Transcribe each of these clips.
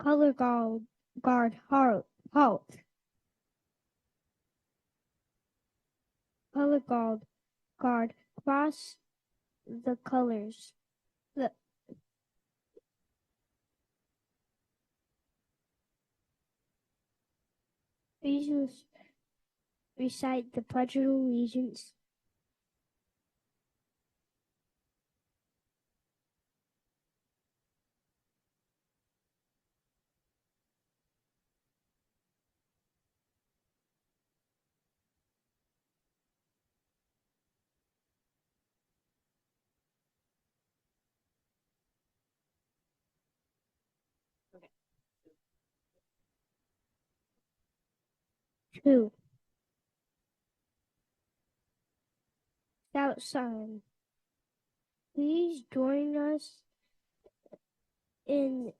Color guard halt. Color guard cross the colors. Please recite the Pledge of Allegiance. Okay. 2. Scout sign. Please join us in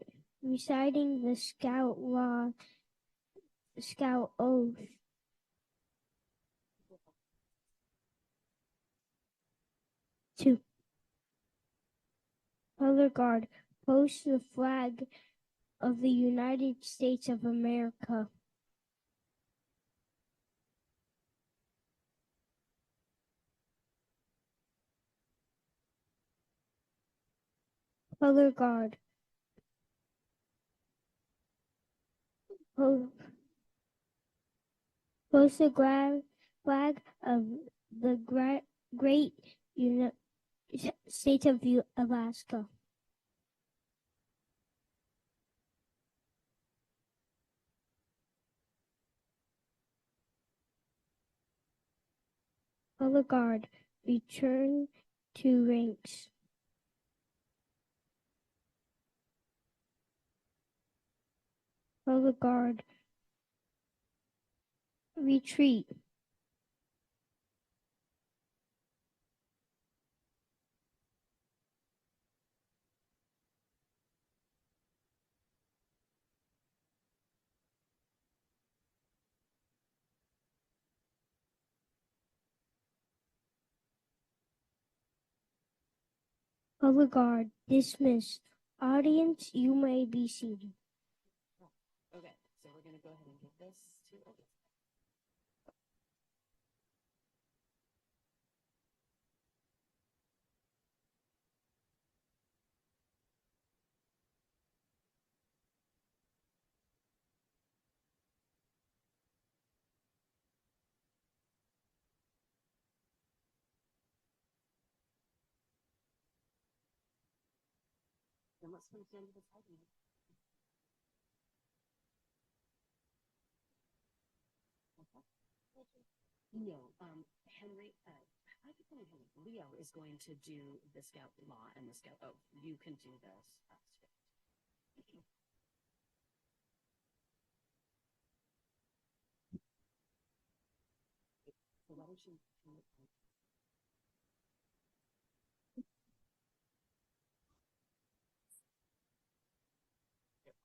reciting the Scout oath. 2. Color guard, post the flag of the United States of America. Color guard, post the flag of the great state of Alaska. Color guard, return to ranks. Color guard, retreat. Color guard, dismiss. Audience, you may be seated. Okay, so we're going to go ahead and give this to Olivia. And let's move into this item. Leo, Henry, I could call him Henry. Leo is going to do the Scout law and the Scout oath. You can do this. So why don't you?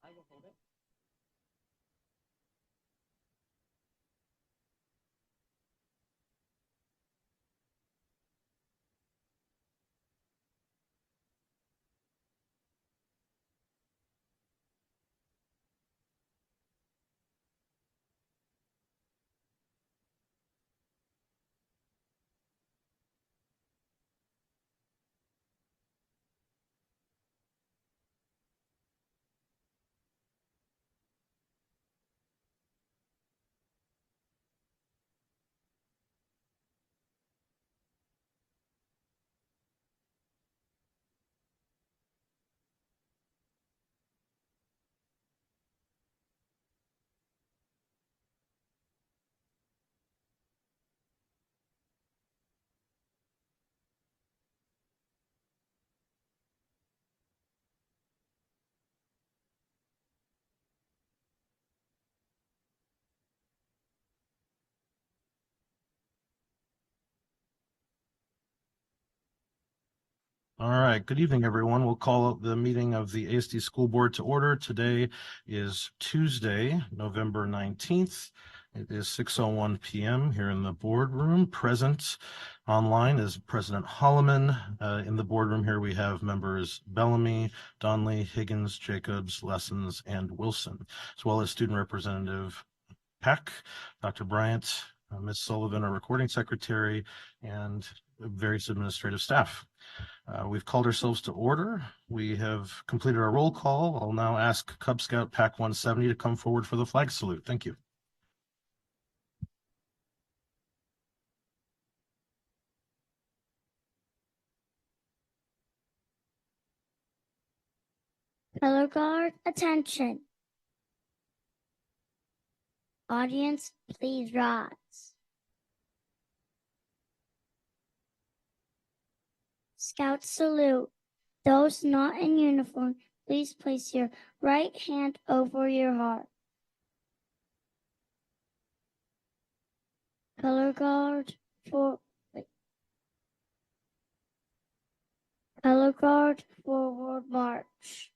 I will hold it. All right, good evening, everyone. We'll call the meeting of the ASD School Board to order. Today is Tuesday, November 19th, It is 6:01 p.m. here in the boardroom. Present online is President Holloman. In the boardroom here, we have members Bellamy, Donnelly, Higgins, Jacobs, Lessons, and Wilson, as well as Student Representative Peck, Dr. Bryant, Ms. Sullivan, our recording secretary, and various administrative staff. We've called ourselves to order. We have completed our roll call. I'll now ask Cub Scout Pack 170 to come forward for the flag salute. Thank you. Color guard, attention. Audience, please rise. Scout salute. Those not in uniform, please place your right hand over your heart. Color guard Color guard, forward march.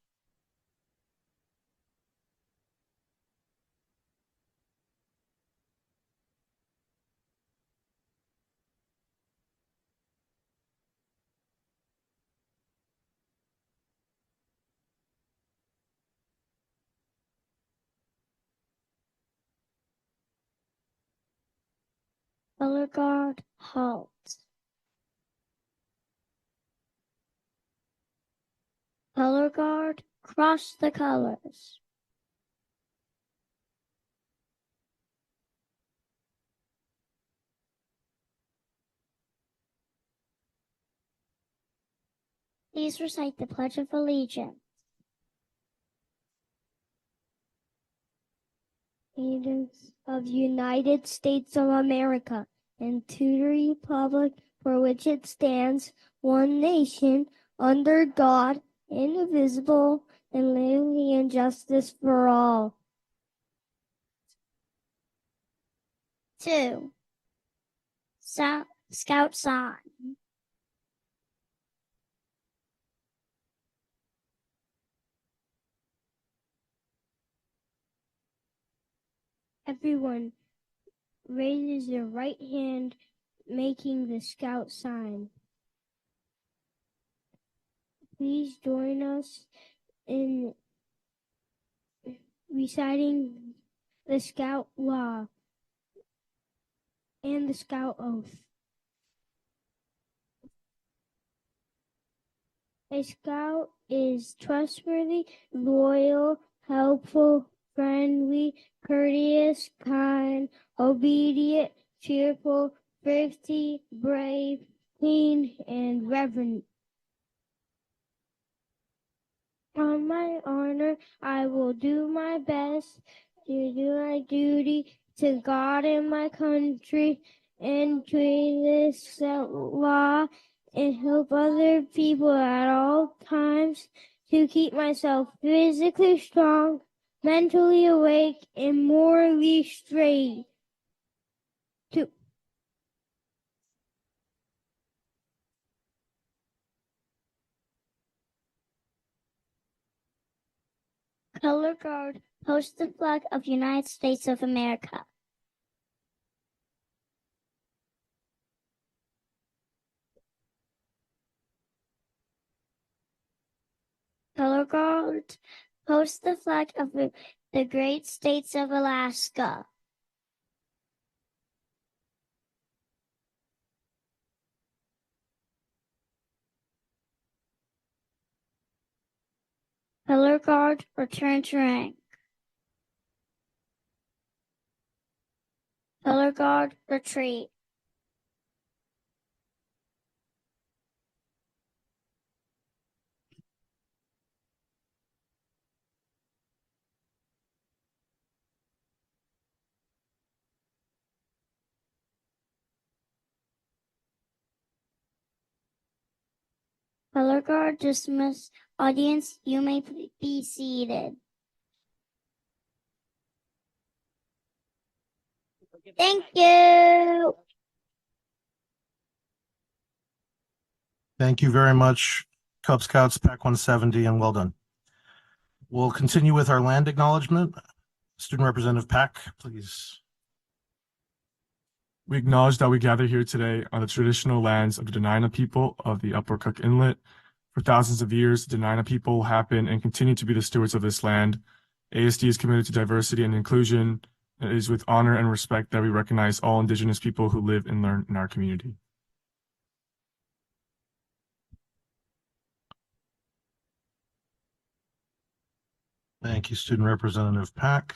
Color guard, halt. Color guard, cross the colors. Please recite the Pledge of Allegiance. Allegiance of the United States of America and to the republic for which it stands, one nation, under God, indivisible, and liberty and justice for all. 2. Scout sign. Everyone raises their right hand, making the scout sign. Please join us in reciting the Scout Law and the Scout Oath. A Scout is trustworthy, loyal, helpful, friendly, courteous, kind, obedient, cheerful, thrifty, brave, clean, and reverent. On my honor, I will do my best to do my duty to God and my country and to this law and help other people at all times to keep myself physically strong, mentally awake, and morally straight. Color guard, hoist the flag of United States of America. Color guard, hoist the flag of the great states of Alaska. Color guard, return to rank. Color guard, retreat. Color guard, dismiss. Audience, you may be seated. Thank you. Thank you very much, Cub Scouts Pack 170, and well done. We'll continue with our land acknowledgement. Student Representative Pack, please. We acknowledge that we gather here today on the traditional lands of the Dena'ina people of the Upper Cook Inlet. For thousands of years, the Dena'ina people have been and continue to be the stewards of this land. ASD is committed to diversity and inclusion. It is with honor and respect that we recognize all Indigenous people who live and learn in our community. Thank you, Student Representative Pack.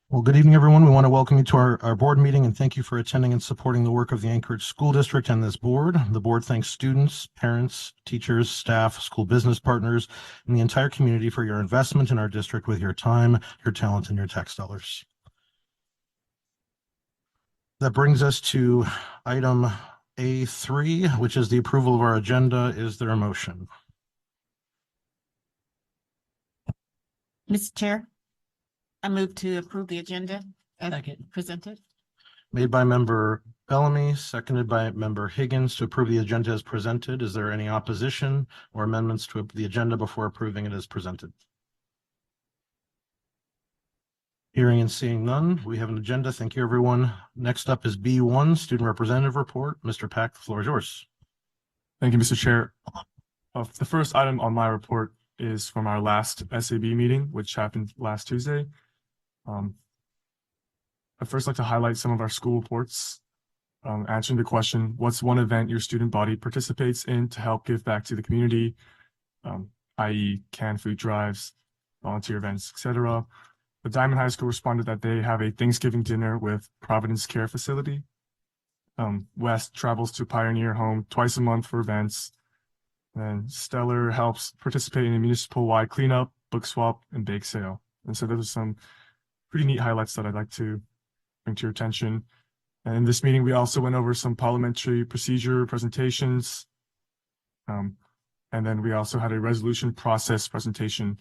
Well, good evening, everyone. We want to welcome you to our board meeting and thank you for attending and supporting the work of the Anchorage School District and this board. The board thanks students, parents, teachers, staff, school business partners, and the entire community for your investment in our district with your time, your talent, and your tax dollars. That brings us to item A3, which is the approval of our agenda. Is there a motion? Mr. Chair, I move to approve the agenda as presented. Made by member Bellamy, seconded by member Higgins to approve the agenda as presented. Is there any opposition or amendments to the agenda before approving it as presented? Hearing and seeing none, we have an agenda. Thank you, everyone. Next up is B1, Student Representative Report. Mr. Pack, the floor is yours. Thank you, Mr. Chair. The first item on my report is from our last SAB meeting, which happened last Tuesday. I'd first like to highlight some of our school reports, answering the question, what's one event your student body participates in to help give back to the community, i.e. canned food drives, volunteer events, etc. The Diamond High School responded that they have a Thanksgiving dinner with Providence Care Facility. West travels to Pioneer Home twice a month for events. And Stellar helps participate in a municipal-wide cleanup, book swap, and bake sale. And so those are some pretty neat highlights that I'd like to bring to your attention. And in this meeting, we also went over some parliamentary procedure presentations. And then we also had a resolution process presentation,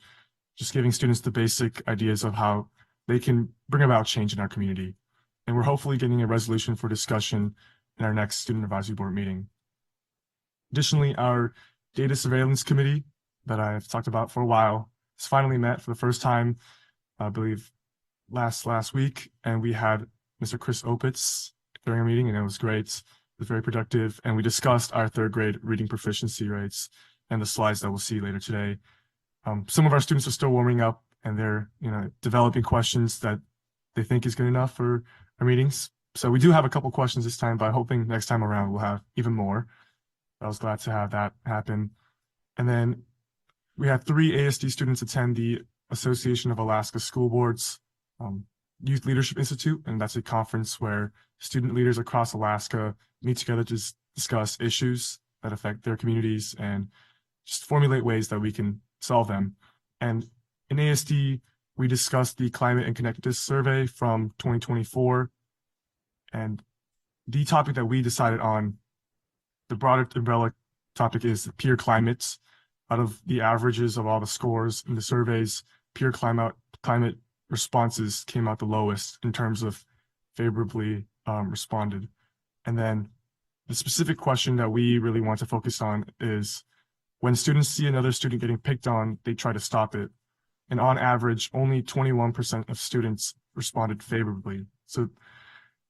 just giving students the basic ideas of how they can bring about change in our community. And we're hopefully getting a resolution for discussion in our next Student Advisory Board meeting. Additionally, our Data Surveillance Committee that I've talked about for a while has finally met for the first time, I believe last week, and we had Mr. Chris Opitz during our meeting, and it was great. It was very productive, and we discussed our third grade reading proficiency rates and the slides that we'll see later today. Some of our students are still warming up, and they're developing questions that they think is good enough for our meetings. So we do have a couple questions this time, but I'm hoping next time around we'll have even more. I was glad to have that happen. And then we had 3 ASD students attend the Association of Alaska School Boards Youth Leadership Institute, and that's a conference where student leaders across Alaska meet together to discuss issues that affect their communities and just formulate ways that we can solve them. And in ASD, we discussed the Climate and Connectedness Survey from 2024, and the topic that we decided on, the broader umbrella topic, is peer climates. Out of the averages of all the scores in the surveys, peer climate responses came out the lowest in terms of favorably responded. And then the specific question that we really want to focus on is when students see another student getting picked on, they try to stop it. And on average, only 21% of students responded favorably. So,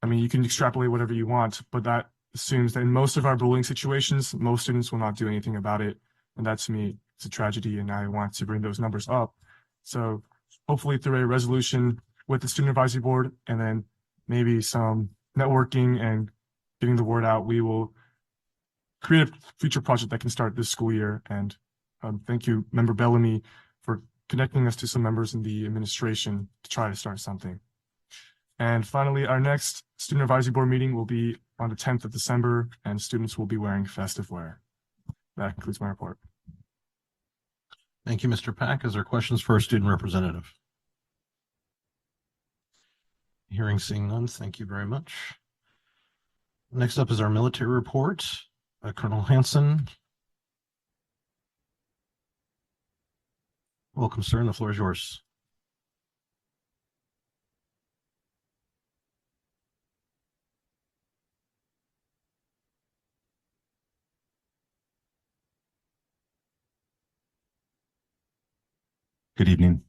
I mean, you can extrapolate whatever you want, but that assumes that in most of our bullying situations, most students will not do anything about it. And that to me is a tragedy, and I want to bring those numbers up. So hopefully through a resolution with the Student Advisory Board and then maybe some networking and getting the word out, we will create a future project that can start this school year. And thank you, Member Bellamy, for connecting us to some members in the administration to try to start something. And finally, our next Student Advisory Board meeting will be on the 10th of December, and students will be wearing festive wear. That concludes my report. Thank you, Mr. Pack. Is there questions for our student representative? Hearing, seeing none, thank you very much. Next up is our military report. Colonel Hanson. Welcome, sir, and the floor is yours. Good evening.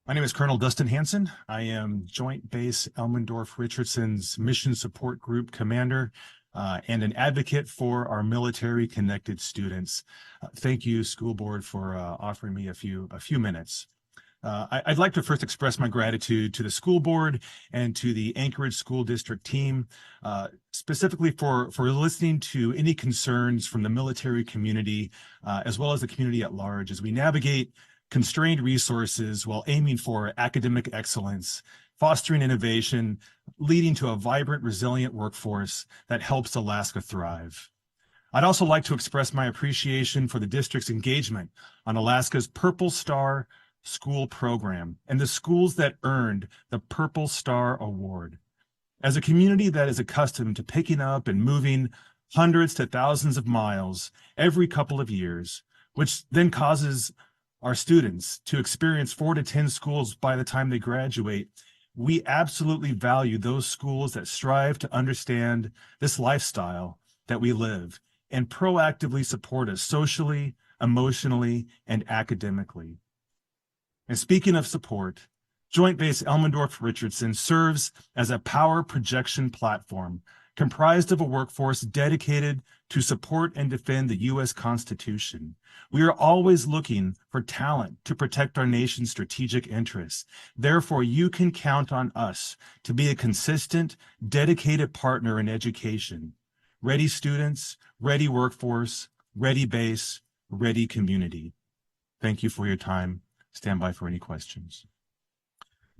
My name is Colonel Dustin Hanson. I am Joint Base Elmendorf-Richardson's Mission Support Group Commander and an advocate for our military-connected students. Thank you, School Board, for offering me a few minutes. I'd like to first express my gratitude to the school board and to the Anchorage School District team, specifically for listening to any concerns from the military community, as well as the community at large, as we navigate constrained resources while aiming for academic excellence, fostering innovation, leading to a vibrant, resilient workforce that helps Alaska thrive. I'd also like to express my appreciation for the district's engagement on Alaska's Purple Star School program and the schools that earned the Purple Star Award. As a community that is accustomed to picking up and moving hundreds to thousands of miles every couple of years, which then causes our students to experience 4 to 10 schools by the time they graduate, we absolutely value those schools that strive to understand this lifestyle that we live and proactively support us socially, emotionally, and academically. And speaking of support, Joint Base Elmendorf-Richardson serves as a power projection platform comprised of a workforce dedicated to support and defend the U.S. Constitution. We are always looking for talent to protect our nation's strategic interests. Therefore, you can count on us to be a consistent, dedicated partner in education. Ready students, ready workforce, ready base, ready community. Thank you for your time. Stand by for any questions.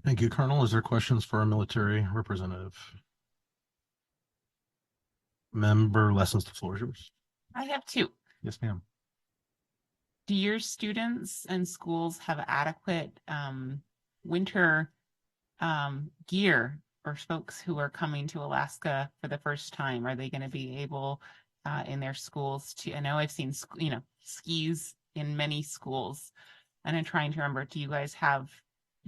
Thank you, Colonel. Is there questions for our military representative? Member Lessons, the floor is yours. I have 2. Yes, ma'am. Do your students and schools have adequate winter gear for folks who are coming to Alaska for the first time? Are they going to be able in their schools to, I know I've seen, skis in many schools, and I'm trying to remember, do you guys have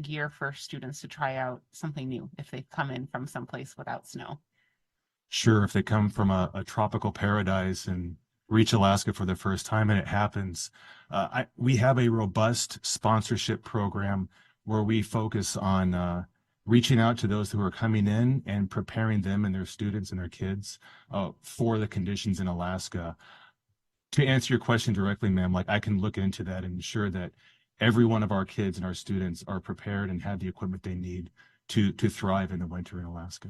gear for students to try out something new if they come in from someplace without snow? Sure, if they come from a tropical paradise and reach Alaska for the first time, and it happens, we have a robust sponsorship program where we focus on reaching out to those who are coming in and preparing them and their students and their kids for the conditions in Alaska. To answer your question directly, ma'am, like I can look into that and ensure that every one of our kids and our students are prepared and have the equipment they need to thrive in the winter in Alaska.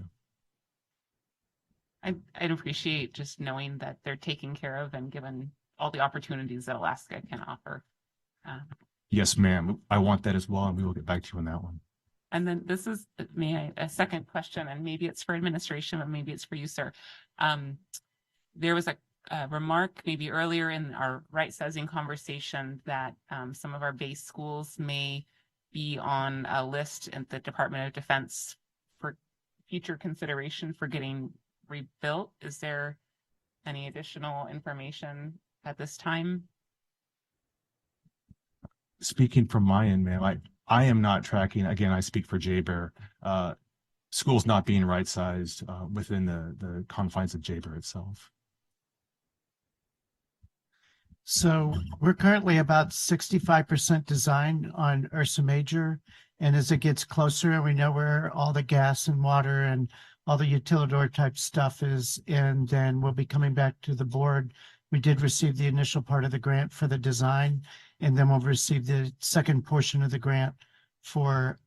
I'd appreciate just knowing that they're taken care of and given all the opportunities that Alaska can offer. Yes, ma'am. I want that as well, and we will get back to you on that one. And then this is a second question, and maybe it's for administration, but maybe it's for you, sir. There was a remark maybe earlier in our right-sizing conversation that some of our base schools may be on a list at the Department of Defense for future consideration for getting rebuilt. Is there any additional information at this time? Speaking from my end, ma'am, I am not tracking, again, I speak for JBER, schools not being right-sized within the confines of JBER itself. So we're currently about 65% design on Ursa Major. And as it gets closer and we know where all the gas and water and all the utilidor type stuff is, and then we'll be coming back to the board. We did receive the initial part of the grant for the design, and then we'll receive the second portion of the grant for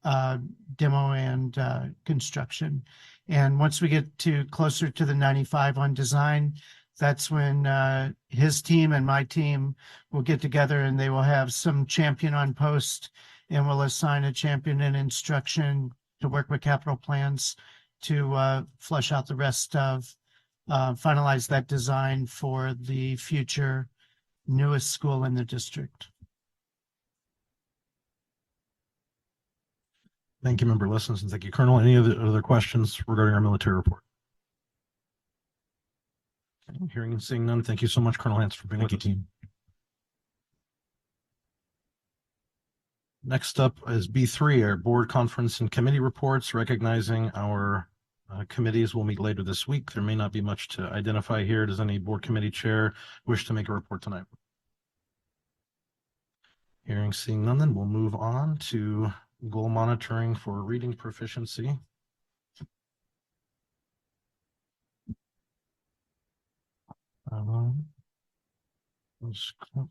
demo and construction. And once we get to closer to the 95 on design, that's when his team and my team will get together and they will have some champion on post, and we'll assign a champion in instruction to work with capital plans to flush out the rest of, finalize that design for the future newest school in the district. Thank you, Member Lessons, and thank you, Colonel. Any other questions regarding our military report? Okay, hearing and seeing none, thank you so much, Colonel Hanson, for being with us. Team. Next up is B3, our board conference and committee reports, recognizing our committees will meet later this week. There may not be much to identify here. Does any board committee chair wish to make a report tonight? Hearing, seeing none, then we'll move on to goal monitoring for reading proficiency. Let's go.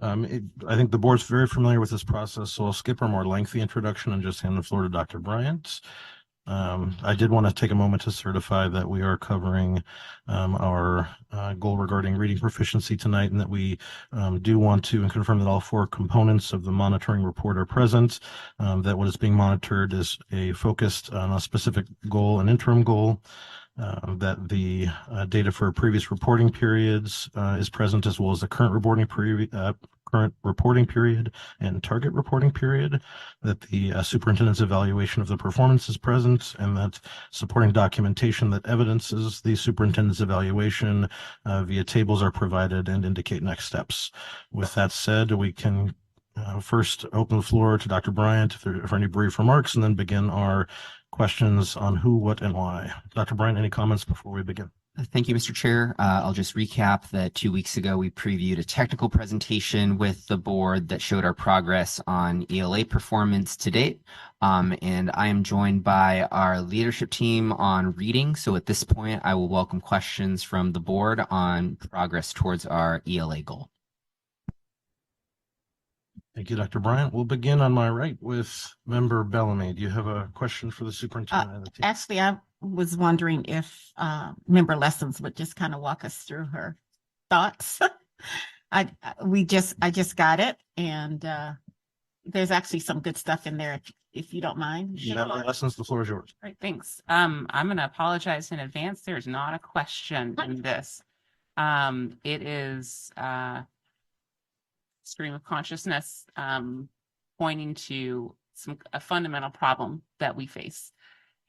I think the board's very familiar with this process, so I'll skip our more lengthy introduction and just hand the floor to Dr. Bryant. I did want to take a moment to certify that we are covering our goal regarding reading proficiency tonight, and that we do want to confirm that all 4 components of the monitoring report are present, that what is being monitored is focused on a specific goal, an interim goal, that the data for previous reporting periods is present, as well as the current reporting period and target reporting period, that the superintendent's evaluation of the performance is present, and that supporting documentation that evidences the superintendent's evaluation via tables are provided and indicate next steps. With that said, we can first open the floor to Dr. Bryant for any brief remarks, and then begin our questions on who, what, and why. Dr. Bryant, any comments before we begin? Thank you, Mr. Chair. I'll just recap that 2 weeks ago, we previewed a technical presentation with the board that showed our progress on ELA performance to date. And I am joined by our leadership team on reading. So at this point, I will welcome questions from the board on progress towards our ELA goal. Thank you, Dr. Bryant. We'll begin on my right with Member Bellamy. Do you have a question for the superintendent and the team? Actually, I was wondering if Member Lessons would just kind of walk us through her thoughts. I just got it, and there's actually some good stuff in there if you don't mind. Member Lessons, the floor is yours. All right, thanks. I'm going to apologize in advance. There's not a question in this. It is stream of consciousness pointing to a fundamental problem that we face.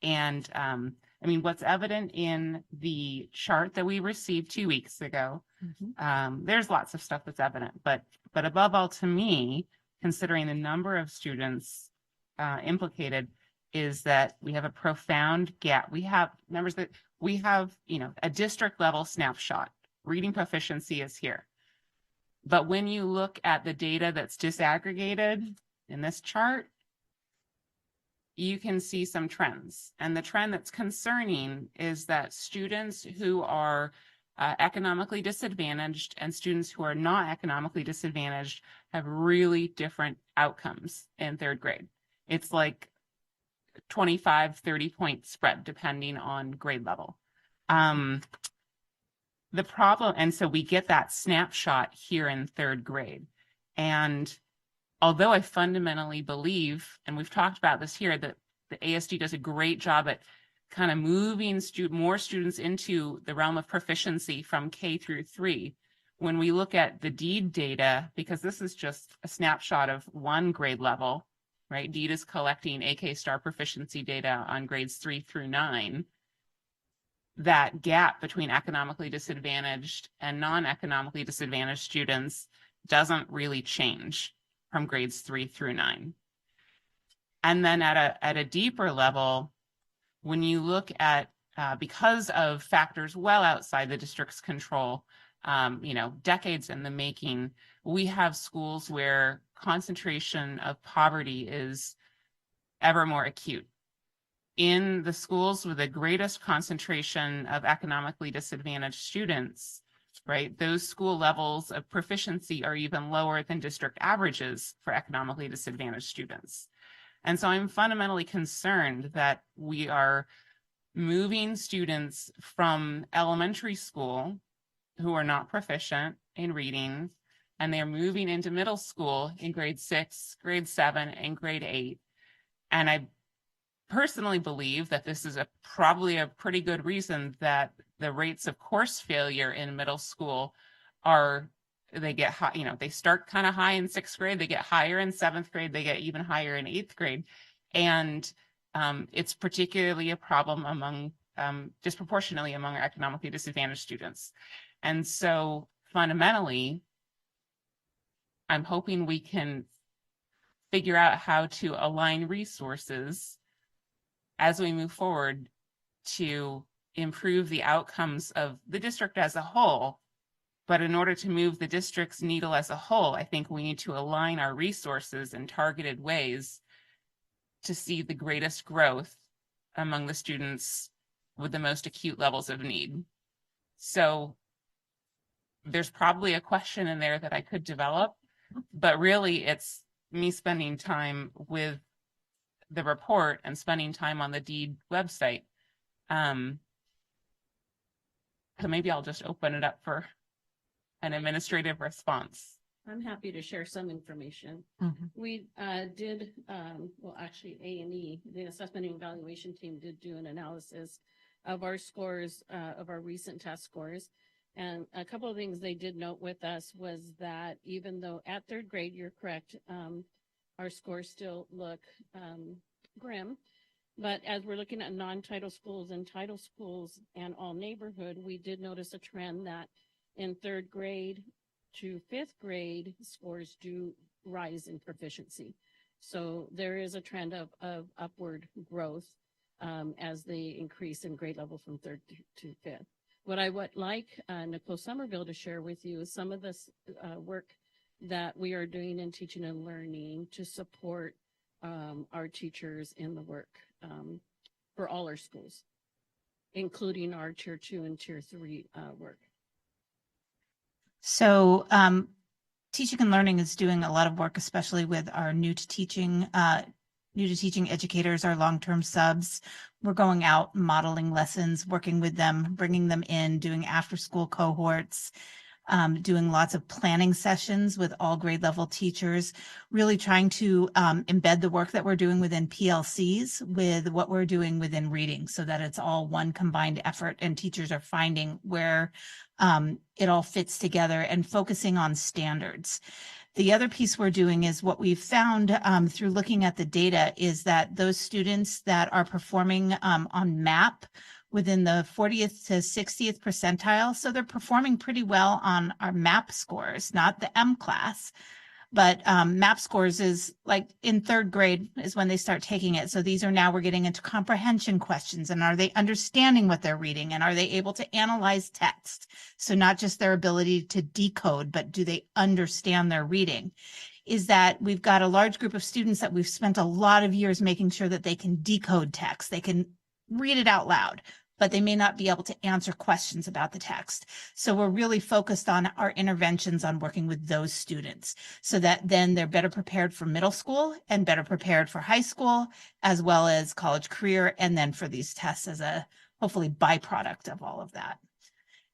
And I mean, what's evident in the chart that we received 2 weeks ago, there's lots of stuff that's evident, but above all, to me, considering the number of students implicated, is that we have a profound gap. We have members that we have, a district level snapshot. Reading proficiency is here. But when you look at the data that's disaggregated in this chart, you can see some trends. And the trend that's concerning is that students who are economically disadvantaged and students who are not economically disadvantaged have really different outcomes in 3rd grade. It's like 25, 30-point spread depending on grade level. The problem, and so we get that snapshot here in 3rd grade. And although I fundamentally believe, and we've talked about this here, that the ASD does a great job at kind of moving more students into the realm of proficiency from K through 3, when we look at the DEED data, because this is just a snapshot of one grade level, right? DEED is collecting AK star proficiency data on grades 3 through 9. That gap between economically disadvantaged and non-economically disadvantaged students doesn't really change from grades 3 through 9. And then at a deeper level, when you look at, because of factors well outside the district's control, decades in the making, we have schools where concentration of poverty is ever more acute. In the schools with the greatest concentration of economically disadvantaged students, right, those school levels of proficiency are even lower than district averages for economically disadvantaged students. And so I'm fundamentally concerned that we are moving students from elementary school who are not proficient in reading, and they're moving into middle school in grade 6, grade 7, and grade 8. And I personally believe that this is probably a pretty good reason that the rates of course failure in middle school they get high, they start kind of high in 6th grade, they get higher in 7th grade, they get even higher in 8th grade. And it's particularly a problem among, disproportionately among our economically disadvantaged students. And so fundamentally, I'm hoping we can figure out how to align resources as we move forward to improve the outcomes of the district as a whole. But in order to move the district's needle as a whole, I think we need to align our resources in targeted ways to see the greatest growth among the students with the most acute levels of need. So there's probably a question in there that I could develop, but really it's me spending time with the report and spending time on the DEED website. So maybe I'll just open it up for an administrative response. I'm happy to share some information. Mhm. We did, well, actually A&E, the assessment and evaluation team did do an analysis of our scores, of our recent test scores. And a couple of things they did note with us was that even though at third grade, you're correct, our scores still look grim. But as we're looking at non-title schools and title schools and all neighborhood, we did notice a trend that in third grade to fifth grade, scores do rise in proficiency. So there is a trend of upward growth as they increase in grade level from third to fifth. What I would like Nicole Somerville to share with you is some of this work that we are doing in teaching and learning to support our teachers in the work for all our schools, including our tier 2 and tier 3 work. So teaching and learning is doing a lot of work, especially with our new to teaching educators, our long-term subs. We're going out, modeling lessons, working with them, bringing them in, doing after-school cohorts, doing lots of planning sessions with all grade level teachers, really trying to embed the work that we're doing within PLCs with what we're doing within reading so that it's all one combined effort and teachers are finding where it all fits together and focusing on standards. The other piece we're doing is what we've found through looking at the data is that those students that are performing on MAP within the 40th to 60th percentile, so they're performing pretty well on our MAP scores, not the M class, but MAP scores is like in third grade is when they start taking it. So these are now we're getting into comprehension questions and are they understanding what they're reading and are they able to analyze text? So not just their ability to decode, but do they understand their reading? Is that we've got a large group of students that we've spent a lot of years making sure that they can decode text, they can read it out loud, but they may not be able to answer questions about the text. So we're really focused on our interventions on working with those students so that then they're better prepared for middle school and better prepared for high school, as well as college career, and then for these tests as a hopefully byproduct of all of that.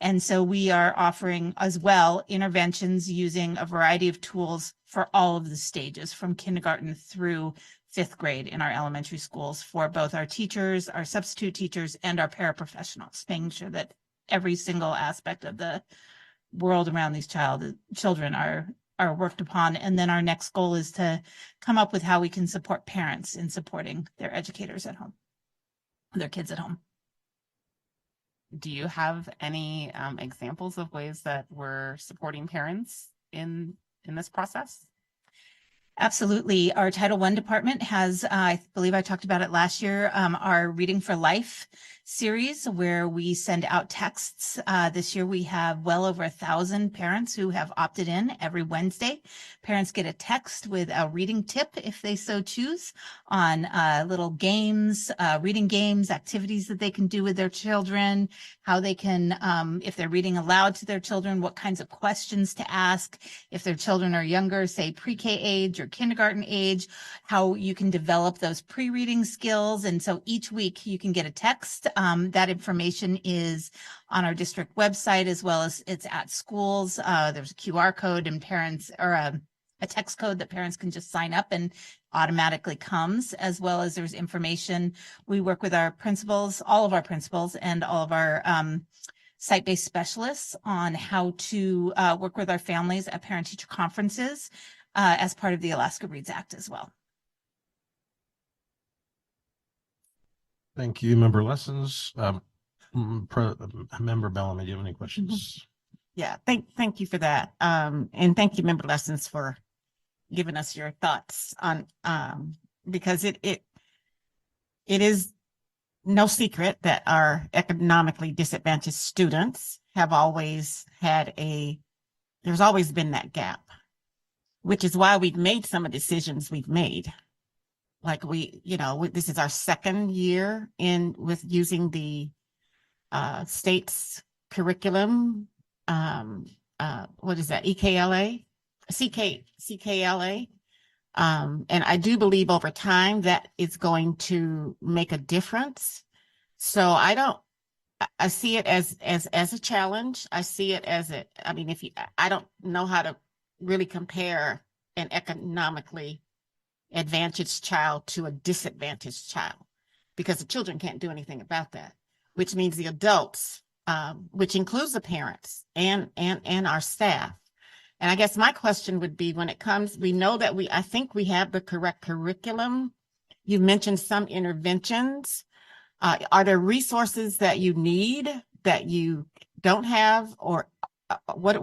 And so we are offering as well interventions using a variety of tools for all of the stages from kindergarten through fifth grade in our elementary schools for both our teachers, our substitute teachers, and our paraprofessionals, making sure that every single aspect of the world around these children are worked upon. And then our next goal is to come up with how we can support parents in supporting their educators at home, their kids at home. Do you have any examples of ways that we're supporting parents in this process? Absolutely. Our Title I department has, I believe I talked about it last year, our Reading for Life series where we send out texts. This year we have well over 1,000 parents who have opted in every Wednesday. Parents get a text with a reading tip if they so choose on little games, reading games, activities that they can do with their children, how they can, if they're reading aloud to their children, what kinds of questions to ask. If their children are younger, say pre-K age or kindergarten age, how you can develop those pre-reading skills. And so each week you can get a text. That information is on our district website as well as it's at schools. There's a QR code and parents or a text code that parents can just sign up and automatically comes, as well as there's information. We work with our principals, all of our principals and all of our site-based specialists on how to work with our families at parent-teacher conferences as part of the Alaska Reads Act as well. Thank you, Member Lessons. Member Bellamy, do you have any questions? Yeah, thank you for that. And thank you, Member Lessons, for giving us your thoughts on, because it is no secret that our economically disadvantaged students have always had there's always been that gap, which is why we've made some of the decisions we've made. Like this is our second year with using the state's curriculum. What is that? EKLA, CKLA. And I do believe over time that it's going to make a difference. So I see it as a challenge. I see it as I don't know how to really compare an economically advantaged child to a disadvantaged child, because the children can't do anything about that, which means the adults, which includes the parents and our staff. And I guess my question would be, when it comes, we know that I think we have the correct curriculum. You mentioned some interventions. Are there resources that you need that you don't have, or what,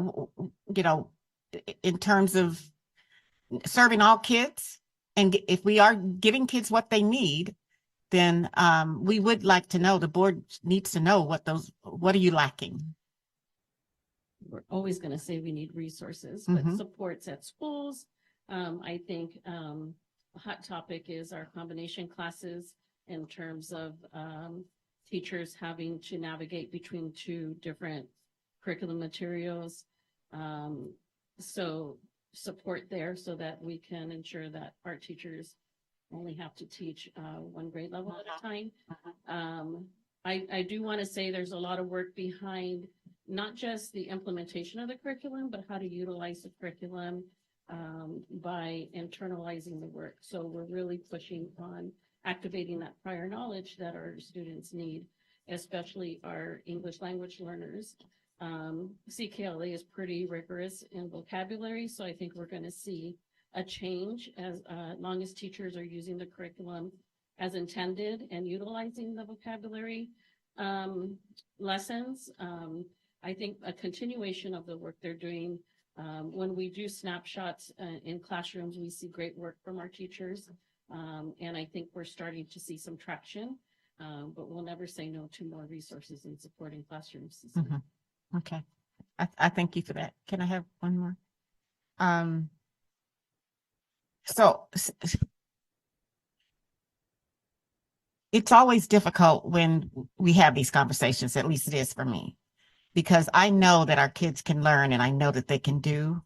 in terms of serving all kids? And if we are giving kids what they need, then we would like to know, the board needs to know what are you lacking? We're always going to say we need resources, but supports at schools. I think a hot topic is our combination classes, in terms of teachers having to navigate between two different curriculum materials. So support there so that we can ensure that our teachers only have to teach one grade level at a time. I do want to say there's a lot of work behind not just the implementation of the curriculum, but how to utilize the curriculum by internalizing the work. So we're really pushing on activating that prior knowledge that our students need, especially our English language learners. CKLA is pretty rigorous in vocabulary, so I think we're going to see a change as long as teachers are using the curriculum as intended and utilizing the vocabulary lessons. I think a continuation of the work they're doing. When we do snapshots in classrooms, we see great work from our teachers. And I think we're starting to see some traction, but we'll never say no to more resources in supporting classrooms. Okay. I thank you for that. Can I have one more? So it's always difficult when we have these conversations, at least it is for me, because I know that our kids can learn and I know that they can do.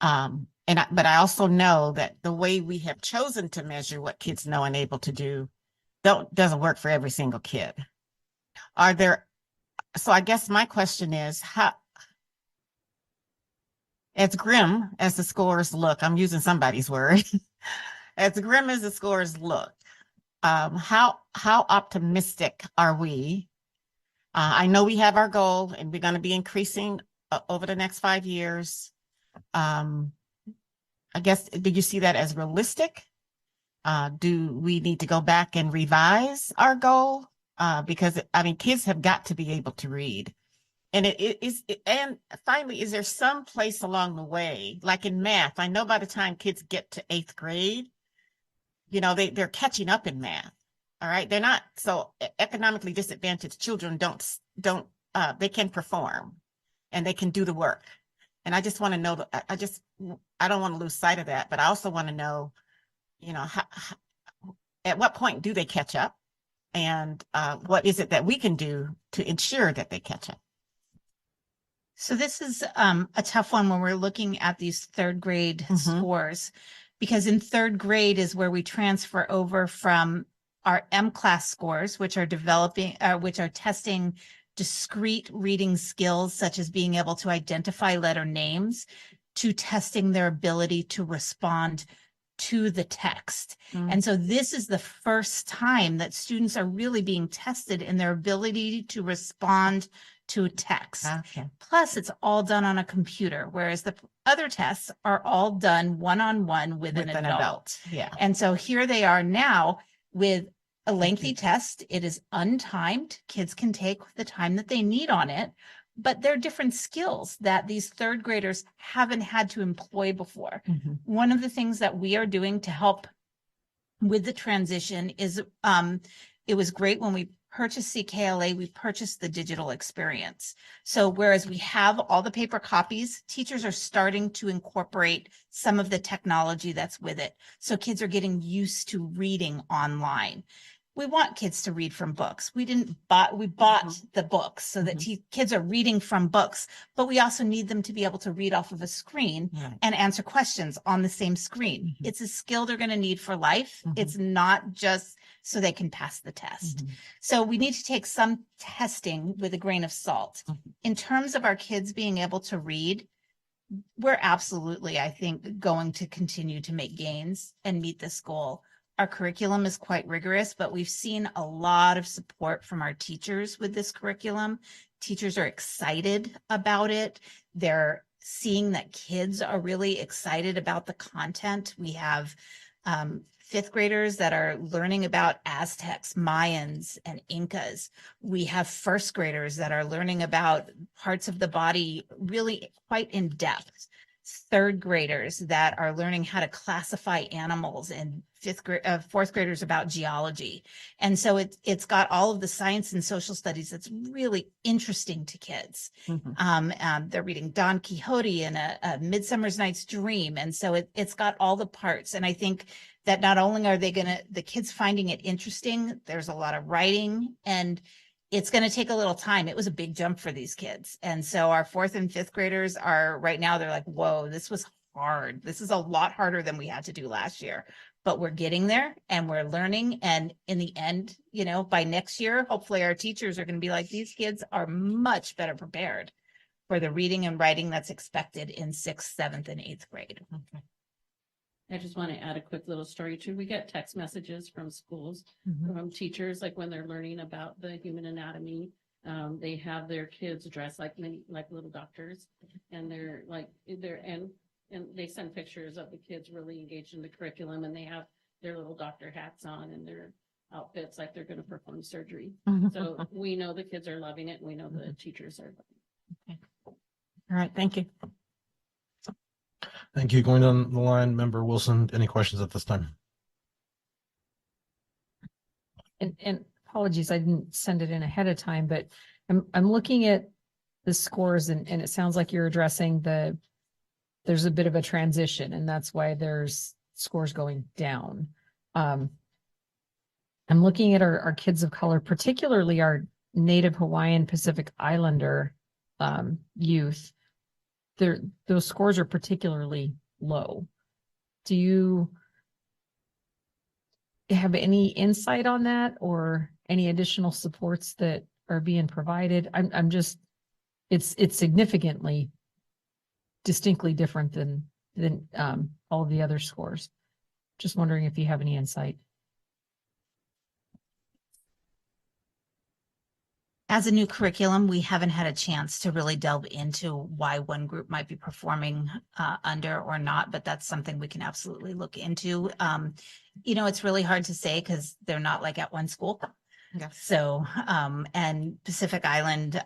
But I also know that the way we have chosen to measure what kids know and able to do doesn't work for every single kid. So I guess my question is, how, as grim as the scores look, I'm using somebody's word, as grim as the scores look, how optimistic are we? I know we have our goal and we're going to be increasing over the next 5 years. I guess, did you see that as realistic? Do we need to go back and revise our goal? Because kids have got to be able to read. And and finally, is there some place along the way, like in math? I know by the time kids get to 8th grade, they're catching up in math. All right. They're not, so economically disadvantaged children they can perform and they can do the work. And I just want to know, I don't want to lose sight of that, but I also want to know, at what point do they catch up? And what is it that we can do to ensure that they catch up? So this is a tough one when we're looking at these 3rd grade scores, because in 3rd grade is where we transfer over from our M-class scores, which are testing discrete reading skills, such as being able to identify letter names, to testing their ability to respond to the text. And so this is the first time that students are really being tested in their ability to respond to text. Okay. Plus, it's all done on a computer, whereas the other tests are all done one-on-one with an adult. Yeah. And so here they are now with a lengthy test. It is untimed. Kids can take the time that they need on it, but they're different skills that these third graders haven't had to employ before. One of the things that we are doing to help with the transition is it was great when we purchased CKLA, we purchased the digital experience. So whereas we have all the paper copies, teachers are starting to incorporate some of the technology that's with it. So kids are getting used to reading online. We want kids to read from books. We bought the books so that kids are reading from books, but we also need them to be able to read off of a screen and answer questions on the same screen. It's a skill they're going to need for life. It's not just so they can pass the test. So we need to take some testing with a grain of salt. In terms of our kids being able to read, we're absolutely, I think, going to continue to make gains and meet this goal. Our curriculum is quite rigorous, but we've seen a lot of support from our teachers with this curriculum. Teachers are excited about it. They're seeing that kids are really excited about the content. We have fifth graders that are learning about Aztecs, Mayans, and Incas. We have first graders that are learning about parts of the body really quite in depth. Third graders that are learning how to classify animals, and fourth graders about geology. And so it's got all of the science and social studies that's really interesting to kids. They're reading Don Quixote and a Midsummer's Night's Dream. And so it's got all the parts. And I think that not only are the kids finding it interesting, there's a lot of writing, and it's going to take a little time. It was a big jump for these kids. And so our fourth and fifth graders are right now, they're like, whoa, this was hard. This is a lot harder than we had to do last year, but we're getting there and we're learning. And in the end, by next year, hopefully our teachers are going to be like, these kids are much better prepared for the reading and writing that's expected in 6th, 7th, and 8th grade. I just want to add a quick little story too. We get text messages from schools, from teachers, like when they're learning about the human anatomy. They have their kids dressed like little doctors, and and they send pictures of the kids really engaged in the curriculum, and they have their little doctor hats on and their outfits like they're going to perform surgery. So we know the kids are loving it. And we know the teachers are loving it. All right, thank you. Thank you. Going down the line, Member Wilson, any questions at this time? And apologies, I didn't send it in ahead of time, but I'm looking at the scores and it sounds like you're addressing there's a bit of a transition, and that's why there's scores going down. I'm looking at our kids of color, particularly our Native Hawaiian Pacific Islander youth. Those scores are particularly low. Do you have any insight on that, or any additional supports that are being provided? I'm just, it's significantly, distinctly different than all of the other scores. Just wondering if you have any insight. As a new curriculum, we haven't had a chance to really delve into why one group might be performing under or not, but that's something we can absolutely look into. It's really hard to say because they're not like at one school. Yeah. So, and Pacific Island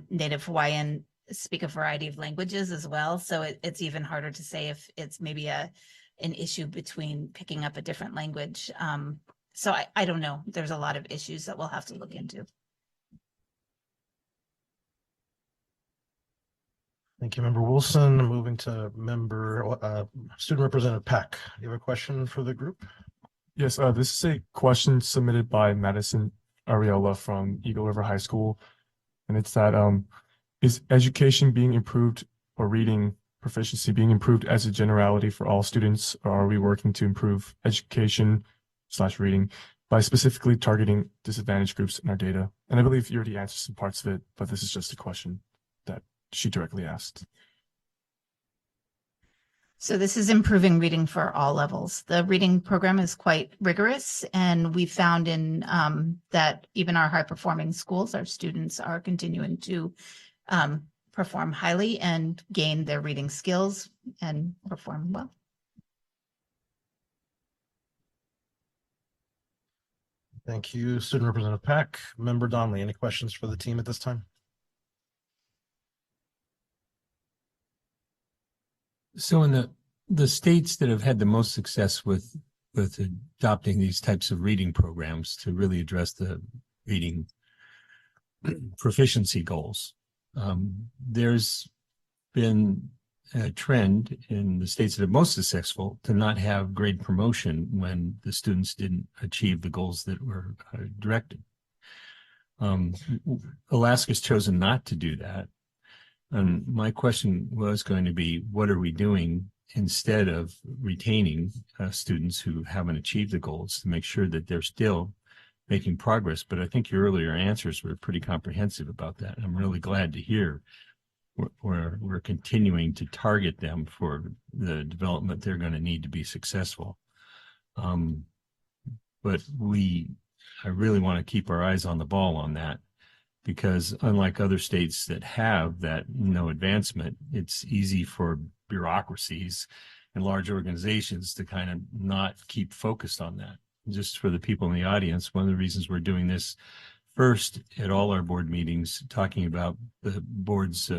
Native Hawaiian speak a variety of languages as well. So it's even harder to say if it's maybe an issue between picking up a different language. So I don't know. There's a lot of issues that we'll have to look into. Thank you, Member Wilson. Moving to Student Representative Pack. You have a question for the group? Yes, this is a question submitted by Madison Ariola from Eagle River High School. And it's that, is education being improved, or reading proficiency being improved as a generality for all students, or are we working to improve education/reading by specifically targeting disadvantaged groups in our data? And I believe you already answered some parts of it, but this is just a question that she directly asked. So this is improving reading for all levels. The reading program is quite rigorous, and we found in that even our high performing schools, our students are continuing to perform highly and gain their reading skills and perform well. Thank you, Student Representative Pack. Member Donnelly, any questions for the team at this time? So in the states that have had the most success with adopting these types of reading programs to really address the reading proficiency goals, there's been a trend in the states that are most successful to not have grade promotion when the students didn't achieve the goals that were directed. Alaska's chosen not to do that. And my question was going to be, what are we doing instead of retaining students who haven't achieved the goals to make sure that they're still making progress? But I think your earlier answers were pretty comprehensive about that. I'm really glad to hear we're continuing to target them for the development they're going to need to be successful. But I really want to keep our eyes on the ball on that, because unlike other states that have that advancement, it's easy for bureaucracies and large organizations to kind of not keep focused on that. Just for the people in the audience, one of the reasons we're doing this first at all our board meetings, talking about the board's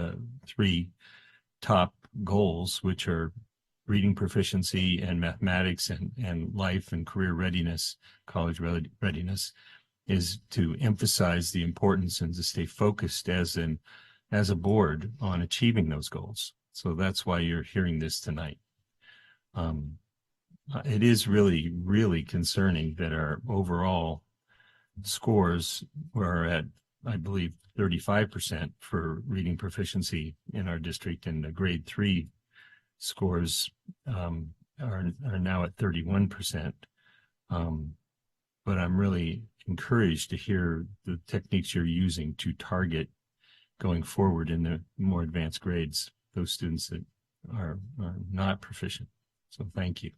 3 top goals, which are reading proficiency and mathematics and life and career readiness, college readiness, is to emphasize the importance and to stay focused as a board on achieving those goals. So that's why you're hearing this tonight. It is really, really concerning that our overall scores were at, I believe, 35% for reading proficiency in our district, and the grade 3 scores are now at 31%. But I'm really encouraged to hear the techniques you're using to target going forward in the more advanced grades, those students that are not proficient. So thank you.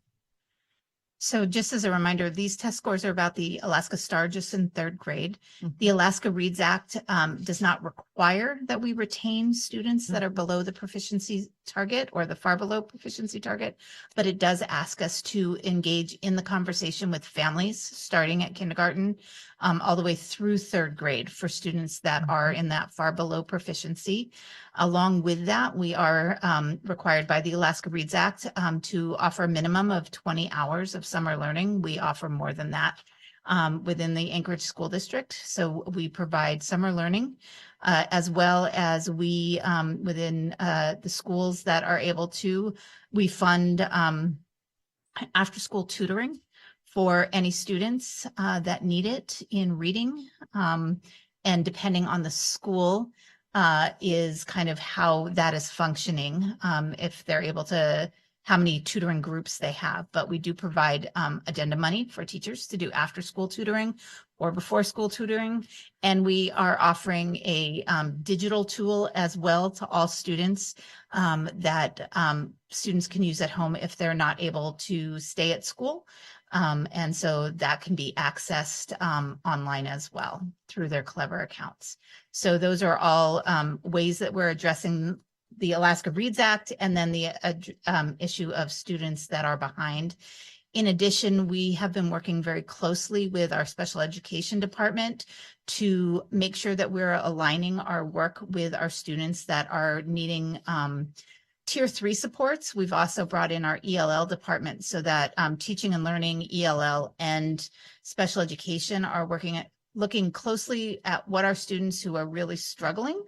So just as a reminder, these test scores are about the Alaska Star just in 3rd grade. The Alaska Reads Act does not require that we retain students that are below the proficiency target or the far below proficiency target, but it does ask us to engage in the conversation with families starting at kindergarten all the way through 3rd grade for students that are in that far below proficiency. Along with that, we are required by the Alaska Reads Act to offer a minimum of 20 hours of summer learning. We offer more than that within the Anchorage School District. So we provide summer learning as well as we, within the schools that are able to, we fund after school tutoring for any students that need it in reading. And depending on the school is kind of how that is functioning, if they're able to, how many tutoring groups they have. But we do provide addendum money for teachers to do after school tutoring or before school tutoring. And we are offering a digital tool as well to all students that students can use at home if they're not able to stay at school. And so that can be accessed online as well through their Clever accounts. So those are all ways that we're addressing the Alaska Reads Act and then the issue of students that are behind. In addition, we have been working very closely with our special education department to make sure that we're aligning our work with our students that are needing Tier 3 supports. We've also brought in our ELL department so that teaching and learning, ELL, and special education are looking closely at what our students who are really struggling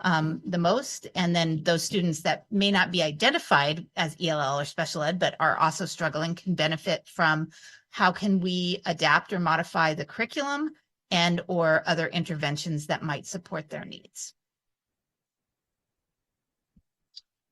the most, and then those students that may not be identified as ELL or special ed, but are also struggling can benefit from how can we adapt or modify the curriculum and or other interventions that might support their needs.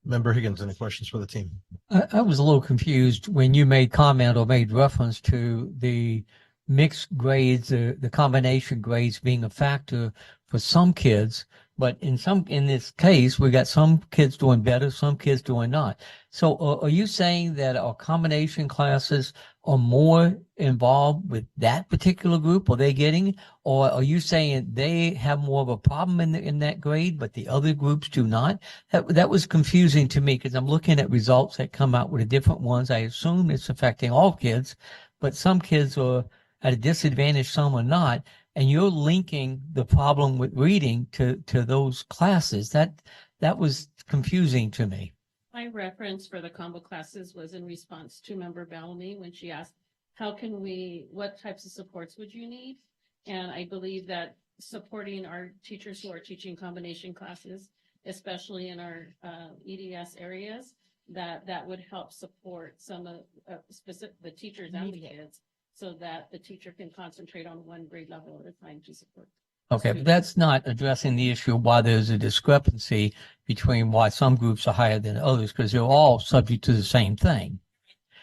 Member Higgins, any questions for the team? I was a little confused when you made comment or made reference to the mixed grades, the combination grades being a factor for some kids. But in this case, we got some kids doing better, some kids doing not. So are you saying that our combination classes are more involved with that particular group? Are they getting, or are you saying they have more of a problem in that grade, but the other groups do not? That was confusing to me because I'm looking at results that come out with the different ones. I assume it's affecting all kids, but some kids are at a disadvantage, some are not. And you're linking the problem with reading to those classes. That was confusing to me. My reference for the combo classes was in response to Member Bellamy when she asked, what types of supports would you need? And I believe that supporting our teachers who are teaching combination classes, especially in our EDS areas, that would help support some of the teachers and the kids, so that the teacher can concentrate on one grade level at a time to support. Okay, but that's not addressing the issue of why there's a discrepancy between why some groups are higher than others, because they're all subject to the same thing.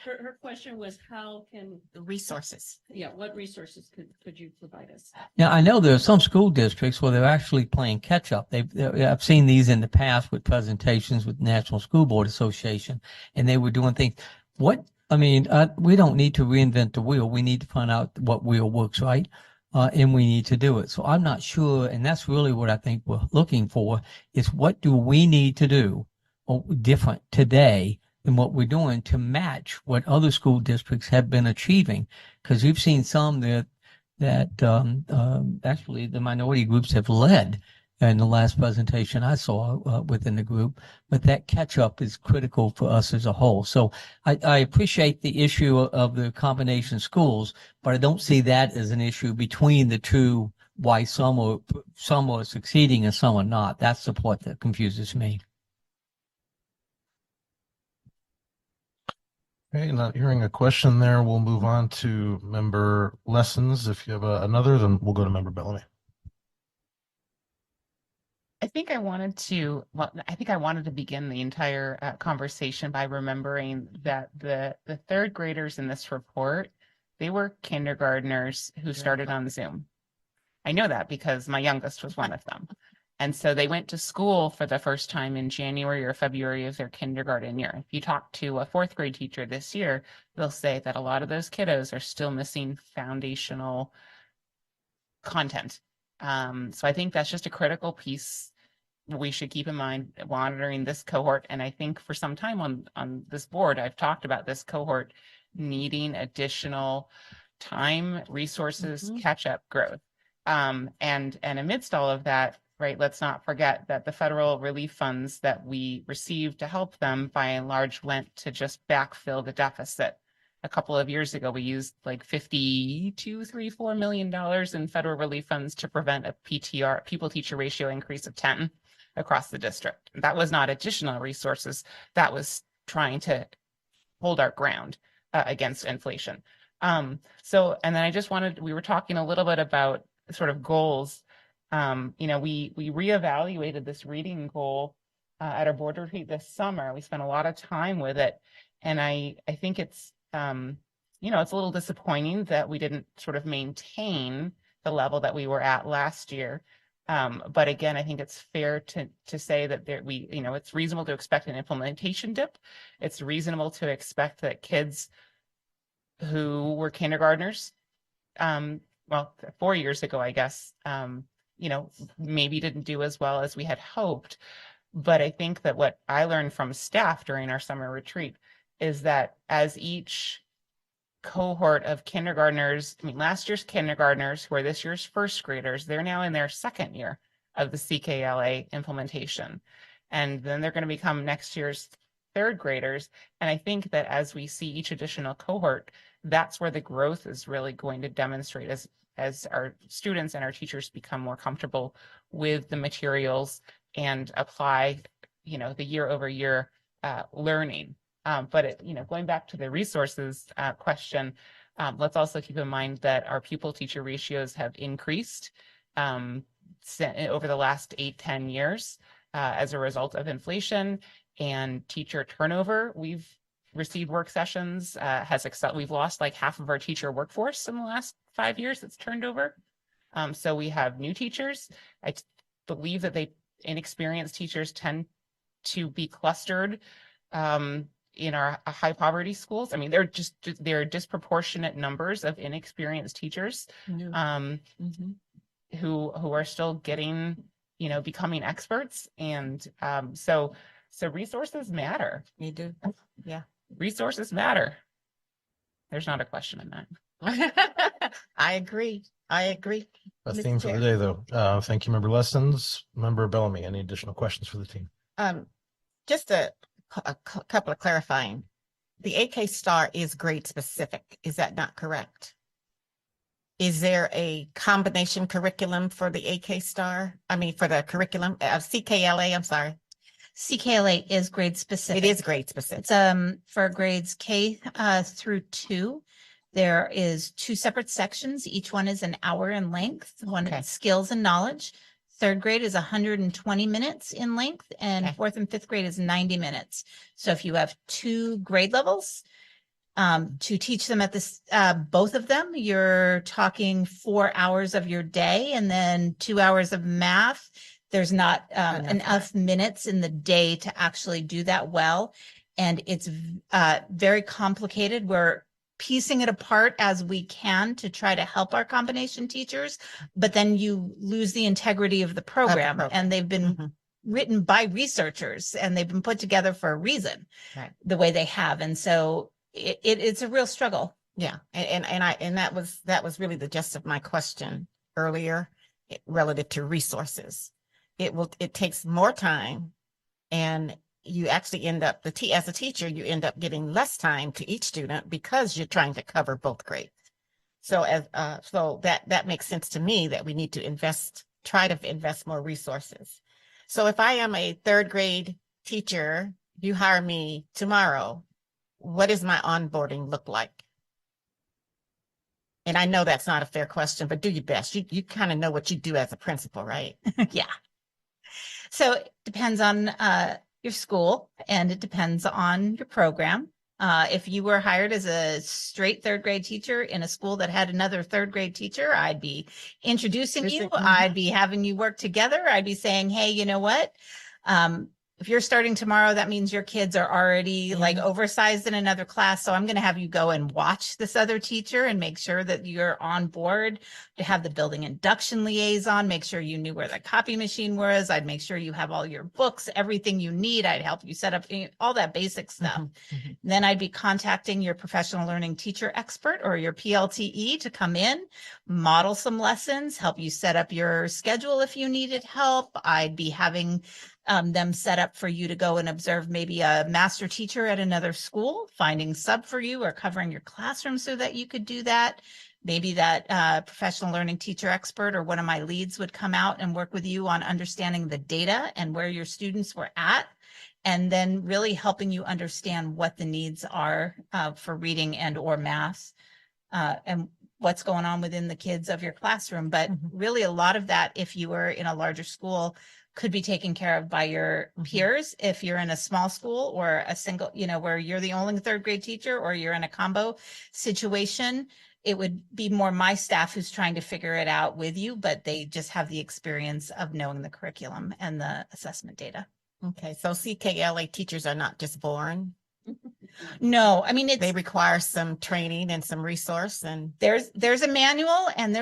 Her question was, how can The resources. what resources could you provide us? Now, I know there are some school districts where they're actually playing catch up. I've seen these in the past with presentations with National School Board Association, and they were doing things. We don't need to reinvent the wheel. We need to find out what wheel works, right? And we need to do it. So I'm not sure, and that's really what I think we're looking for, is what do we need to do different today than what we're doing to match what other school districts have been achieving? Because you've seen some that actually the minority groups have led in the last presentation I saw within the group, but that catch up is critical for us as a whole. So I appreciate the issue of the combination schools, but I don't see that as an issue between the two, why some are succeeding and some are not. That's the part that confuses me. Okay, not hearing a question there, we'll move on to Member Lessons. If you have another, then we'll go to Member Bellamy. I think I wanted to begin the entire conversation by remembering that the third graders in this report, they were kindergartners who started on Zoom. I know that because my youngest was one of them. And so they went to school for the first time in January or February of their kindergarten year. If you talk to a fourth grade teacher this year, they'll say that a lot of those kiddos are still missing foundational content. So I think that's just a critical piece we should keep in mind monitoring this cohort. And I think for some time on this board, I've talked about this cohort needing additional time, resources, catch-up growth. And amidst all of that, right, let's not forget that the federal relief funds that we received to help them by and large went to just backfill the deficit. A couple of years ago, we used like $4 million in federal relief funds to prevent a PTR, pupil-teacher ratio increase of 10 across the district. That was not additional resources. That was trying to hold our ground against inflation. And then we were talking a little bit about sort of goals. We reevaluated this reading goal at our board retreat this summer. We spent a lot of time with it. And I think it's, it's a little disappointing that we didn't sort of maintain the level that we were at last year. But again, I think it's fair to say that it's reasonable to expect an implementation dip. It's reasonable to expect that kids who were kindergartners, 4 years ago, I guess, maybe didn't do as well as we had hoped. But I think that what I learned from staff during our summer retreat is that as each cohort of kindergartners, last year's kindergartners who are this year's first graders, they're now in their second year of the CKLA implementation. And then they're going to become next year's third graders. And I think that as we see each additional cohort, that's where the growth is really going to demonstrate as our students and our teachers become more comfortable with the materials and apply, the year over year learning. Going back to the resources question, let's also keep in mind that our pupil-teacher ratios have increased over the last 8-10 years as a result of inflation and teacher turnover. We've received work sessions, we've lost like half of our teacher workforce in the last 5 years. It's turned over. So we have new teachers. I believe that inexperienced teachers tend to be clustered in our high poverty schools. There are disproportionate numbers of inexperienced teachers who are still getting, becoming experts. And so resources matter. You do. Yeah. Resources matter. There's not a question in that. I agree. A theme for the day, though. Thank you, Member Lessons. Member Bellamy, any additional questions for the team? Just a a couple of clarifying. The AK Star is grade specific. Is that not correct? Is there a combination curriculum for the AK Star? I mean, for the curriculum, CKLA, I'm sorry. CKLA is grade specific. It is grade specific. It's for grades K through 2. There is 2 separate sections. Each one is an hour in length. One Okay. is skills and knowledge. 3rd grade is 120 minutes in length, and Okay. 4th and 5th grade is 90 minutes. So if you have 2 grade levels, to teach them at this, both of them, you're talking 4 hours of your day and then 2 hours of math. There's not enough minutes in the day to actually do that well. And it's very complicated. We're piecing it apart as we can to try to help our combination teachers, but then you lose the integrity of the program. And they've been written by researchers and they've been put together for a reason, Right. the way they have. And so it's a real struggle. Yeah. And that was really the gist of my question earlier relative to resources. It takes more time, and you actually end up, as a teacher, you end up giving less time to each student because you're trying to cover both grades. So so that makes sense to me that we need to try to invest more resources. So if I am a 3rd grade teacher, you hire me tomorrow, what does my onboarding look like? And I know that's not a fair question, but do your best. You kind of know what you do as a principal, right? Yeah. So it depends on your school, and it depends on your program. If you were hired as a straight 3rd grade teacher in a school that had another 3rd grade teacher, I'd be introducing you. I'd be having you work together. I'd be saying, hey, you know what? If you're starting tomorrow, that means your kids are already like oversized in another class. So I'm going to have you go and watch this other teacher and make sure that you're on board to have the building induction liaison, make sure you knew where the copy machine was. I'd make sure you have all your books, everything you need. I'd help you set up all that basic stuff. Then I'd be contacting your professional learning teacher expert or your PLTE to come in, model some lessons, help you set up your schedule if you needed help. I'd be having them set up for you to go and observe maybe a master teacher at another school, finding sub for you or covering your classroom so that you could do that. Maybe that professional learning teacher expert or one of my leads would come out and work with you on understanding the data and where your students were at, and then really helping you understand what the needs are for reading and or math and what's going on within the kids of your classroom. But really a lot of that, if you were in a larger school, could be taken care of by your peers. If you're in a small school or a single, where you're the only 3rd grade teacher or you're in a combo situation, it would be more my staff who's trying to figure it out with you, but they just have the experience of knowing the curriculum and the assessment data. Okay. So CKLA teachers are not just born. No, I mean, they require some training and some resource, and there's a manual and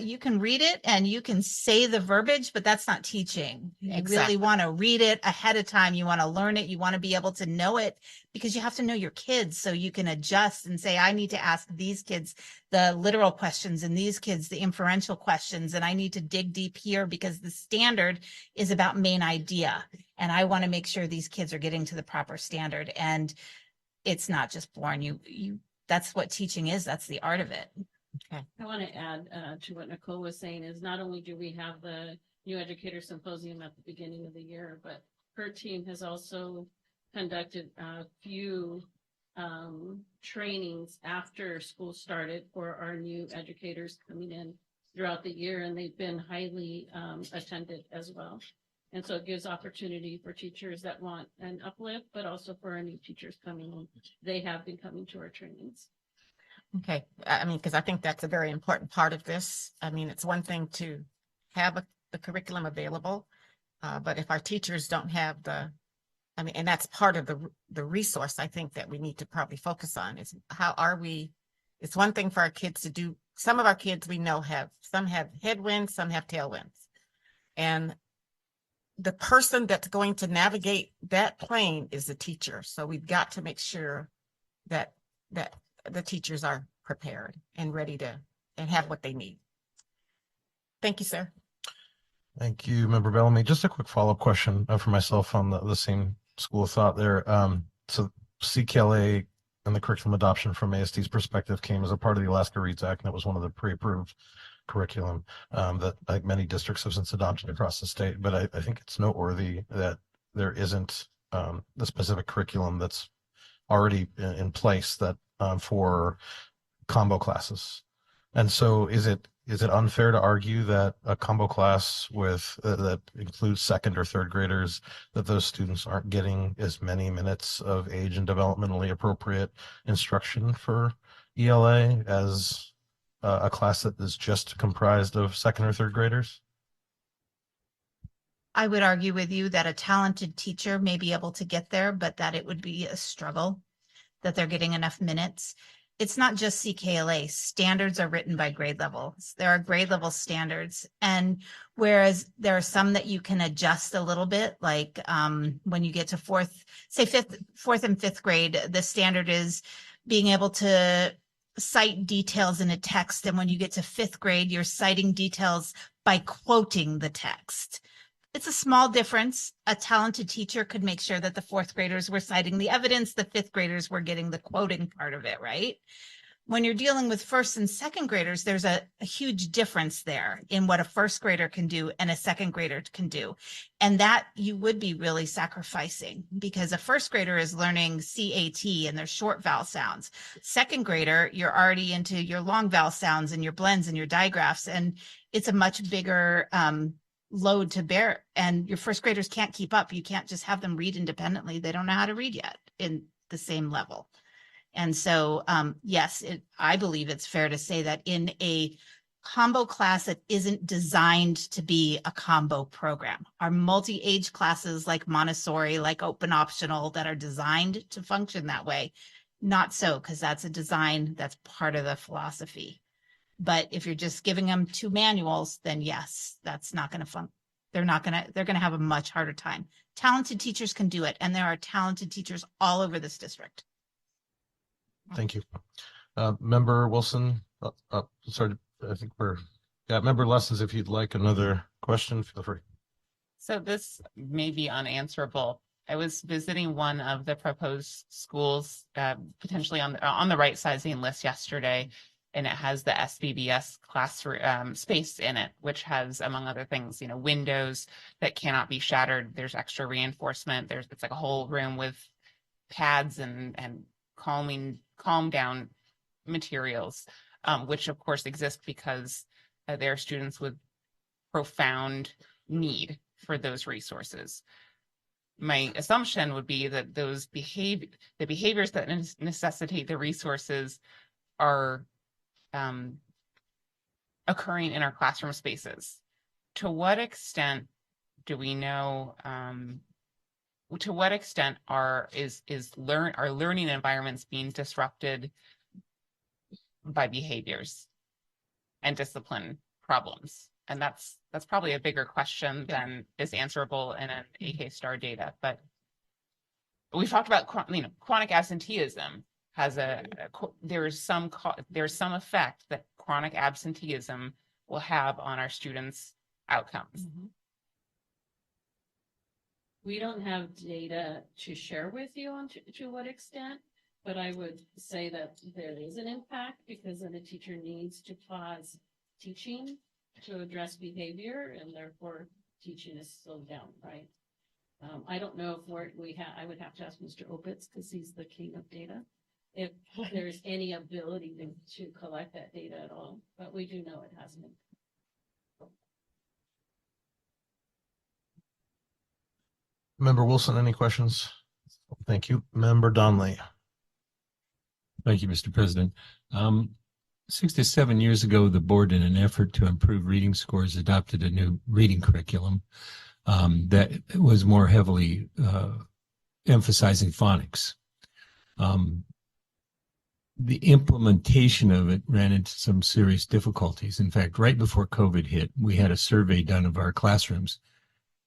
you can read it and you can say the verbiage, but that's not teaching. You really want to read it ahead of time. You want to learn it. You want to be able to know it because you have to know your kids so you can adjust and say, I need to ask these kids the literal questions and these kids the inferential questions. And I need to dig deep here because the standard is about main idea. And I want to make sure these kids are getting to the proper standard. And it's not just born. That's what teaching is. That's the art of it. Okay. I want to add to what Nicole was saying is not only do we have the New Educator Symposium at the beginning of the year, but her team has also conducted a few trainings after school started for our new educators coming in throughout the year, and they've been highly attended as well. And so it gives opportunity for teachers that want an uplift, but also for our new teachers coming in. They have been coming to our trainings. Okay. I mean, because I think that's a very important part of this. I mean, it's one thing to have the curriculum available, but if our teachers don't have and that's part of the resource I think that we need to probably focus on is it's one thing for our kids to do. Some of our kids we know some have headwinds, some have tailwinds. And the person that's going to navigate that plane is the teacher. So we've got to make sure that the teachers are prepared and ready and have what they need. Thank you, sir. Thank you, Member Bellamy. Just a quick follow-up question for myself on the same school of thought there. So CKLA and the curriculum adoption from ASD's perspective came as a part of the Alaska Reads Act, and it was one of the pre-approved curriculum that like many districts have since adopted across the state. But I think it's noteworthy that there isn't the specific curriculum that's already in place that for combo classes. And so is it unfair to argue that a combo class with that includes second or third graders, that those students aren't getting as many minutes of age and developmentally appropriate instruction for ELA as a class that is just comprised of second or third graders? I would argue with you that a talented teacher may be able to get there, but that it would be a struggle, that they're getting enough minutes. It's not just CKLA. Standards are written by grade levels. There are grade level standards. And whereas there are some that you can adjust a little bit, like when you get to fourth and fifth grade, the standard is being able to cite details in a text. And when you get to fifth grade, you're citing details by quoting the text. It's a small difference. A talented teacher could make sure that the fourth graders were citing the evidence, the fifth graders were getting the quoting part of it, right? When you're dealing with first and second graders, there's a huge difference there in what a first grader can do and a second grader can do. And that you would be really sacrificing, because a first grader is learning CAT and their short vowel sounds. Second grader, you're already into your long vowel sounds and your blends and your digraphs, and it's a much bigger load to bear, and your first graders can't keep up. You can't just have them read independently. They don't know how to read yet in the same level. And so, yes, I believe it's fair to say that in a combo class that isn't designed to be a combo program, our multi-age classes like Montessori, like open optional, that are designed to function that way, not so, because that's a design that's part of the philosophy. But if you're just giving them two manuals, then yes, that's not going to fun. They're going to have a much harder time. Talented teachers can do it. And there are talented teachers all over this district. Thank you. Member Wilson, sorry, I think Member Lessons, if you'd like another question, feel free. So this may be unanswerable. I was visiting one of the proposed schools, potentially on the right sizing list yesterday, and it has the SBBS classroom space in it, which has, among other things, windows that cannot be shattered. There's extra reinforcement. It's like a whole room with pads and calm down materials, which of course exist because there are students with profound need for those resources. My assumption would be that the behaviors that necessitate the resources are occurring in our classroom spaces. To what extent do we know? To what extent are learning environments being disrupted by behaviors and discipline problems? And that's probably a bigger question than is answerable in an AK star data. But we've talked about chronic absenteeism has there's some effect that chronic absenteeism will have on our students' outcomes. Mm-hmm. We don't have data to share with you on to what extent, but I would say that there is an impact, because then a teacher needs to pause teaching to address behavior, and therefore teaching is slowed down, right? I don't know if I would have to ask Mr. Opitz, because he's the king of data, if there's any ability to collect that data at all, but we do know it has an impact. Member Wilson, any questions? Thank you. Member Donnelly. Thank you, Mr. President. 6 to 7 years ago, the board, in an effort to improve reading scores, adopted a new reading curriculum that was more heavily emphasizing phonics. The implementation of it ran into some serious difficulties. In fact, right before COVID hit, we had a survey done of our classrooms,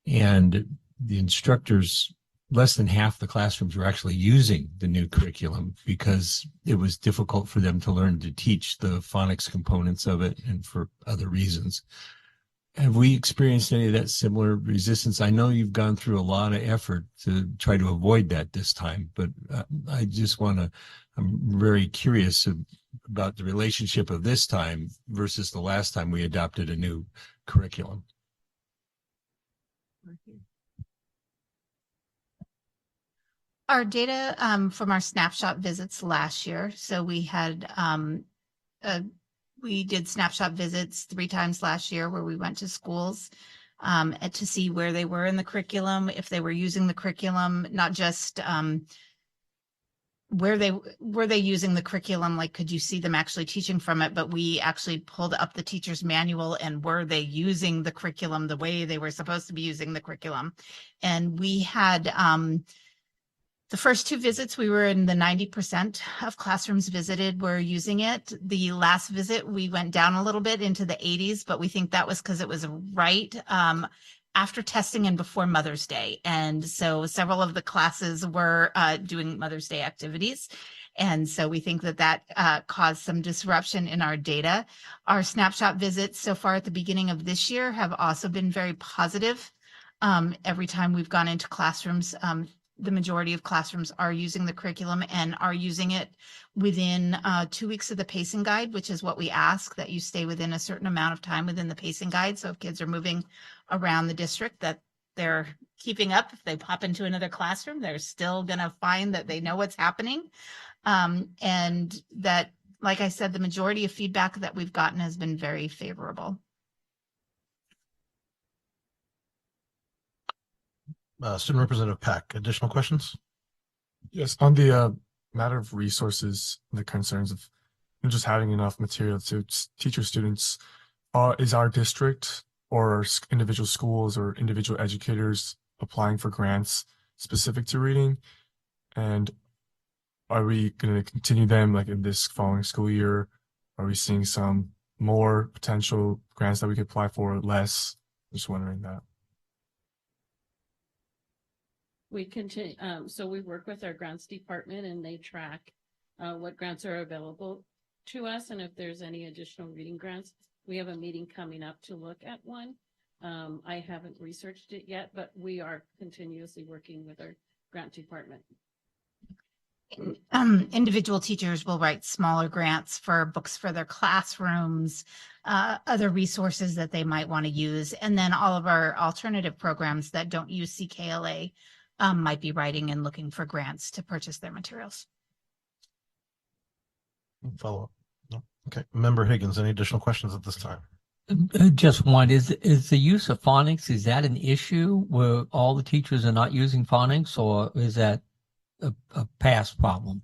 and the instructors, less than half the classrooms were actually using the new curriculum because it was difficult for them to learn to teach the phonics components of it and for other reasons. Have we experienced any of that similar resistance? I know you've gone through a lot of effort to try to avoid that this time, but I just I'm very curious about the relationship of this time versus the last time we adopted a new curriculum. Our data from our snapshot visits last year. So we had we did snapshot visits 3 times last year where we went to schools and to see where they were in the curriculum, if they were using the curriculum, not just were they using the curriculum, like could you see them actually teaching from it, but we actually pulled up the teacher's manual and were they using the curriculum the way they were supposed to be using the curriculum. And we had the first 2 visits, we were in the 90% of classrooms visited were using it. The last visit, we went down a little bit into the 80s, but we think that was because it was right after testing and before Mother's Day. And so several of the classes were doing Mother's Day activities. And so we think that caused some disruption in our data. Our snapshot visits so far at the beginning of this year have also been very positive. Every time we've gone into classrooms, the majority of classrooms are using the curriculum and are using it within 2 weeks of the pacing guide, which is what we ask, that you stay within a certain amount of time within the pacing guide. So if kids are moving around the district, that they're keeping up. If they pop into another classroom, they're still going to find that they know what's happening. And that, like I said, the majority of feedback that we've gotten has been very favorable. Student Representative Peck, additional questions? Yes, on the matter of resources, the concerns of just having enough material to teach your students, is our district or individual schools or individual educators applying for grants specific to reading? And are we going to continue them like in this following school year? Are we seeing some more potential grants that we could apply for, less? Just wondering that. We continue, so we work with our grants department and they track what grants are available to us. And if there's any additional reading grants, we have a meeting coming up to look at one. I haven't researched it yet, but we are continuously working with our grant department. Individual teachers will write smaller grants for books for their classrooms, other resources that they might want to use. And then all of our alternative programs that don't use CKLA might be writing and looking for grants to purchase their materials. Follow up. No. Okay. Member Higgins, any additional questions at this time? Just one, is the use of phonics, is that an issue where all the teachers are not using phonics, or is that a past problem?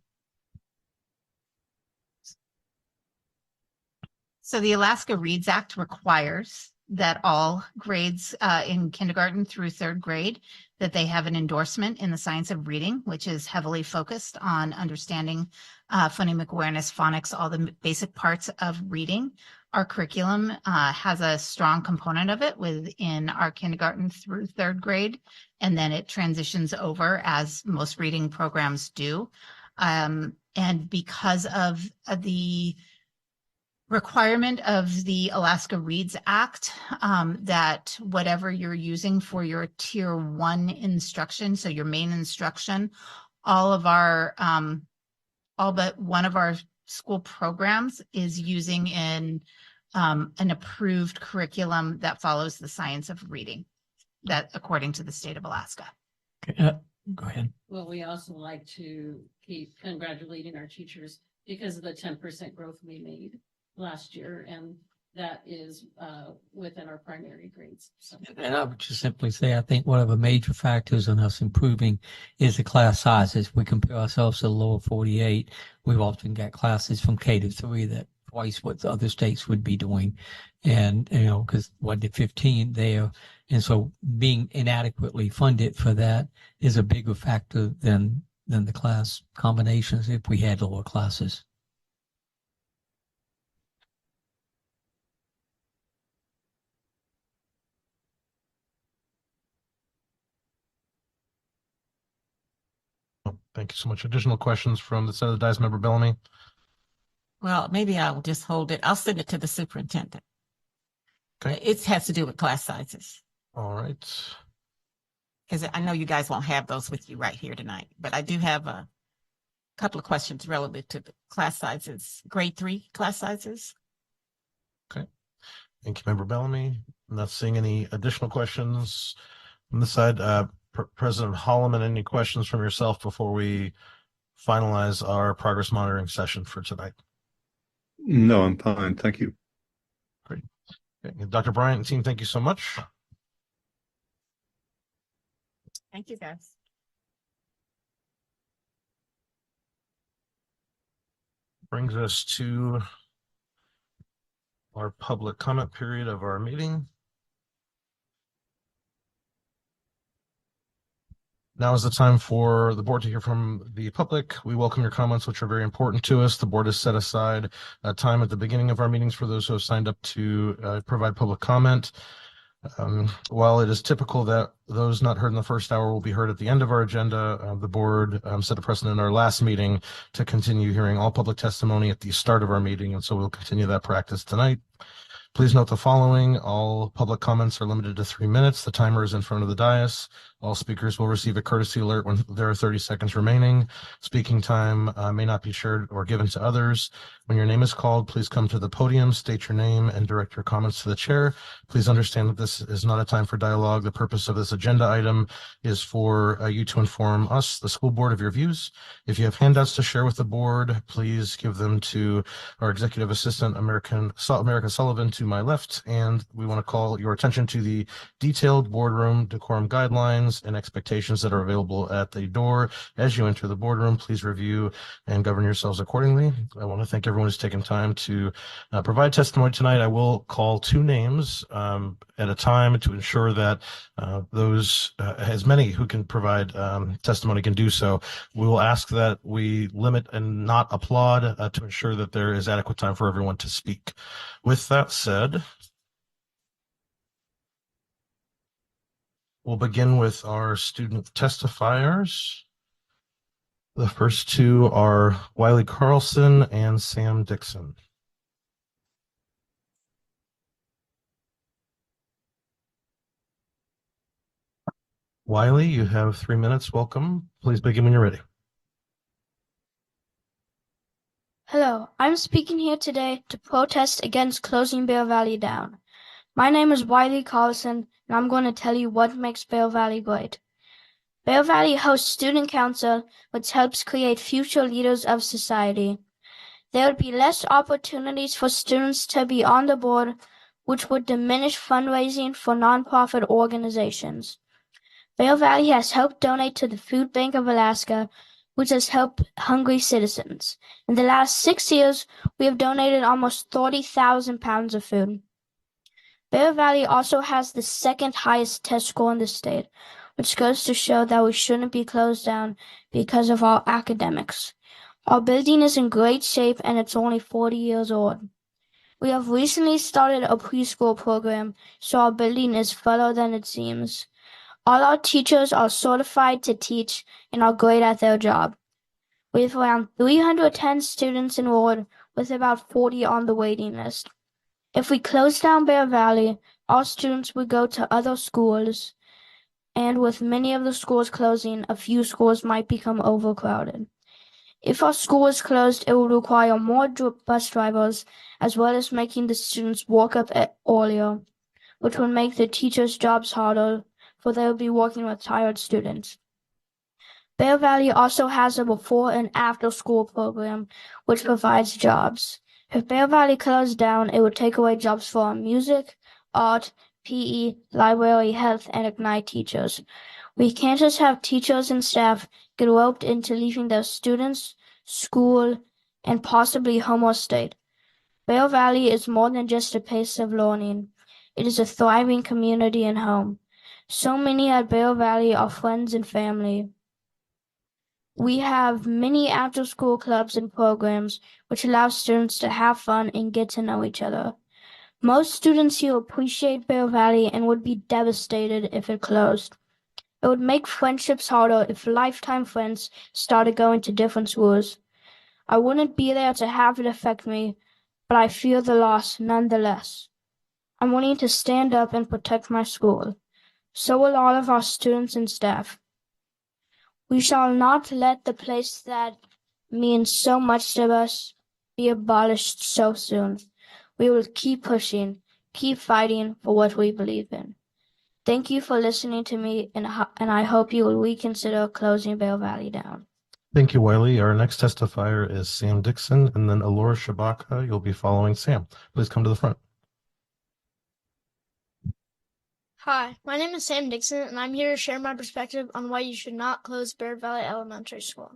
So the Alaska Reads Act requires that all grades in kindergarten through 3rd grade, that they have an endorsement in the science of reading, which is heavily focused on understanding phonemic awareness, phonics, all the basic parts of reading. Our curriculum has a strong component of it within our kindergarten through 3rd grade, and then it transitions over as most reading programs do. And because of the requirement of the Alaska Reads Act, that whatever you're using for your tier 1 instruction, so your main instruction, all but one of our school programs is using an approved curriculum that follows the science of reading, that according to the state of Alaska. Okay, go ahead. Well, we also like to keep congratulating our teachers because of the 10% growth we made last year, and that is within our primary grades. So. And I would just simply say, I think one of the major factors in us improving is the class sizes. We compare ourselves to the lower 48. We've often got classes from K to 3 that twice what the other states would be doing. And, because 1 to 15 there. And so being inadequately funded for that is a bigger factor than the class combinations if we had lower classes. Thank you so much. Additional questions from the side of the dais, Member Bellamy? Well, maybe I'll just hold it. I'll send it to the superintendent. Okay. It has to do with class sizes. All right. Because I know you guys won't have those with you right here tonight, but I do have a couple of questions relative to the class sizes, grade 3 class sizes. Okay. Thank you, Member Bellamy. I'm not seeing any additional questions on this side. President Holloman, any questions from yourself before we finalize our progress monitoring session for tonight? No, I'm fine. Thank you. Great. Okay. Dr. Bryant and team, thank you so much. Thank you, guys. Brings us to our public comment period of our meeting. Now is the time for the board to hear from the public. We welcome your comments, which are very important to us. The board has set aside a time at the beginning of our meetings for those who have signed up to provide public comment. While it is typical that those not heard in the first hour will be heard at the end of our agenda, the board set a precedent in our last meeting to continue hearing all public testimony at the start of our meeting, and so we'll continue that practice tonight. Please note the following. All public comments are limited to 3 minutes. The timer is in front of the dais. All speakers will receive a courtesy alert when there are 30 seconds remaining. Speaking time may not be shared or given to others. When your name is called, please come to the podium, state your name, and direct your comments to the chair. Please understand that this is not a time for dialogue. The purpose of this agenda item is for you to inform us, the school board, of your views. If you have handouts to share with the board, please give them to our executive assistant, America Sullivan, to my left. And we want to call your attention to the detailed boardroom decorum guidelines and expectations that are available at the door. As you enter the boardroom, please review and govern yourselves accordingly. I want to thank everyone who's taken time to provide testimony tonight. I will call 2 names at a time to ensure that those, as many who can provide testimony can do so. We will ask that we limit and not applaud to ensure that there is adequate time for everyone to speak. With that said, we'll begin with our student testifiers. The first 2 are Wiley Carlson and Sam Dixon. Wiley, you have 3 minutes. Welcome. Please begin when you're ready. Hello, I'm speaking here today to protest against closing Bear Valley down. My name is Wiley Carlson, and I'm going to tell you what makes Bear Valley great. Bear Valley hosts student council, which helps create future leaders of society. There would be less opportunities for students to be on the board, which would diminish fundraising for nonprofit organizations. Bear Valley has helped donate to the Food Bank of Alaska, which has helped hungry citizens. In the last 6 years, we have donated almost 30,000 pounds of food. Bear Valley also has the second highest test score in the state, which goes to show that we shouldn't be closed down because of our academics. Our building is in great shape and it's only 40 years old. We have recently started a preschool program, so our building is fuller than it seems. All our teachers are certified to teach and are great at their job. We have around 310 students enrolled, with about 40 on the waiting list. If we close down Bear Valley, all students would go to other schools, and with many of the schools closing, a few schools might become overcrowded. If our school is closed, it will require more bus drivers, as well as making the students walk up earlier, which would make the teachers' jobs harder, for they will be working with tired students. Bear Valley also has a before and after school program, which provides jobs. If Bear Valley closed down, it would take away jobs for our music, art, PE, library, health, and Ignite teachers. We can't just have teachers and staff get roped into leaving their students, school, and possibly home or state. Bear Valley is more than just a place of learning. It is a thriving community and home. So many at Bear Valley are friends and family. We have many after-school clubs and programs which allow students to have fun and get to know each other. Most students here appreciate Bear Valley and would be devastated if it closed. It would make friendships harder if lifetime friends started going to different schools. I wouldn't be there to have it affect me, but I feel the loss nonetheless. I'm willing to stand up and protect my school. So will all of our students and staff. We shall not let the place that means so much to us be abolished so soon. We will keep pushing, keep fighting for what we believe in. Thank you for listening to me, and I hope you will reconsider closing Bear Valley down. Thank you, Wiley. Our next testifier is Sam Dixon, and then Alora Shabaka. You'll be following Sam. Please come to the front. Hi, my name is Sam Dixon, and I'm here to share my perspective on why you should not close Bear Valley Elementary School.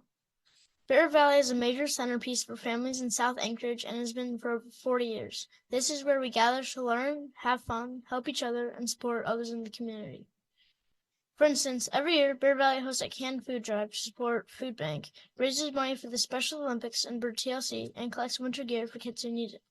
Bear Valley is a major centerpiece for families in South Anchorage and has been for over 40 years. This is where we gather to learn, have fun, help each other, and support others in the community. For instance, every year, Bear Valley hosts a canned food drive to support Food Bank, raises money for the Special Olympics and Bird TLC, and collects winter gear for kids who need it.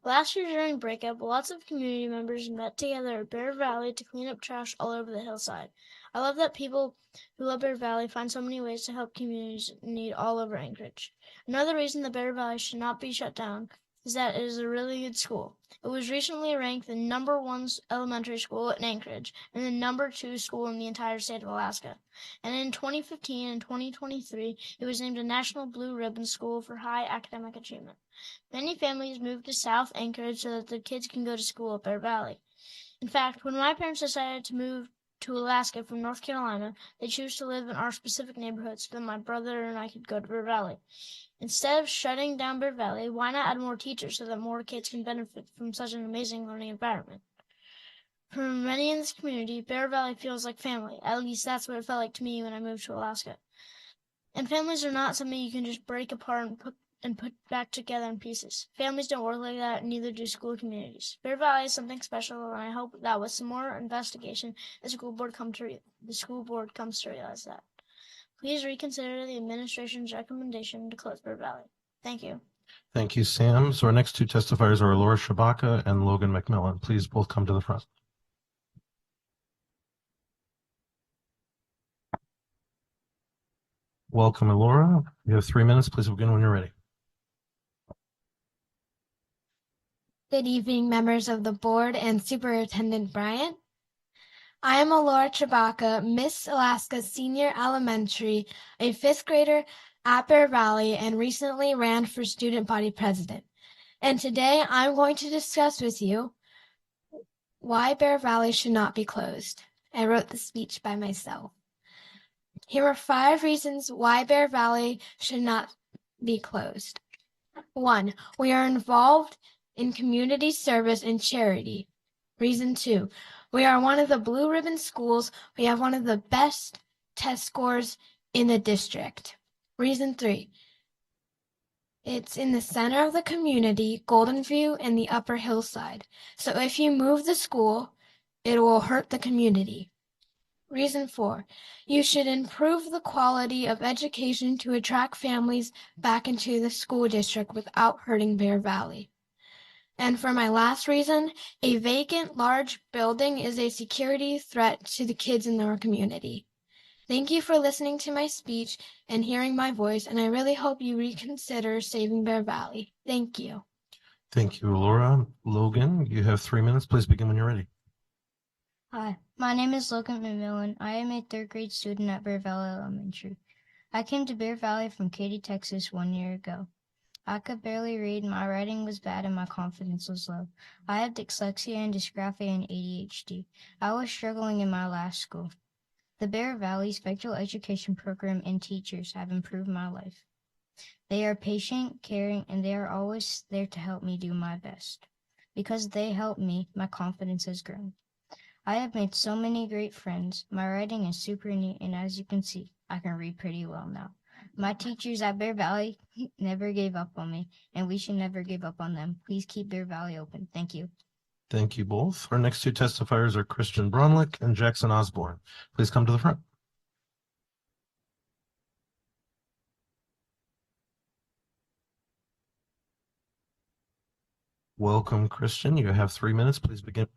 Last year during breakup, lots of community members met together at Bear Valley to clean up trash all over the hillside. I love that people who love Bear Valley find so many ways to help communities in need all over Anchorage. Another reason that Bear Valley should not be shut down is that it is a really good school. It was recently ranked the #1 elementary school in Anchorage and the #2 school in the entire state of Alaska. And in 2015 and 2023, it was named a National Blue Ribbon School for high academic achievement. Many families moved to South Anchorage so that their kids can go to school at Bear Valley. In fact, when my parents decided to move to Alaska from North Carolina, they chose to live in our specific neighborhood so that my brother and I could go to Bear Valley. Instead of shutting down Bear Valley, why not add more teachers so that more kids can benefit from such an amazing learning environment? For many in this community, Bear Valley feels like family. At least that's what it felt like to me when I moved to Alaska. And families are not something you can just break apart and put back together in pieces. Families don't work like that, and neither do school communities. Bear Valley is something special, and I hope that with some more investigation, the school board comes to realize that. Please reconsider the administration's recommendation to close Bear Valley. Thank you. Thank you, Sam. So our next two testifiers are Alora Shabaka and Logan McMillan. Please both come to the front. Welcome, Alora. You have 3 minutes. Please begin when you're ready. Good evening, members of the board and Superintendent Bryant. I am Alora Chewbacca, Miss Alaska Senior Elementary, a fifth grader at Bear Valley, and recently ran for student body president. And today I'm going to discuss with you why Bear Valley should not be closed. I wrote the speech by myself. Here are 5 reasons why Bear Valley should not be closed. 1, we are involved in community service and charity. Reason 2, we are one of the blue ribbon schools. We have one of the best test scores in the district. Reason 3, it's in the center of the community, Golden View and the upper hillside. So if you move the school, it will hurt the community. Reason 4, you should improve the quality of education to attract families back into the school district without hurting Bear Valley. And for my last reason, a vacant large building is a security threat to the kids in our community. Thank you for listening to my speech and hearing my voice, and I really hope you reconsider saving Bear Valley. Thank you. Thank you, Alora. Logan, you have 3 minutes. Please begin when you're ready. Hi, my name is Logan McMillan. I am a 3rd grade student at Bear Valley Elementary. I came to Bear Valley from Katy, Texas 1 year ago. I could barely read, my writing was bad, and my confidence was low. I have dyslexia and dysgraphia and ADHD. I was struggling in my last school. The Bear Valley Special Education Program and teachers have improved my life. They are patient, caring, and they are always there to help me do my best. Because they help me, my confidence has grown. I have made so many great friends. My writing is super neat, and as you can see, I can read pretty well now. My teachers at Bear Valley never gave up on me, and we should never give up on them. Please keep Bear Valley open. Thank you. Thank you both. Our next two testifiers are Christian Bronlick and Jackson Osborne. Please come to the front. Welcome, Christian. You have 3 minutes. Please begin.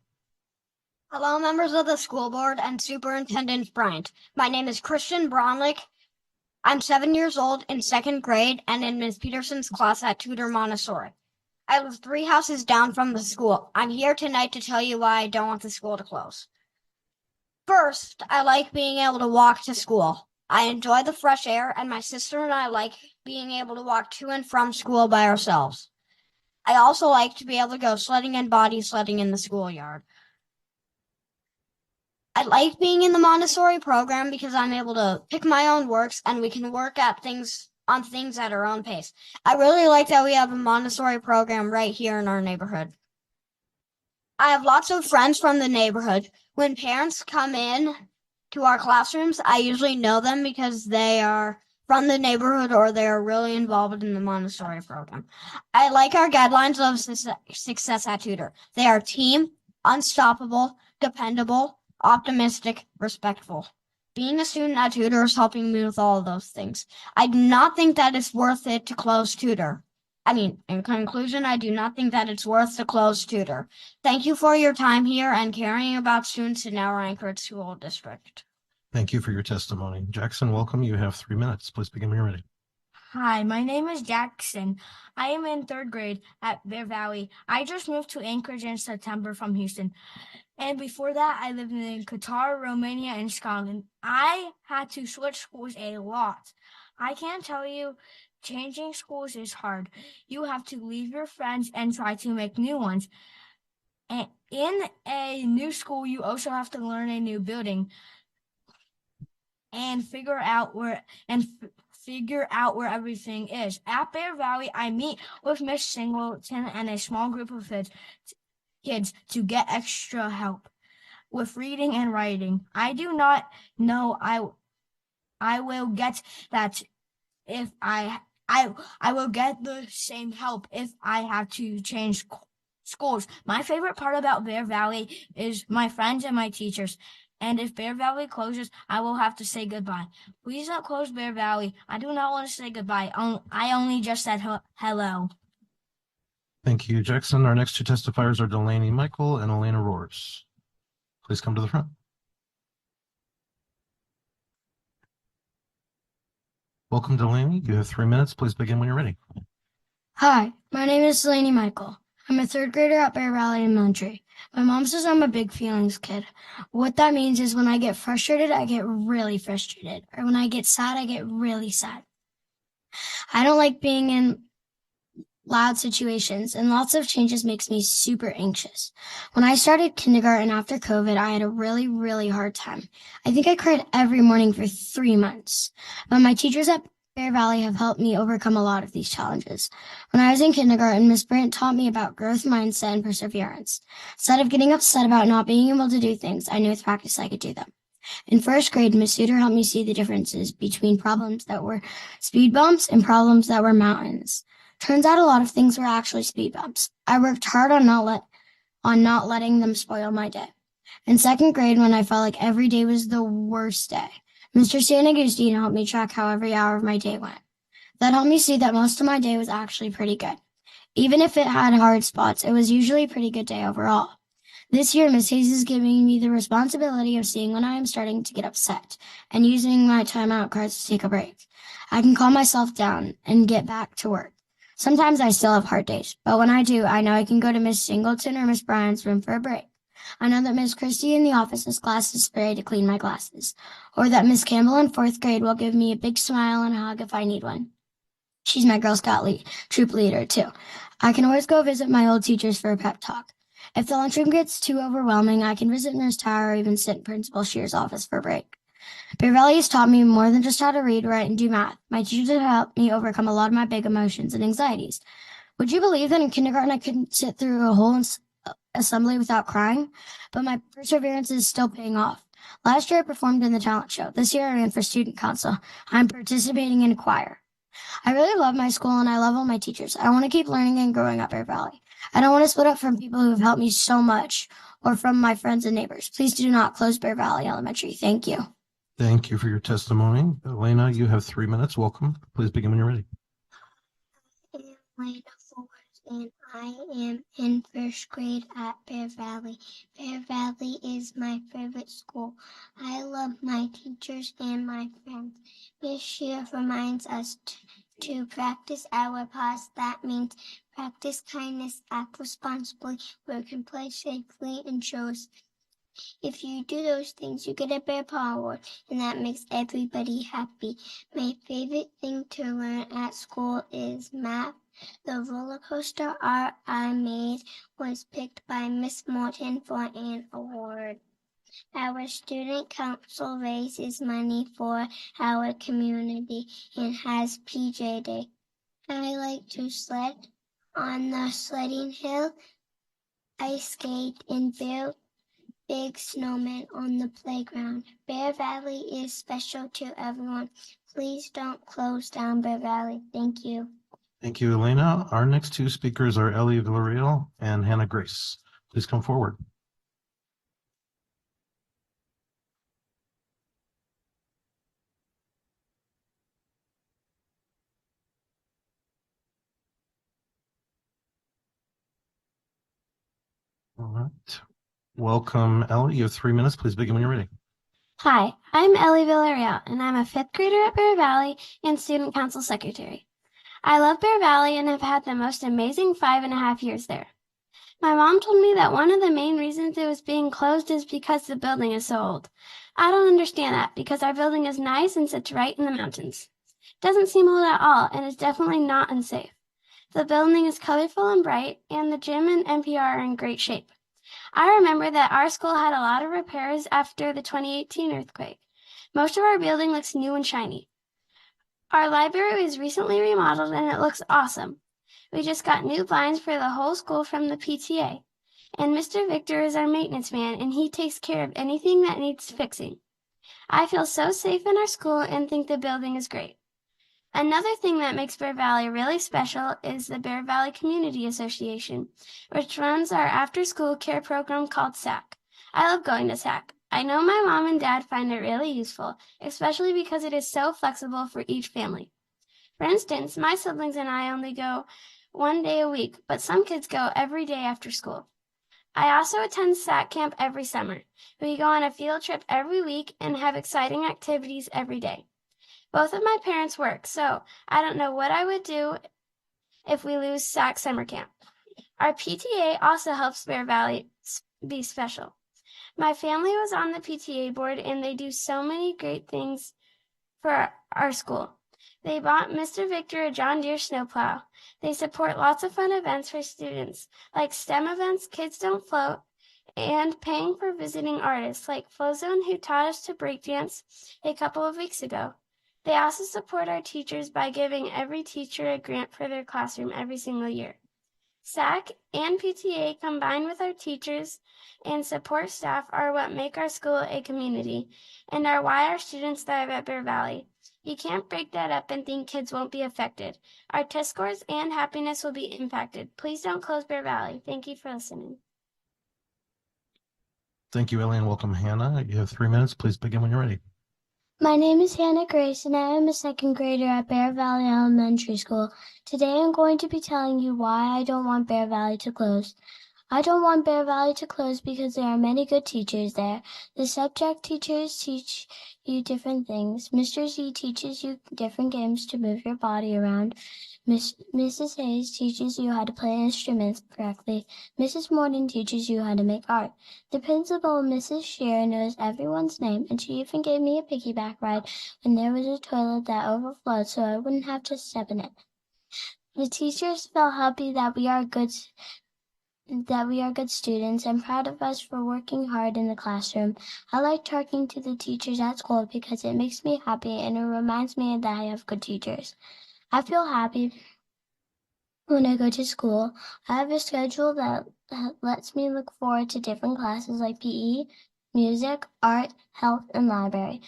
Hello, members of the school board and Superintendent Bryant. My name is Christian Bronlick. I'm 7 years old in 2nd grade and in Ms. Peterson's class at Tudor Montessori. I live 3 houses down from the school. I'm here tonight to tell you why I don't want the school to close. First, I like being able to walk to school. I enjoy the fresh air, and my sister and I like being able to walk to and from school by ourselves. I also like to be able to go sledding and body sledding in the schoolyard. I like being in the Montessori program because I'm able to pick my own works and we can work at things at our own pace. I really like that we have a Montessori program right here in our neighborhood. I have lots of friends from the neighborhood. When parents come in to our classrooms, I usually know them because they are from the neighborhood or they are really involved in the Montessori program. I like our guidelines of success at Tutor. They are team, unstoppable, dependable, optimistic, respectful. Being a student at Tutor is helping me with all of those things. I do not think that it's worth it to close Tutor. In conclusion, I do not think that it's worth to close Tutor. Thank you for your time here and caring about students in our Anchorage School District. Thank you for your testimony. Jackson, welcome. You have 3 minutes. Please begin when you're ready. Hi, my name is Jackson. I am in 3rd grade at Bear Valley. I just moved to Anchorage in September from Houston. And before that, I lived in Qatar, Romania, and Scotland. I had to switch schools a lot. I can't tell you, changing schools is hard. You have to leave your friends and try to make new ones. And in a new school, you also have to learn a new building and figure out where everything is. At Bear Valley, I meet with Miss Singleton and a small group of kids to get extra help with reading and writing. I do not know I will get that if I will get the same help if I have to change schools. My favorite part about Bear Valley is my friends and my teachers. And if Bear Valley closes, I will have to say goodbye. Please don't close Bear Valley. I do not want to say goodbye. I only just said hello. Thank you, Jackson. Our next 2 testifiers are Delaney Michael and Elena Roars. Please come to the front. Welcome, Delaney. You have 3 minutes. Please begin when you're ready. Hi, my name is Delaney Michael. I'm a 3rd grader at Bear Valley Elementary. My mom says I'm a big feelings kid. What that means is when I get frustrated, I get really frustrated. Or when I get sad, I get really sad. I don't like being in loud situations, and lots of changes makes me super anxious. When I started kindergarten after COVID, I had a really, really hard time. I think I cried every morning for 3 months. But my teachers at Bear Valley have helped me overcome a lot of these challenges. When I was in kindergarten, Miss Brandt taught me about growth mindset and perseverance. Instead of getting upset about not being able to do things, I knew with practice I could do them. In 1st grade, Miss Suter helped me see the differences between problems that were speed bumps and problems that were mountains. Turns out a lot of things were actually speed bumps. I worked hard on not letting them spoil my day. In 2nd grade, when I felt like every day was the worst day, Mr. Sanagustino helped me track how every hour of my day went. That helped me see that most of my day was actually pretty good. Even if it had hard spots, it was usually a pretty good day overall. This year, Miss Hayes is giving me the responsibility of seeing when I am starting to get upset and using my timeout cards to take a break. I can calm myself down and get back to work. Sometimes I still have hard days, but when I do, I know I can go to Miss Singleton or Miss Bryan's room for a break. I know that Miss Christie in the office has glasses spray to clean my glasses, or that Miss Campbell in 4th grade will give me a big smile and a hug if I need one. She's my Girl Scout troop leader, too. I can always go visit my old teachers for a pep talk. If the lunchroom gets too overwhelming, I can visit Nurse Tower or even sit in Principal Shear's office for a break. Bear Valley has taught me more than just how to read, write, and do math. My teachers have helped me overcome a lot of my big emotions and anxieties. Would you believe that in kindergarten I couldn't sit through a whole assembly without crying? But my perseverance is still paying off. Last year I performed in the talent show. This year I ran for student council. I'm participating in a choir. I really love my school and I love all my teachers. I want to keep learning and growing up Bear Valley. I don't want to split up from people who have helped me so much or from my friends and neighbors. Please do not close Bear Valley Elementary. Thank you. Thank you for your testimony. Elena, you have 3 minutes. Welcome. Please begin when you're ready. I am Elena Ford, and I am in 1st grade at Bear Valley. Bear Valley is my favorite school. I love my teachers and my friends. This year reminds us to practice our pause. That means Practice kindness, act responsibly, work and play safely, and shows. If you do those things, you get a bear paw award, and that makes everybody happy. My favorite thing to learn at school is math. The roller coaster art I made was picked by Miss Morton for an award. Our student council raises money for our community and has PJ Day. I like to sled on the sledding hill, ice skate, and build big snowmen on the playground. Bear Valley is special to everyone. Please don't close down Bear Valley. Thank you. Thank you, Elena. Our next two speakers are Ellie Villarreal and Hannah Grace. Please come forward. All right. Welcome, Ellie. You have 3 minutes. Please begin when you're ready. Hi, I'm Ellie Villarreal, and I'm a fifth grader at Bear Valley and student council secretary. I love Bear Valley and have had the most amazing 5.5 years there. My mom told me that one of the main reasons it was being closed is because the building is so old. I don't understand that because our building is nice and sits right in the mountains. It doesn't seem old at all and is definitely not unsafe. The building is colorful and bright, and the gym and NPR are in great shape. I remember that our school had a lot of repairs after the 2018 earthquake. Most of our building looks new and shiny. Our library was recently remodeled and it looks awesome. We just got new blinds for the whole school from the PTA. And Mr. Victor is our maintenance man and he takes care of anything that needs fixing. I feel so safe in our school and think the building is great. Another thing that makes Bear Valley really special is the Bear Valley Community Association, which runs our after-school care program called SAC. I love going to SAC. I know my mom and dad find it really useful, especially because it is so flexible for each family. For instance, my siblings and I only go 1 day a week, but some kids go every day after school. I also attend SAC camp every summer. We go on a field trip every week and have exciting activities every day. Both of my parents work, so I don't know what I would do if we lose SAC summer camp. Our PTA also helps Bear Valley be special. My family was on the PTA board and they do so many great things for our school. They bought Mr. Victor a John Deere snowplow. They support lots of fun events for students, like STEM events, Kids Don't Float, and paying for visiting artists like Flowzone, who taught us to breakdance a couple of weeks ago. They also support our teachers by giving every teacher a grant for their classroom every single year. SAC and PTA combined with our teachers and support staff are what make our school a community and are why our students thrive at Bear Valley. You can't break that up and think kids won't be affected. Our test scores and happiness will be impacted. Please don't close Bear Valley. Thank you for listening. Thank you, Ellie, and welcome, Hannah. You have 3 minutes. Please begin when you're ready. My name is Hannah Grace, and I am a second grader at Bear Valley Elementary School. Today I'm going to be telling you why I don't want Bear Valley to close. I don't want Bear Valley to close because there are many good teachers there. The subject teachers teach you different things. Mr. Z teaches you different games to move your body around. Mrs. Hayes teaches you how to play instruments correctly. Mrs. Morton teaches you how to make art. The principal, Mrs. Shearer, knows everyone's name, and she even gave me a piggyback ride when there was a toilet that overflowed so I wouldn't have to step in it. The teachers feel happy that we are good students and proud of us for working hard in the classroom. I like talking to the teachers at school because it makes me happy and it reminds me that I have good teachers. I feel happy when I go to school. I have a schedule that lets me look forward to different classes like PE, music, art, health, and library.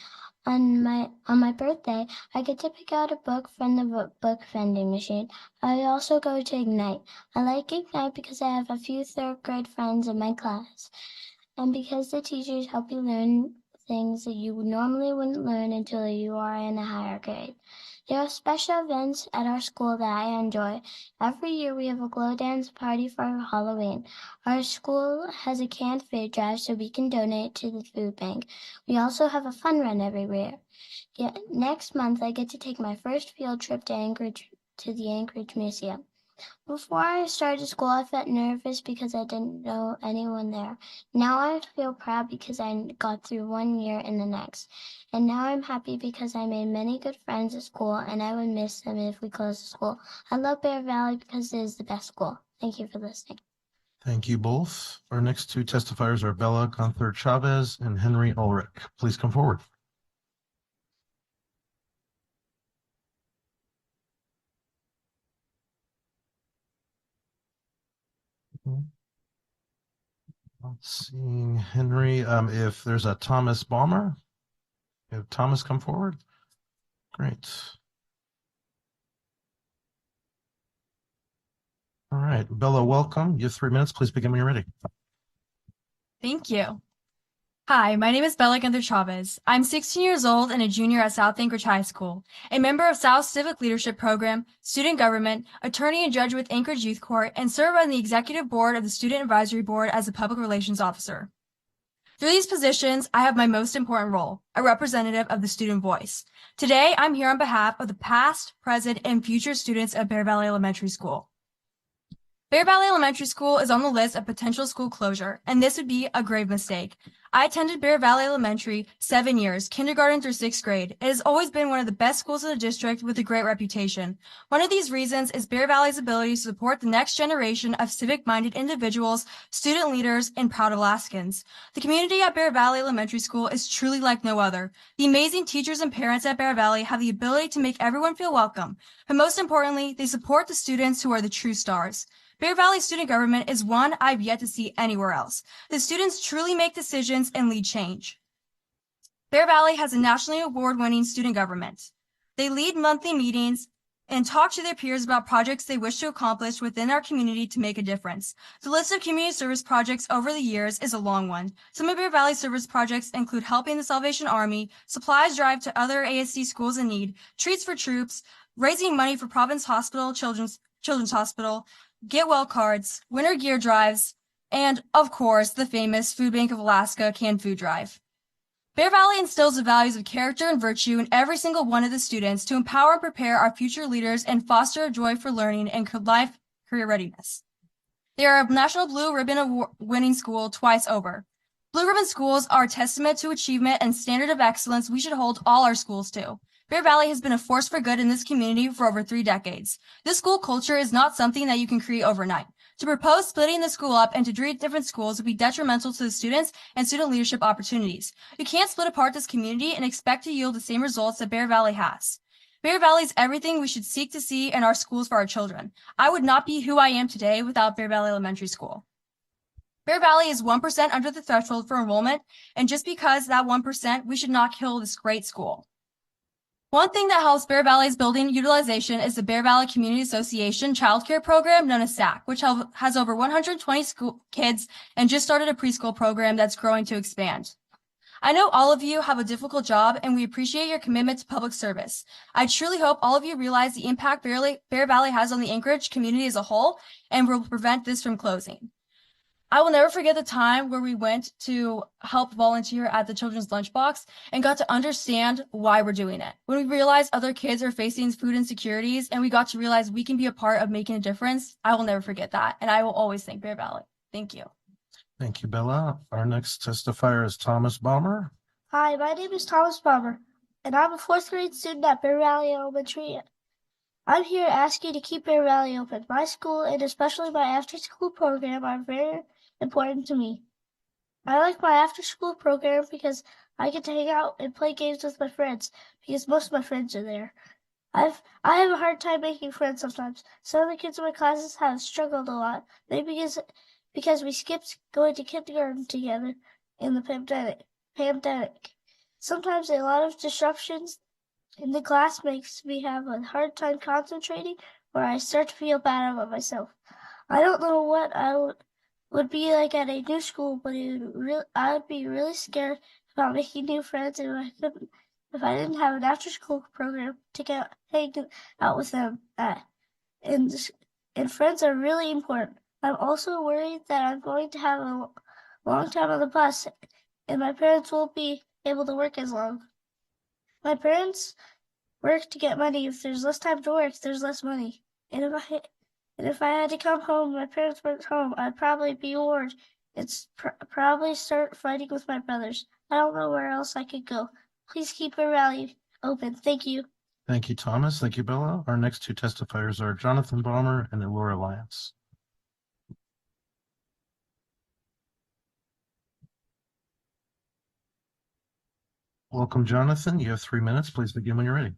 On my birthday, I get to pick out a book from the book vending machine. I also go to Ignite. I like Ignite because I have a few third grade friends in my class, and because the teachers help you learn things that you normally wouldn't learn until you are in a higher grade. There are special events at our school that I enjoy. Every year we have a glow dance party for Halloween. Our school has a canned food drive so we can donate to the food bank. We also have a fun run every year. Next month I get to take my first field trip to the Anchorage Museum. Before I started school, I felt nervous because I didn't know anyone there. Now I feel proud because I got through 1 year and the next. And now I'm happy because I made many good friends at school, and I would miss them if we closed the school. I love Bear Valley because it is the best school. Thank you for listening. Thank you both. Our next two testifiers are Bella Gunther Chavez and Henry Ulrich. Please come forward. Let's see, Henry, if there's a Thomas Balmer, if Thomas come forward. Great. All right, Bella, welcome. You have 3 minutes. Please begin when you're ready. Thank you. Hi, my name is Bella Gunther Chavez. I'm 16 years old and a junior at South Anchorage High School, a member of South Civic Leadership Program, student government, attorney and judge with Anchorage Youth Court, and serve on the executive board of the Student Advisory Board as a public relations officer. Through these positions, I have my most important role, a representative of the student voice. Today, I'm here on behalf of the past, present, and future students of Bear Valley Elementary School. Bear Valley Elementary School is on the list of potential school closure, and this would be a grave mistake. I attended Bear Valley Elementary 7 years, kindergarten through 6th grade. It has always been one of the best schools in the district with a great reputation. One of these reasons is Bear Valley's ability to support the next generation of civic-minded individuals, student leaders, and proud Alaskans. The community at Bear Valley Elementary School is truly like no other. The amazing teachers and parents at Bear Valley have the ability to make everyone feel welcome, but most importantly, they support the students who are the true stars. Bear Valley student government is one I've yet to see anywhere else. The students truly make decisions and lead change. Bear Valley has a nationally award-winning student government. They lead monthly meetings and talk to their peers about projects they wish to accomplish within our community to make a difference. The list of community service projects over the years is a long one. Some of Bear Valley service projects include helping the Salvation Army, supplies drive to other ASC schools in need, treats for troops, raising money for Providence Hospital, Children's Hospital, Get Well cards, winter gear drives, and, of course, the famous Food Bank of Alaska canned food drive. Bear Valley instills the values of character and virtue in every single one of the students to empower and prepare our future leaders and foster a joy for learning and life career readiness. They are a National Blue Ribbon Award winning school twice over. Blue Ribbon schools are a testament to achievement and standard of excellence we should hold all our schools to. Bear Valley has been a force for good in this community for over 3 decades. This school culture is not something that you can create overnight. To propose splitting the school up into 3 different schools would be detrimental to the students and student leadership opportunities. You can't split apart this community and expect to yield the same results that Bear Valley has. Bear Valley is everything we should seek to see in our schools for our children. I would not be who I am today without Bear Valley Elementary School. Bear Valley is 1% under the threshold for enrollment, and just because that 1%, we should not kill this great school. One thing that helps Bear Valley's building utilization is the Bear Valley Community Association child care program known as SAC, which has over 120 school kids and just started a preschool program that's growing to expand. I know all of you have a difficult job, and we appreciate your commitment to public service. I truly hope all of you realize the impact Bear Valley has on the Anchorage community as a whole and will prevent this from closing. I will never forget the time where we went to help volunteer at the Children's Lunchbox and got to understand why we're doing it. When we realized other kids are facing food insecurities and we got to realize we can be a part of making a difference, I will never forget that. And I will always thank Bear Valley. Thank you. Thank you, Bella. Our next testifier is Thomas Balmer. Hi, my name is Thomas Balmer, and I'm a 4th grade student at Bear Valley Elementary. I'm here to ask you to keep Bear Valley open. My school, and especially my after-school program, are very important to me. I like my after-school program because I get to hang out and play games with my friends, because most of my friends are there. I have a hard time making friends sometimes. Some of the kids in my classes have struggled a lot, maybe because we skipped going to kindergarten together in the pandemic. Sometimes a lot of disruptions in the class makes me have a hard time concentrating, or I start to feel bad about myself. I don't know what I would be like at a new school, but I would be really scared about making new friends if I didn't have an after-school program to hang out with them at. And friends are really important. I'm also worried that I'm going to have a long time on the bus, and my parents won't be able to work as long. My parents work to get money. If there's less time to work, there's less money. And And if I had to come home, my parents weren't home, I'd probably be bored. Probably start fighting with my brothers. I don't know where else I could go. Please keep our rally open. Thank you. Thank you, Thomas. Thank you, Bella. Our next two testifiers are Jonathan Balmer and Elora Lyons. Welcome, Jonathan. You have 3 minutes. Please begin when you're ready.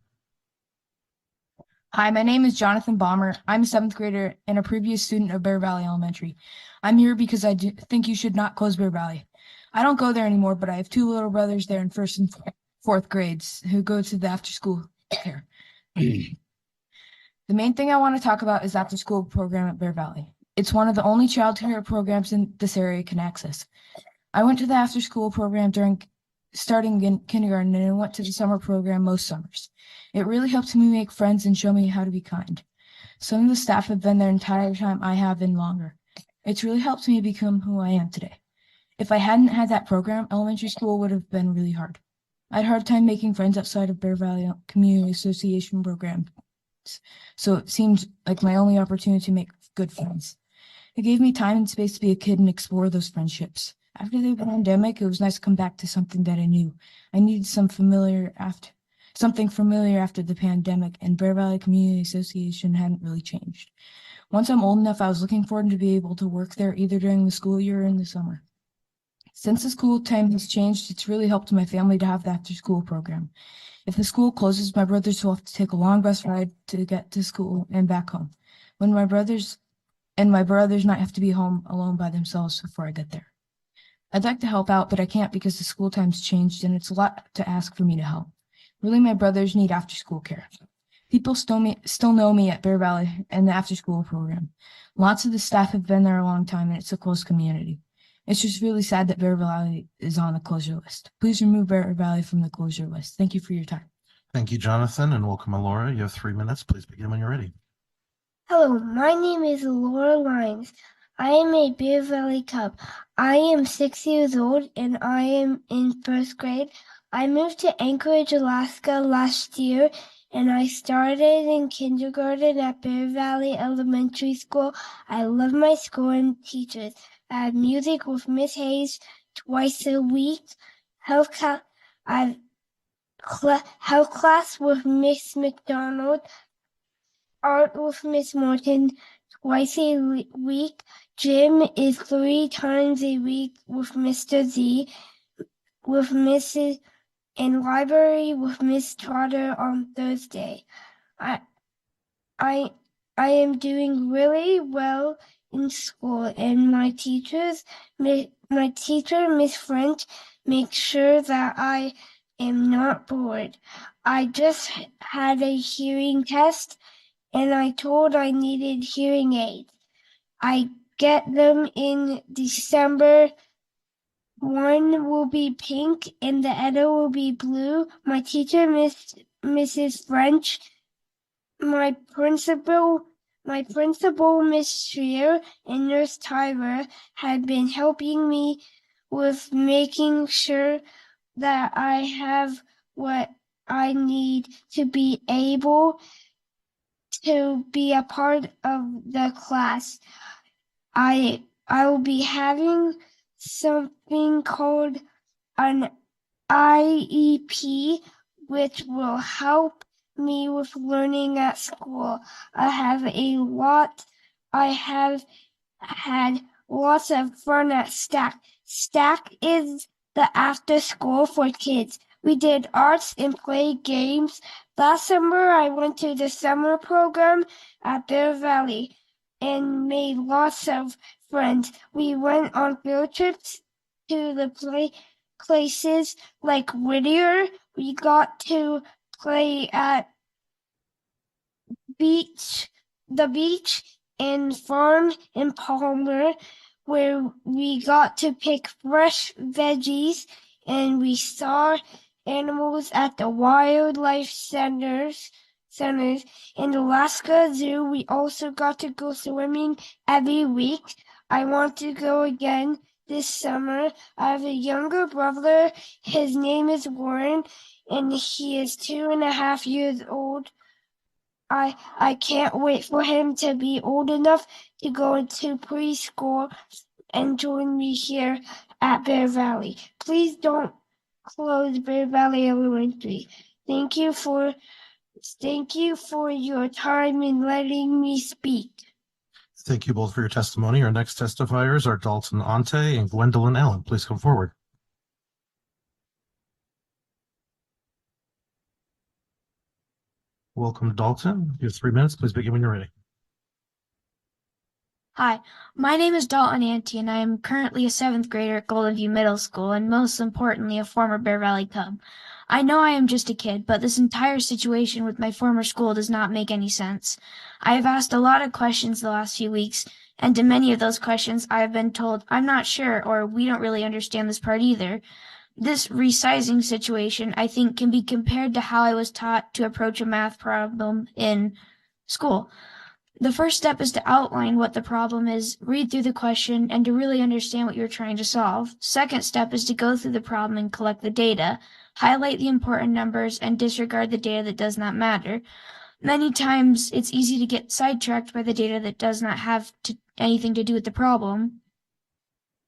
Hi, my name is Jonathan Balmer. I'm a seventh grader and a previous student of Bear Valley Elementary. I'm here because I think you should not close Bear Valley. I don't go there anymore, but I have two little brothers there in first and fourth grades who go to the after school care. The main thing I want to talk about is after school program at Bear Valley. It's one of the only child care programs in this area can access. I went to the after school program starting in kindergarten and I went to the summer program most summers. It really helped me make friends and show me how to be kind. Some of the staff have been there entire time I have and longer. It's really helped me become who I am today. If I hadn't had that program, elementary school would have been really hard. I had a hard time making friends outside of Bear Valley Community Association programs, so it seemed like my only opportunity to make good friends. It gave me time and space to be a kid and explore those friendships. After the pandemic, it was nice to come back to something that I knew. I needed something familiar after the pandemic, and Bear Valley Community Association hadn't really changed. Once I'm old enough, I was looking forward to be able to work there either during the school year or in the summer. Since the school time has changed, it's really helped my family to have the after-school program. If the school closes, my brothers will have to take a long bus ride to get to school and back home. My brothers might have to be home alone by themselves before I get there. I'd like to help out, but I can't because the school time's changed and it's a lot to ask for me to help. Really, my brothers need after-school care. People still know me at Bear Valley and the after-school program. Lots of the staff have been there a long time and it's a close community. It's just really sad that Bear Valley is on the closure list. Please remove Bear Valley from the closure list. Thank you for your time. Thank you, Jonathan, and welcome, Elora. You have 3 minutes. Please begin when you're ready. Hello, my name is Laura Lyons. I am a Bear Valley Cub. I am 6 years old and I am in first grade. I moved to Anchorage, Alaska last year and I started in kindergarten at Bear Valley Elementary School. I love my school and teachers. I have music with Miss Hayes twice a week. Health class with Miss McDonald. Art with Miss Morton twice a week. Gym is 3 times a week with Mr. Z, with Mrs. and library with Miss Trotter on Thursday. I am doing really well in school, and my teacher, Miss French, makes sure that I am not bored. I just had a hearing test and I told I needed hearing aids. I get them in December. One will be pink and the other will be blue. My teacher, Mrs. French, my principal, Miss Shear, and Nurse Tyler had been helping me with making sure that I have what I need to be able to be a part of the class. I will be having something called an IEP, which will help me with learning at school. I have had lots of fun at Stack. Stack is the after school for kids. We did arts and played games. Last summer, I went to the summer program at Bear Valley and made lots of friends. We went on field trips to the places like Whittier. We got to play at the beach and farm in Palmer, where we got to pick fresh veggies and we saw animals at the wildlife centers. In Alaska Zoo, we also got to go swimming every week. I want to go again this summer. I have a younger brother. His name is Warren, and he is 2.5 years old. I can't wait for him to be old enough to go into preschool and join me here at Bear Valley. Please don't close Bear Valley Elementary. Thank you for your time in letting me speak. Thank you both for your testimony. Our next testifiers are Dalton Ante and Gwendolyn Allen. Please come forward. Welcome, Dalton. You have 3 minutes. Please begin when you're ready. Hi, my name is Dalton Ante, and I am currently a 7th grader at Golden View Middle School, and most importantly, a former Bear Valley Cub. I know I am just a kid, but this entire situation with my former school does not make any sense. I have asked a lot of questions the last few weeks, and to many of those questions, I have been told, I'm not sure, or we don't really understand this part either. This resizing situation, I think, can be compared to how I was taught to approach a math problem in school. The first step is to outline what the problem is, read through the question, and to really understand what you're trying to solve. Second step is to go through the problem and collect the data, highlight the important numbers, and disregard the data that does not matter. Many times, it's easy to get sidetracked by the data that does not have anything to do with the problem.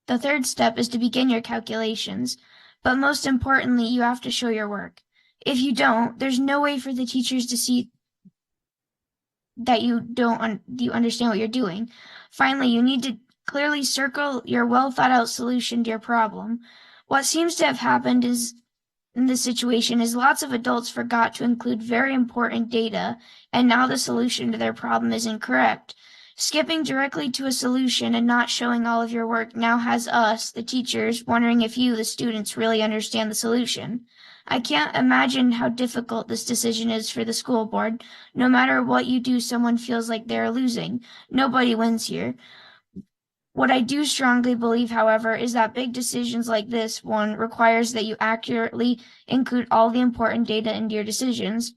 The third step is to begin your calculations, but most importantly, you have to show your work. If you don't, there's no way for the teachers to see that you understand what you're doing. Finally, you need to clearly circle your well thought out solution to your problem. What seems to have happened is in this situation is lots of adults forgot to include very important data, and now the solution to their problem is incorrect. Skipping directly to a solution and not showing all of your work now has us, the teachers, wondering if you, the students, really understand the solution. I can't imagine how difficult this decision is for the school board. No matter what you do, someone feels like they're losing. Nobody wins here. What I do strongly believe, however, is that big decisions like this one requires that you accurately include all the important data into your decisions.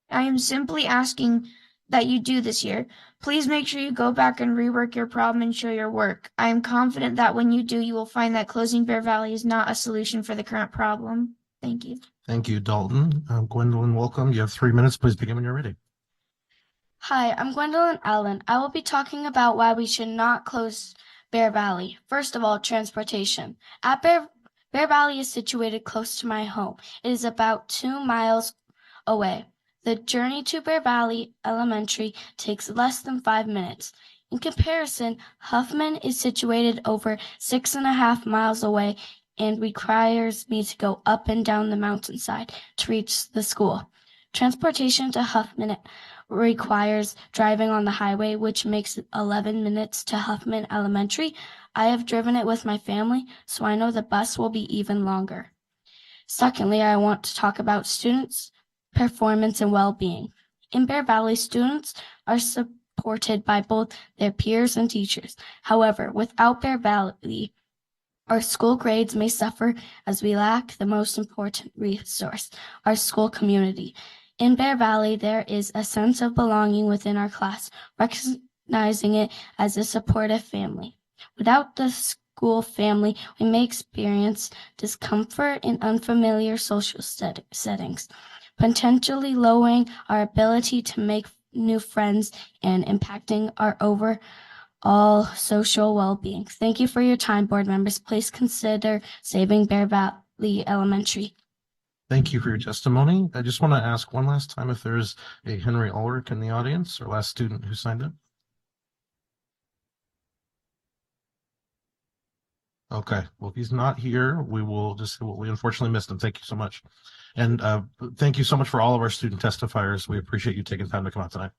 I am simply asking that you do this year. Please make sure you go back and rework your problem and show your work. I am confident that when you do, you will find that closing Bear Valley is not a solution for the current problem. Thank you. Thank you, Dalton. Gwendolyn, welcome. You have 3 minutes. Please begin when you're ready. Hi, I'm Gwendolyn Allen. I will be talking about why we should not close Bear Valley. First of all, transportation. Bear Valley is situated close to my home. It is about 2 miles away. The journey to Bear Valley Elementary takes less than 5 minutes. In comparison, Huffman is situated over 6.5 miles away and requires me to go up and down the mountainside to reach the school. Transportation to Huffman requires driving on the highway, which makes it 11 minutes to Huffman Elementary. I have driven it with my family, so I know the bus will be even longer. Secondly, I want to talk about students' performance and well-being. In Bear Valley, students are supported by both their peers and teachers. However, without Bear Valley, our school grades may suffer as we lack the most important resource, our school community. In Bear Valley, there is a sense of belonging within our class, recognizing it as a supportive family. Without the school family, we may experience discomfort in unfamiliar social settings, potentially lowering our ability to make new friends and impacting our overall social well-being. Thank you for your time, board members. Please consider saving Bear Valley Elementary. Thank you for your testimony. I just want to ask one last time if there's a Henry Ulrich in the audience, or last student who signed up. Okay, well, if he's not here, we will just, we unfortunately missed him. Thank you so much. And thank you so much for all of our student testifiers. We appreciate you taking time to come out tonight.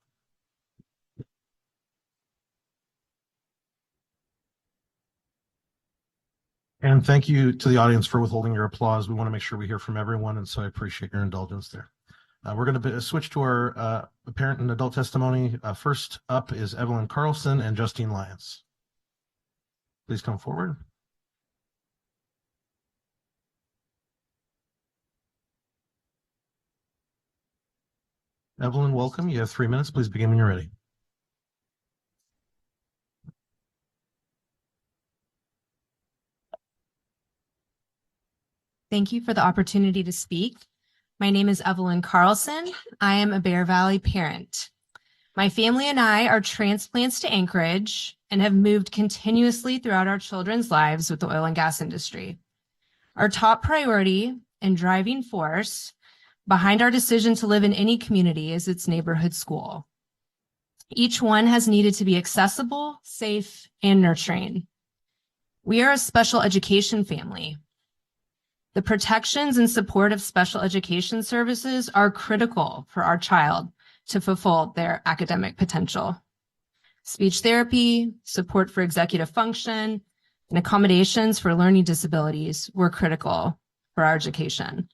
And thank you to the audience for withholding your applause. We want to make sure we hear from everyone, and so I appreciate your indulgence there. We're going to switch to our parent and adult testimony. First up is Evelyn Carlson and Justine Lyons. Please come forward. Evelyn, welcome. You have 3 minutes. Please begin when you're ready. Thank you for the opportunity to speak. My name is Evelyn Carlson. I am a Bear Valley parent. My family and I are transplants to Anchorage and have moved continuously throughout our children's lives with the oil and gas industry. Our top priority and driving force behind our decision to live in any community is its neighborhood school. Each one has needed to be accessible, safe, and nurturing. We are a special education family. The protections and support of special education services are critical for our child to fulfill their academic potential. Speech therapy, support for executive function, and accommodations for learning disabilities were critical for our education.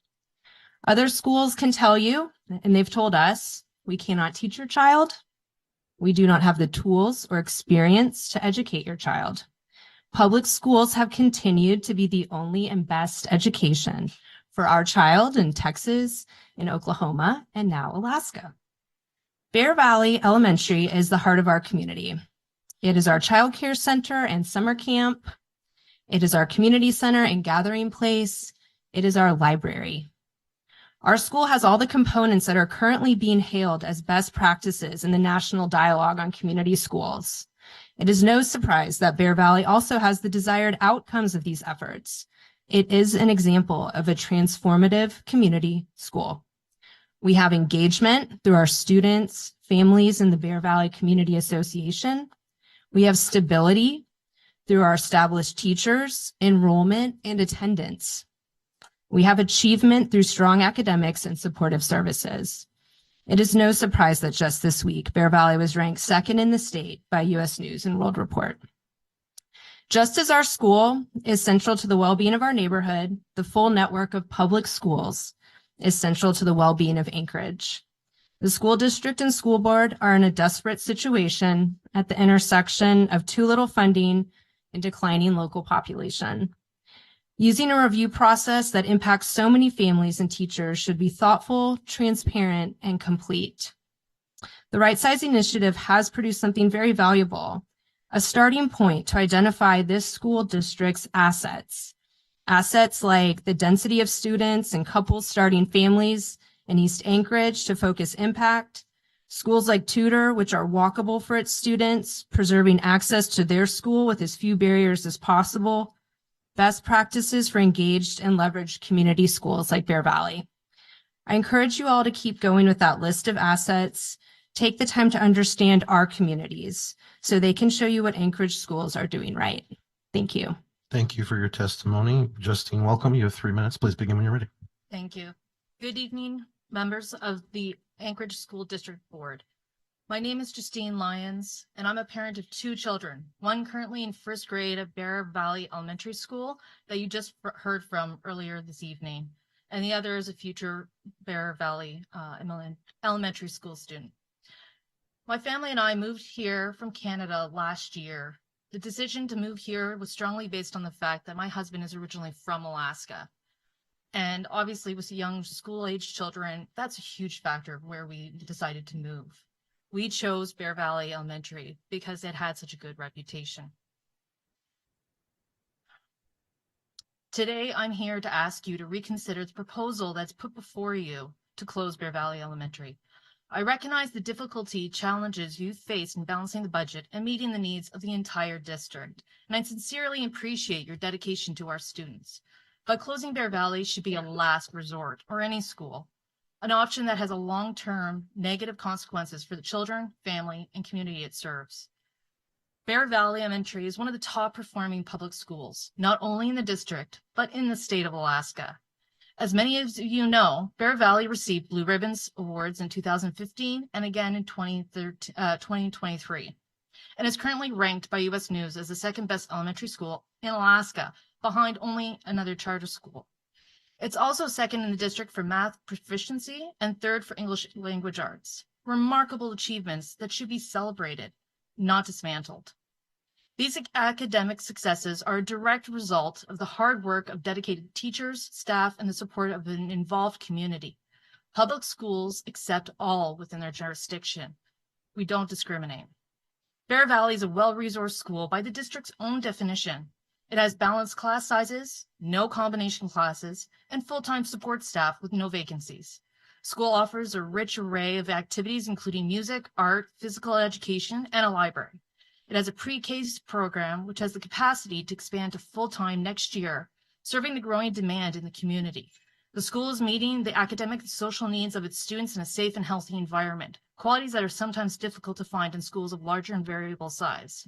Other schools can tell you, and they've told us, we cannot teach your child. We do not have the tools or experience to educate your child. Public schools have continued to be the only and best education for our child in Texas, in Oklahoma, and now Alaska. Bear Valley Elementary is the heart of our community. It is our child care center and summer camp. It is our community center and gathering place. It is our library. Our school has all the components that are currently being hailed as best practices in the national dialogue on community schools. It is no surprise that Bear Valley also has the desired outcomes of these efforts. It is an example of a transformative community school. We have engagement through our students, families, and the Bear Valley Community Association. We have stability through our established teachers, enrollment, and attendance. We have achievement through strong academics and supportive services. It is no surprise that just this week, Bear Valley was ranked second in the state by U.S. News and World Report. Just as our school is central to the well-being of our neighborhood, the full network of public schools is central to the well-being of Anchorage. The school district and school board are in a desperate situation at the intersection of too little funding and declining local population. Using a review process that impacts so many families and teachers should be thoughtful, transparent, and complete. The Right Size Initiative has produced something very valuable, a starting point to identify this school district's assets. Assets like the density of students and couples starting families in East Anchorage to focus impact, schools like Tudor, which are walkable for its students, preserving access to their school with as few barriers as possible, best practices for engaged and leveraged community schools like Bear Valley. I encourage you all to keep going with that list of assets. Take the time to understand our communities so they can show you what Anchorage schools are doing right. Thank you. Thank you for your testimony. Justine, welcome. You have 3 minutes. Please begin when you're ready. Thank you. Good evening, members of the Anchorage School District Board. My name is Justine Lyons, and I'm a parent of 2 children, one currently in first grade at Bear Valley Elementary School that you just heard from earlier this evening, and the other is a future Bear Valley Elementary School student. My family and I moved here from Canada last year. The decision to move here was strongly based on the fact that my husband is originally from Alaska. And obviously with young school-age children, that's a huge factor of where we decided to move. We chose Bear Valley Elementary because it had such a good reputation. Today, I'm here to ask you to reconsider the proposal that's put before you to close Bear Valley Elementary. I recognize the difficulty challenges you face in balancing the budget and meeting the needs of the entire district, and I sincerely appreciate your dedication to our students. But closing Bear Valley should be a last resort, or any school, an option that has a long-term negative consequences for the children, family, and community it serves. Bear Valley Elementary is one of the top performing public schools, not only in the district, but in the state of Alaska. As many of you know, Bear Valley received Blue Ribbons Awards in 2015 and again in 2023, and is currently ranked by U.S. News as the second best elementary school in Alaska, behind only another charter school. It's also second in the district for math proficiency and third for English language arts. Remarkable achievements that should be celebrated, not dismantled. These academic successes are a direct result of the hard work of dedicated teachers, staff, and the support of an involved community. Public schools accept all within their jurisdiction. We don't discriminate. Bear Valley is a well-resourced school by the district's own definition. It has balanced class sizes, no combination classes, and full-time support staff with no vacancies. School offers a rich array of activities, including music, art, physical education, and a library. It has a pre-K program, which has the capacity to expand to full-time next year, serving the growing demand in the community. The school is meeting the academic and social needs of its students in a safe and healthy environment, qualities that are sometimes difficult to find in schools of larger and variable size.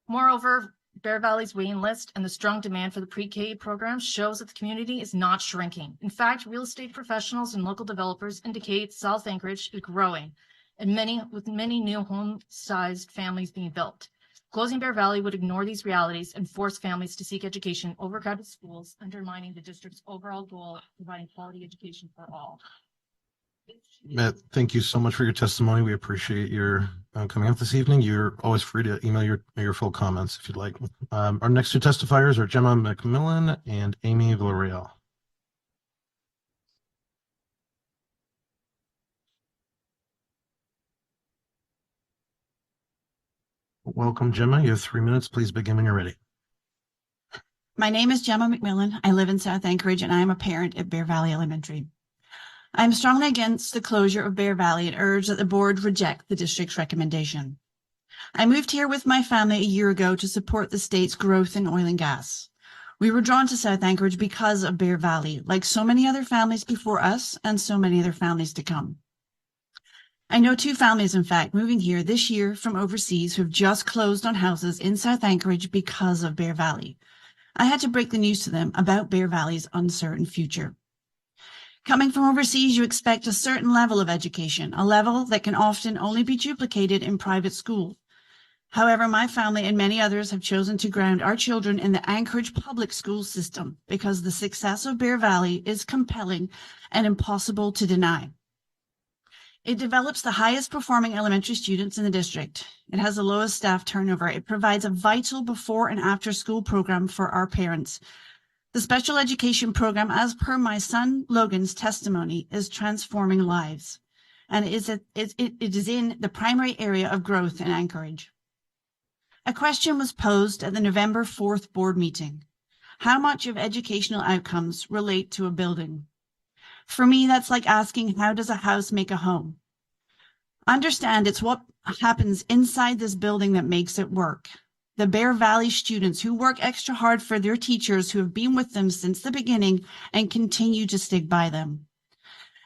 Moreover, Bear Valley's waiting list and the strong demand for the pre-K program shows that the community is not shrinking. In fact, real estate professionals and local developers indicate South Anchorage is growing, and with many new home-sized families being built. Closing Bear Valley would ignore these realities and force families to seek education in overcrowded schools, undermining the district's overall goal of providing quality education for all. Matt, thank you so much for your testimony. We appreciate your coming up this evening. You're always free to email your full comments if you'd like. Our next two testifiers are Gemma McMillan and Amy Villarreal. Welcome, Gemma. You have 3 minutes. Please begin when you're ready. My name is Gemma McMillan. I live in South Anchorage, and I am a parent at Bear Valley Elementary. I am strongly against the closure of Bear Valley and urge that the board reject the district's recommendation. I moved here with my family a year ago to support the state's growth in oil and gas. We were drawn to South Anchorage because of Bear Valley, like so many other families before us and so many other families to come. I know two families, in fact, moving here this year from overseas who have just closed on houses in South Anchorage because of Bear Valley. I had to break the news to them about Bear Valley's uncertain future. Coming from overseas, you expect a certain level of education, a level that can often only be duplicated in private school. However, my family and many others have chosen to ground our children in the Anchorage public school system because the success of Bear Valley is compelling and impossible to deny. It develops the highest performing elementary students in the district. It has the lowest staff turnover. It provides a vital before and after school program for our parents. The special education program, as per my son Logan's testimony, is transforming lives, and it is in the primary area of growth in Anchorage. A question was posed at the November 4th board meeting. How much of educational outcomes relate to a building? For me, that's like asking, how does a house make a home? Understand it's what happens inside this building that makes it work. The Bear Valley students who work extra hard for their teachers who have been with them since the beginning and continue to stick by them.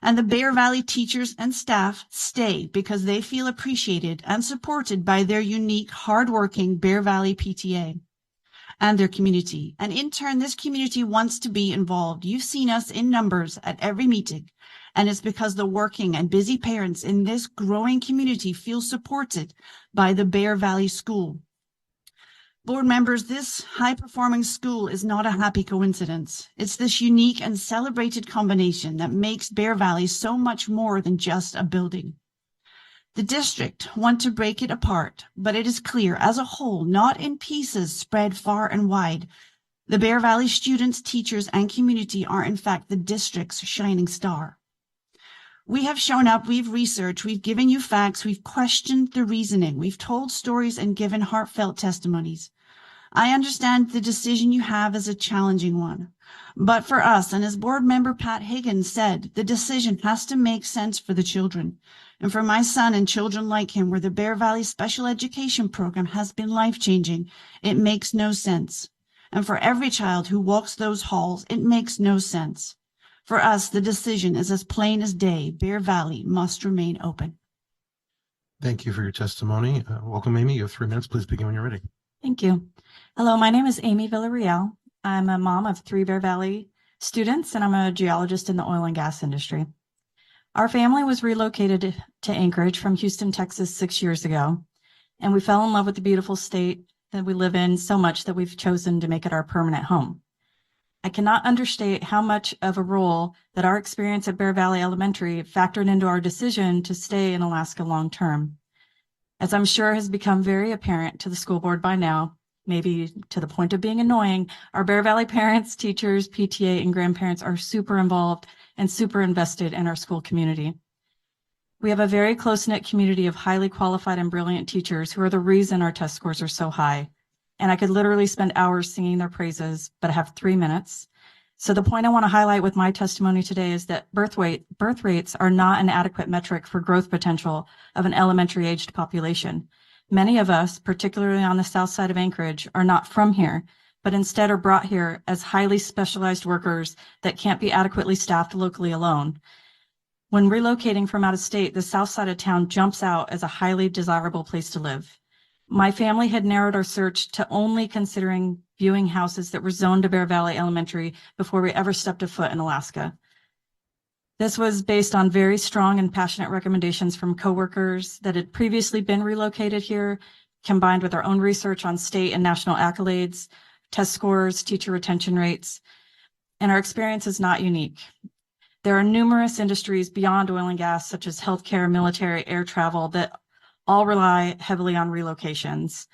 And the Bear Valley teachers and staff stay because they feel appreciated and supported by their unique, hardworking Bear Valley PTA and their community. And in turn, this community wants to be involved. You've seen us in numbers at every meeting, and it's because the working and busy parents in this growing community feel supported by the Bear Valley School. Board members, this high-performing school is not a happy coincidence. It's this unique and celebrated combination that makes Bear Valley so much more than just a building. The district want to break it apart, but it is clear as a whole, not in pieces spread far and wide. The Bear Valley students, teachers, and community are in fact the district's shining star. We have shown up, we've researched, we've given you facts, we've questioned the reasoning, we've told stories and given heartfelt testimonies. I understand the decision you have is a challenging one, but for us, and as board member Pat Higgins said, the decision has to make sense for the children. And for my son and children like him, where the Bear Valley Special Education Program has been life-changing, it makes no sense. And for every child who walks those halls, it makes no sense. For us, the decision is as plain as day. Bear Valley must remain open. Thank you for your testimony. Welcome, Amy. You have 3 minutes. Please begin when you're ready. Thank you. Hello, my name is Amy Villarreal. I'm a mom of 3 Bear Valley students, and I'm a geologist in the oil and gas industry. Our family was relocated to Anchorage from Houston, Texas 6 years ago, and we fell in love with the beautiful state that we live in so much that we've chosen to make it our permanent home. I cannot understate how much of a role that our experience at Bear Valley Elementary factored into our decision to stay in Alaska long term. As I'm sure has become very apparent to the school board by now, maybe to the point of being annoying, our Bear Valley parents, teachers, PTA, and grandparents are super involved and super invested in our school community. We have a very close-knit community of highly qualified and brilliant teachers who are the reason our test scores are so high. and I could literally spend hours singing their praises, but I have 3 minutes. So the point I want to highlight with my testimony today is that birth rates are not an adequate metric for growth potential of an elementary aged population. Many of us, particularly on the south side of Anchorage, are not from here, but instead are brought here as highly specialized workers that can't be adequately staffed locally alone. When relocating from out of state, the south side of town jumps out as a highly desirable place to live. My family had narrowed our search to only considering viewing houses that were zoned to Bear Valley Elementary before we ever stepped a foot in Alaska. This was based on very strong and passionate recommendations from coworkers that had previously been relocated here, combined with our own research on state and national accolades, test scores, teacher retention rates, and our experience is not unique. There are numerous industries beyond oil and gas, such as healthcare, military, air travel, that all rely heavily on relocations.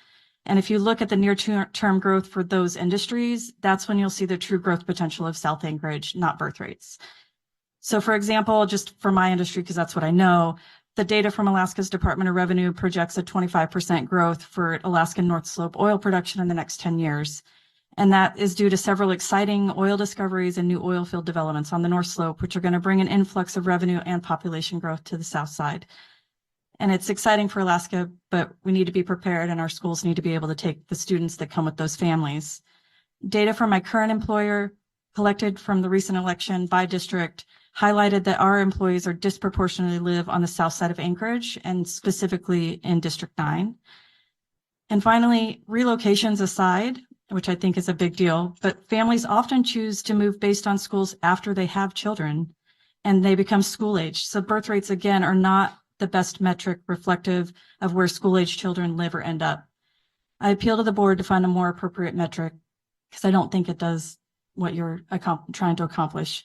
And if you look at the near-term growth for those industries, that's when you'll see the true growth potential of South Anchorage, not birth rates. So for example, just for my industry, because that's what I know, the data from Alaska's Department of Revenue projects a 25% growth for Alaskan North Slope oil production in the next 10 years. And that is due to several exciting oil discoveries and new oil field developments on the North Slope, which are going to bring an influx of revenue and population growth to the south side. And it's exciting for Alaska, but we need to be prepared and our schools need to be able to take the students that come with those families. Data from my current employer collected from the recent election by district highlighted that our employees are disproportionately live on the south side of Anchorage and specifically in District 9. And finally, relocations aside, which I think is a big deal, but families often choose to move based on schools after they have children and they become school age. So birth rates, again, are not the best metric reflective of where school age children live or end up. I appeal to the board to find a more appropriate metric because I don't think it does what you're trying to accomplish.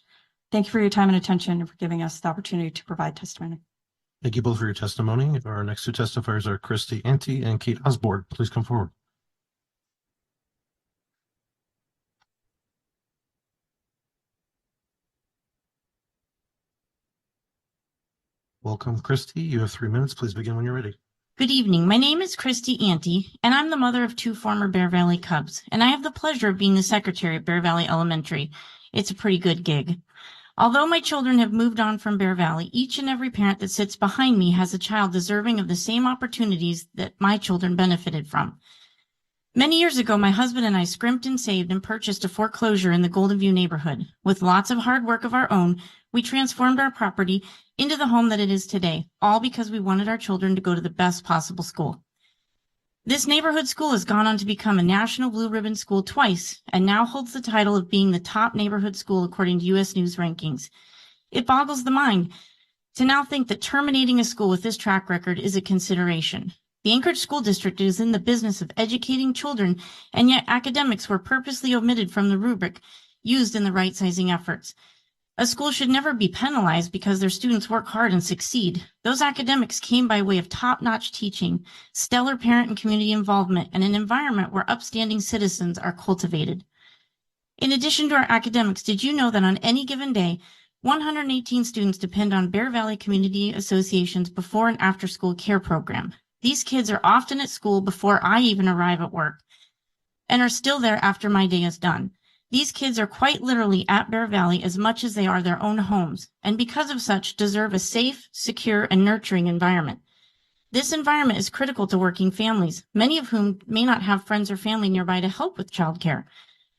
Thank you for your time and attention and for giving us the opportunity to provide testimony. Thank you both for your testimony. Our next two testifiers are Christy Ante and Kate Osborne. Please come forward. Welcome, Christy. You have 3 minutes. Please begin when you're ready. Good evening. My name is Christy Ante, and I'm the mother of 2 former Bear Valley Cubs, and I have the pleasure of being the secretary at Bear Valley Elementary. It's a pretty good gig. Although my children have moved on from Bear Valley, each and every parent that sits behind me has a child deserving of the same opportunities that my children benefited from. Many years ago, my husband and I scrimped and saved and purchased a foreclosure in the Golden View neighborhood. With lots of hard work of our own, we transformed our property into the home that it is today, all because we wanted our children to go to the best possible school. This neighborhood school has gone on to become a National Blue Ribbon School twice and now holds the title of being the top neighborhood school according to U.S. News rankings. It boggles the mind to now think that terminating a school with this track record is a consideration. The Anchorage School District is in the business of educating children, and yet academics were purposely omitted from the rubric used in the right-sizing efforts. A school should never be penalized because their students work hard and succeed. Those academics came by way of top-notch teaching, stellar parent and community involvement, and an environment where upstanding citizens are cultivated. In addition to our academics, did you know that on any given day, 118 students depend on Bear Valley Community Association's before and after school care program? These kids are often at school before I even arrive at work and are still there after my day is done. These kids are quite literally at Bear Valley as much as they are their own homes, and because of such, deserve a safe, secure, and nurturing environment. This environment is critical to working families, many of whom may not have friends or family nearby to help with childcare.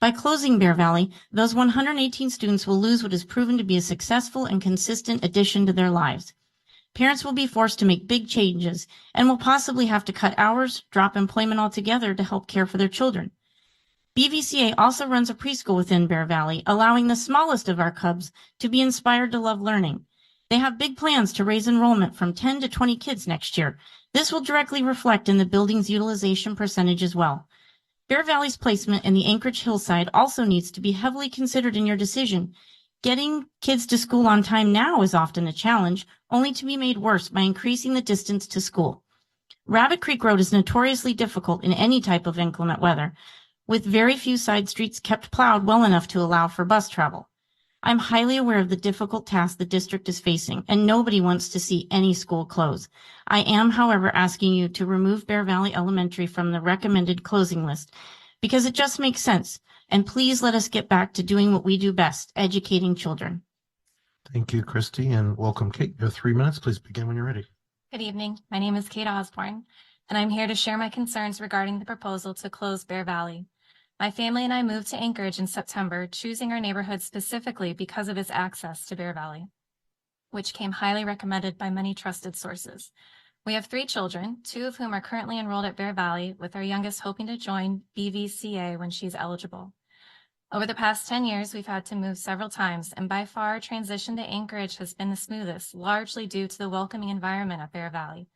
By closing Bear Valley, those 118 students will lose what has proven to be a successful and consistent addition to their lives. Parents will be forced to make big changes and will possibly have to cut hours, drop employment altogether to help care for their children. BVCA also runs a preschool within Bear Valley, allowing the smallest of our cubs to be inspired to love learning. They have big plans to raise enrollment from 10 to 20 kids next year. This will directly reflect in the building's utilization percentage as well. Bear Valley's placement in the Anchorage hillside also needs to be heavily considered in your decision. Getting kids to school on time now is often a challenge, only to be made worse by increasing the distance to school. Rabbit Creek Road is notoriously difficult in any type of inclement weather, with very few side streets kept plowed well enough to allow for bus travel. I'm highly aware of the difficult task the district is facing, and nobody wants to see any school close. I am, however, asking you to remove Bear Valley Elementary from the recommended closing list because it just makes sense. And please let us get back to doing what we do best, educating children. Thank you, Christy, and welcome, Kate. You have 3 minutes. Please begin when you're ready. Good evening. My name is Kate Osborne, and I'm here to share my concerns regarding the proposal to close Bear Valley. My family and I moved to Anchorage in September, choosing our neighborhood specifically because of its access to Bear Valley, which came highly recommended by many trusted sources. We have 3 children, 2 of whom are currently enrolled at Bear Valley, with our youngest hoping to join BVCA when she's eligible. Over the past 10 years, we've had to move several times, and by far, our transition to Anchorage has been the smoothest, largely due to the welcoming environment at Bear Valley.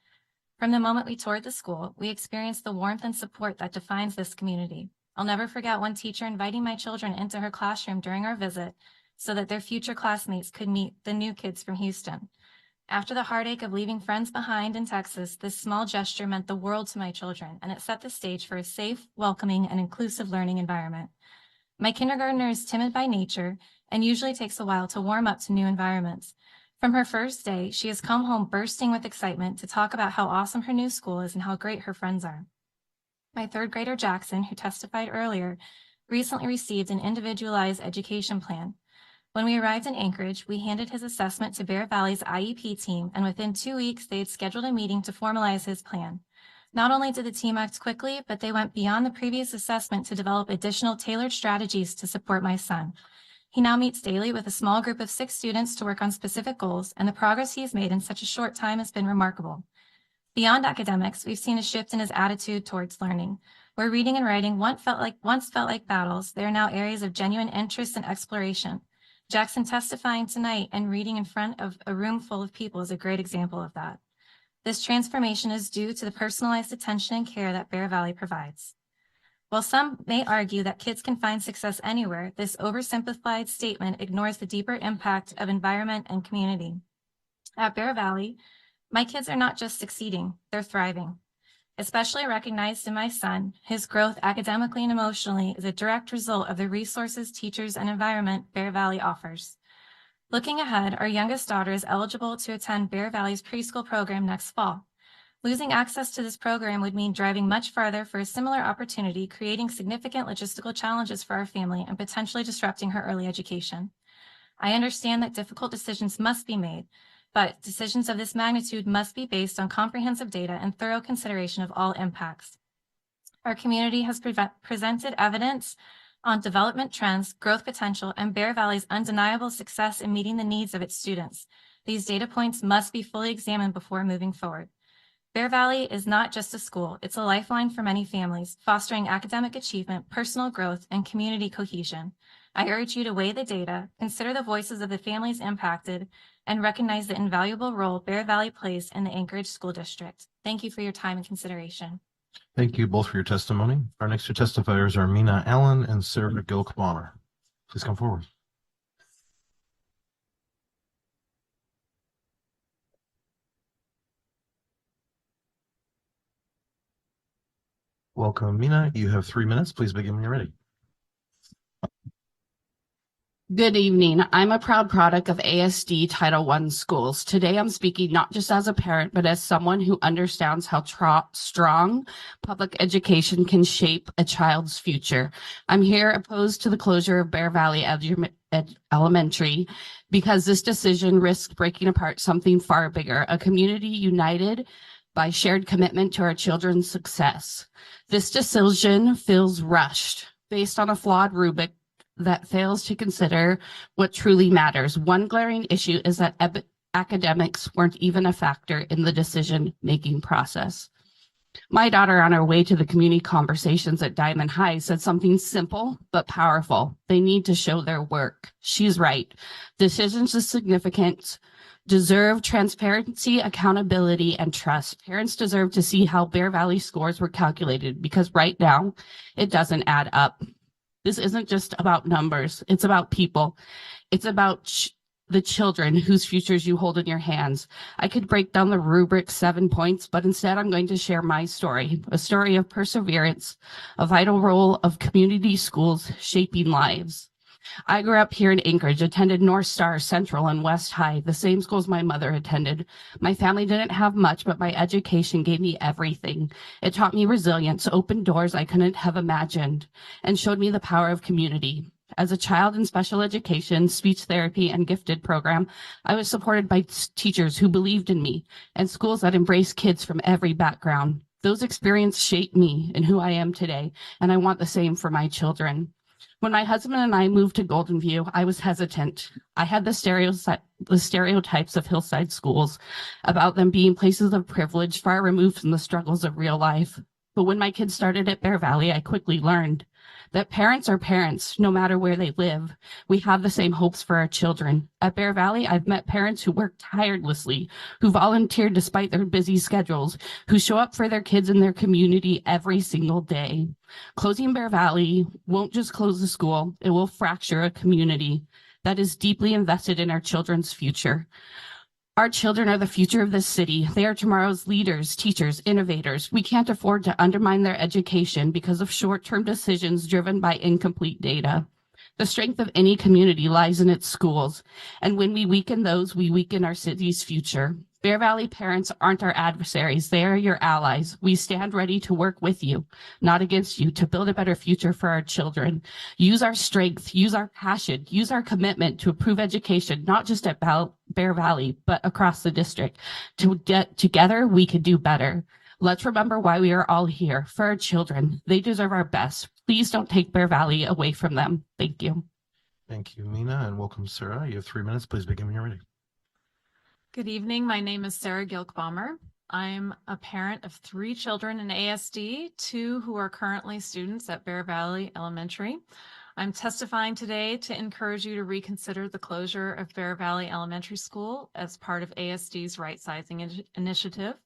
From the moment we toured the school, we experienced the warmth and support that defines this community. I'll never forget one teacher inviting my children into her classroom during our visit so that their future classmates could meet the new kids from Houston. After the heartache of leaving friends behind in Texas, this small gesture meant the world to my children, and it set the stage for a safe, welcoming, and inclusive learning environment. My kindergartner is timid by nature and usually takes a while to warm up to new environments. From her first day, she has come home bursting with excitement to talk about how awesome her new school is and how great her friends are. My 3rd grader Jackson, who testified earlier, recently received an individualized education plan. When we arrived in Anchorage, we handed his assessment to Bear Valley's IEP team, and within 2 weeks, they had scheduled a meeting to formalize his plan. Not only did the team act quickly, but they went beyond the previous assessment to develop additional tailored strategies to support my son. He now meets daily with a small group of 6 students to work on specific goals, and the progress he has made in such a short time has been remarkable. Beyond academics, we've seen a shift in his attitude towards learning. Where reading and writing once felt like battles, they are now areas of genuine interest and exploration. Jackson testifying tonight and reading in front of a room full of people is a great example of that. This transformation is due to the personalized attention and care that Bear Valley provides. While some may argue that kids can find success anywhere, this oversimplified statement ignores the deeper impact of environment and community. At Bear Valley, my kids are not just succeeding, they're thriving. Especially recognized in my son, his growth academically and emotionally is a direct result of the resources, teachers, and environment Bear Valley offers. Looking ahead, our youngest daughter is eligible to attend Bear Valley's preschool program next fall. Losing access to this program would mean driving much farther for a similar opportunity, creating significant logistical challenges for our family and potentially disrupting her early education. I understand that difficult decisions must be made, but decisions of this magnitude must be based on comprehensive data and thorough consideration of all impacts. Our community has presented evidence on development trends, growth potential, and Bear Valley's undeniable success in meeting the needs of its students. These data points must be fully examined before moving forward. Bear Valley is not just a school, it's a lifeline for many families, fostering academic achievement, personal growth, and community cohesion. I urge you to weigh the data, consider the voices of the families impacted, and recognize the invaluable role Bear Valley plays in the Anchorage School District. Thank you for your time and consideration. Thank you both for your testimony. Our next 2 testifiers are Mina Allen and Sarah Gilk-Bonner. Please come forward. Welcome, Mina. You have 3 minutes. Please begin when you're ready. Good evening. I'm a proud product of ASD Title I schools. Today I'm speaking not just as a parent, but as someone who understands how strong public education can shape a child's future. I'm here opposed to the closure of Bear Valley Elementary because this decision risks breaking apart something far bigger, a community united by shared commitment to our children's success. This decision feels rushed, based on a flawed rubric that fails to consider what truly matters. One glaring issue is that academics weren't even a factor in the decision-making process. My daughter, on her way to the community conversations at Diamond High, said something simple but powerful. They need to show their work. She's right. Decisions of significance deserve transparency, accountability, and trust. Parents deserve to see how Bear Valley scores were calculated because right now it doesn't add up. This isn't just about numbers. It's about people. It's about the children whose futures you hold in your hands. I could break down the rubric 7 points, but instead I'm going to share my story, a story of perseverance, a vital role of community schools shaping lives. I grew up here in Anchorage, attended North Star, Central, and West High, the same schools my mother attended. My family didn't have much, but my education gave me everything. It taught me resilience, opened doors I couldn't have imagined, and showed me the power of community. As a child in special education, speech therapy, and gifted program, I was supported by teachers who believed in me and schools that embraced kids from every background. Those experiences shaped me and who I am today, and I want the same for my children. When my husband and I moved to Golden View, I was hesitant. I had the stereotypes of hillside schools about them being places of privilege far removed from the struggles of real life. But when my kids started at Bear Valley, I quickly learned that parents are parents, no matter where they live. We have the same hopes for our children. At Bear Valley, I've met parents who work tirelessly, who volunteer despite their busy schedules, who show up for their kids in their community every single day. Closing Bear Valley won't just close the school, it will fracture a community that is deeply invested in our children's future. Our children are the future of this city. They are tomorrow's leaders, teachers, innovators. We can't afford to undermine their education because of short-term decisions driven by incomplete data. The strength of any community lies in its schools, and when we weaken those, we weaken our city's future. Bear Valley parents aren't our adversaries. They are your allies. We stand ready to work with you, not against you, to build a better future for our children. Use our strength, use our passion, use our commitment to improve education, not just at Bear Valley, but across the district. Together, we can do better. Let's remember why we are all here, for our children. They deserve our best. Please don't take Bear Valley away from them. Thank you. Thank you, Mina, and welcome, Sarah. You have 3 minutes. Please begin when you're ready. Good evening. My name is Sarah Gilkbaumer. I'm a parent of 3 children in ASD, 2 who are currently students at Bear Valley Elementary. I'm testifying today to encourage you to reconsider the closure of Bear Valley Elementary School as part of ASD's right-sizing initiative.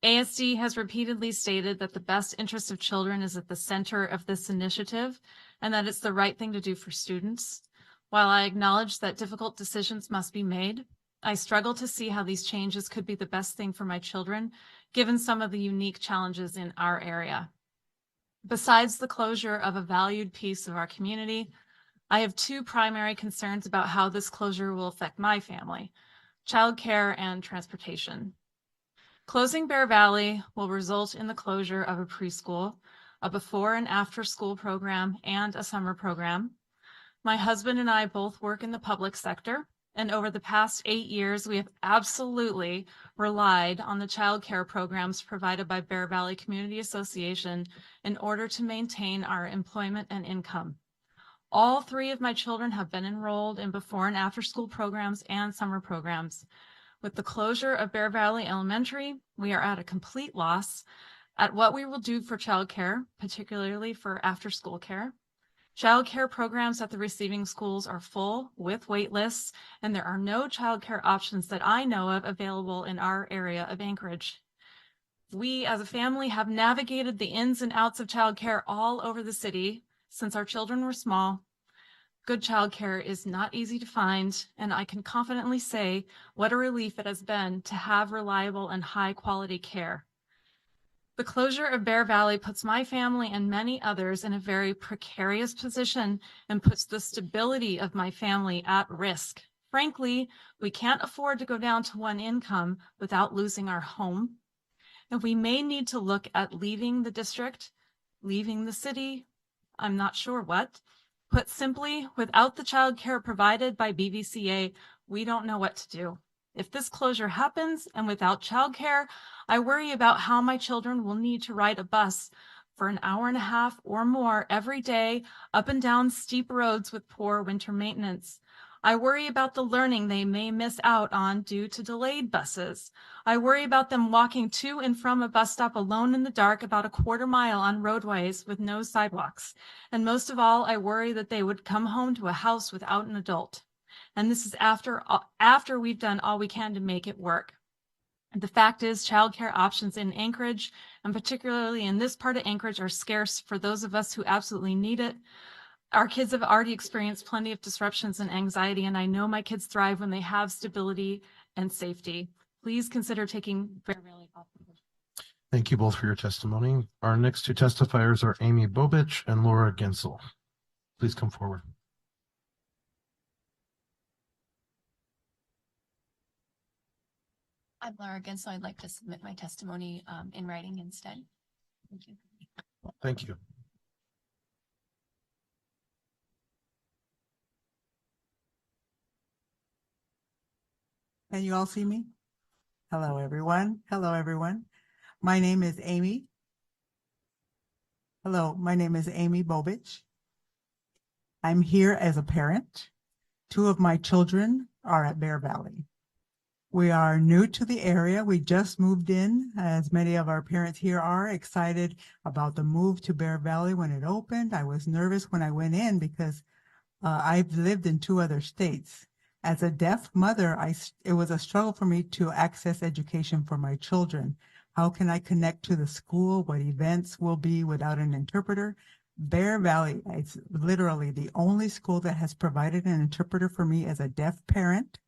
ASD has repeatedly stated that the best interest of children is at the center of this initiative and that it's the right thing to do for students. While I acknowledge that difficult decisions must be made, I struggle to see how these changes could be the best thing for my children, given some of the unique challenges in our area. Besides the closure of a valued piece of our community, I have 2 primary concerns about how this closure will affect my family: childcare and transportation. Closing Bear Valley will result in the closure of a preschool, a before and after school program, and a summer program. My husband and I both work in the public sector, and over the past 8 years, we have absolutely relied on the child care programs provided by Bear Valley Community Association in order to maintain our employment and income. All 3 of my children have been enrolled in before and after school programs and summer programs. With the closure of Bear Valley Elementary, we are at a complete loss at what we will do for childcare, particularly for after-school care. Childcare programs at the receiving schools are full with wait lists, and there are no childcare options that I know of available in our area of Anchorage. We as a family have navigated the ins and outs of childcare all over the city since our children were small. Good childcare is not easy to find, and I can confidently say what a relief it has been to have reliable and high-quality care. The closure of Bear Valley puts my family and many others in a very precarious position and puts the stability of my family at risk. Frankly, we can't afford to go down to one income without losing our home, and we may need to look at leaving the district, leaving the city, I'm not sure what. Put simply, without the child care provided by BVCA, we don't know what to do. If this closure happens and without childcare, I worry about how my children will need to ride a bus for an hour and a half or more every day up and down steep roads with poor winter maintenance. I worry about the learning they may miss out on due to delayed buses. I worry about them walking to and from a bus stop alone in the dark about a quarter mile on roadways with no sidewalks. And most of all, I worry that they would come home to a house without an adult. And this is after we've done all we can to make it work. The fact is, childcare options in Anchorage, and particularly in this part of Anchorage, are scarce for those of us who absolutely need it. Our kids have already experienced plenty of disruptions and anxiety, and I know my kids thrive when they have stability and safety. Please consider taking Bear Valley off. Thank you both for your testimony. Our next 2 testifiers are Amy Bobich and Laura Gensel. Please come forward. I'm Laura again, so I'd like to submit my testimony in writing instead. Thank you. Thank you. Can you all see me? Hello, everyone. Hello, everyone. My name is Amy. Hello, my name is Amy Bobich. I'm here as a parent. Two of my children are at Bear Valley. We are new to the area. We just moved in, as many of our parents here are excited about the move to Bear Valley when it opened. I was nervous when I went in because I've lived in 2 other states. As a deaf mother, it was a struggle for me to access education for my children. How can I connect to the school? What events will be without an interpreter? Bear Valley is literally the only school that has provided an interpreter for me as a deaf parent.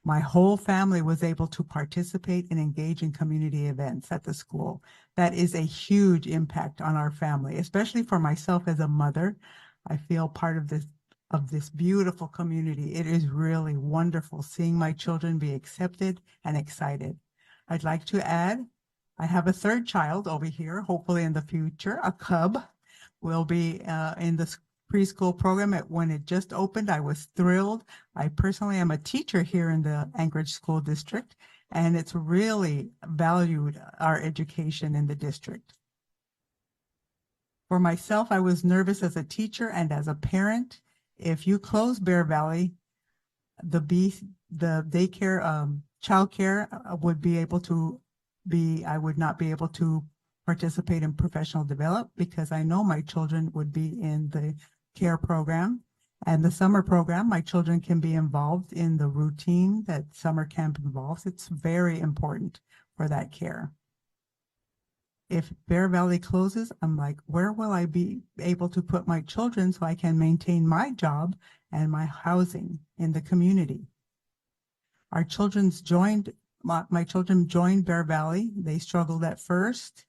My whole family was able to participate and engage in community events at the school. That is a huge impact on our family, especially for myself as a mother. I feel part of this beautiful community. It is really wonderful seeing my children be accepted and excited. I'd like to add, I have a 3rd child over here, hopefully in the future, a cub. Will be in the preschool program when it just opened. I was thrilled. I personally am a teacher here in the Anchorage School District, and it's really valued our education in the district. For myself, I was nervous as a teacher and as a parent. If you close Bear Valley, the daycare, childcare would be able to I would not be able to participate in professional development because I know my children would be in the care program and the summer program. My children can be involved in the routine that summer camp involves. It's very important for that care. If Bear Valley closes, I'm like, where will I be able to put my children so I can maintain my job and my housing in the community? Our children's my children joined Bear Valley. They struggled at first.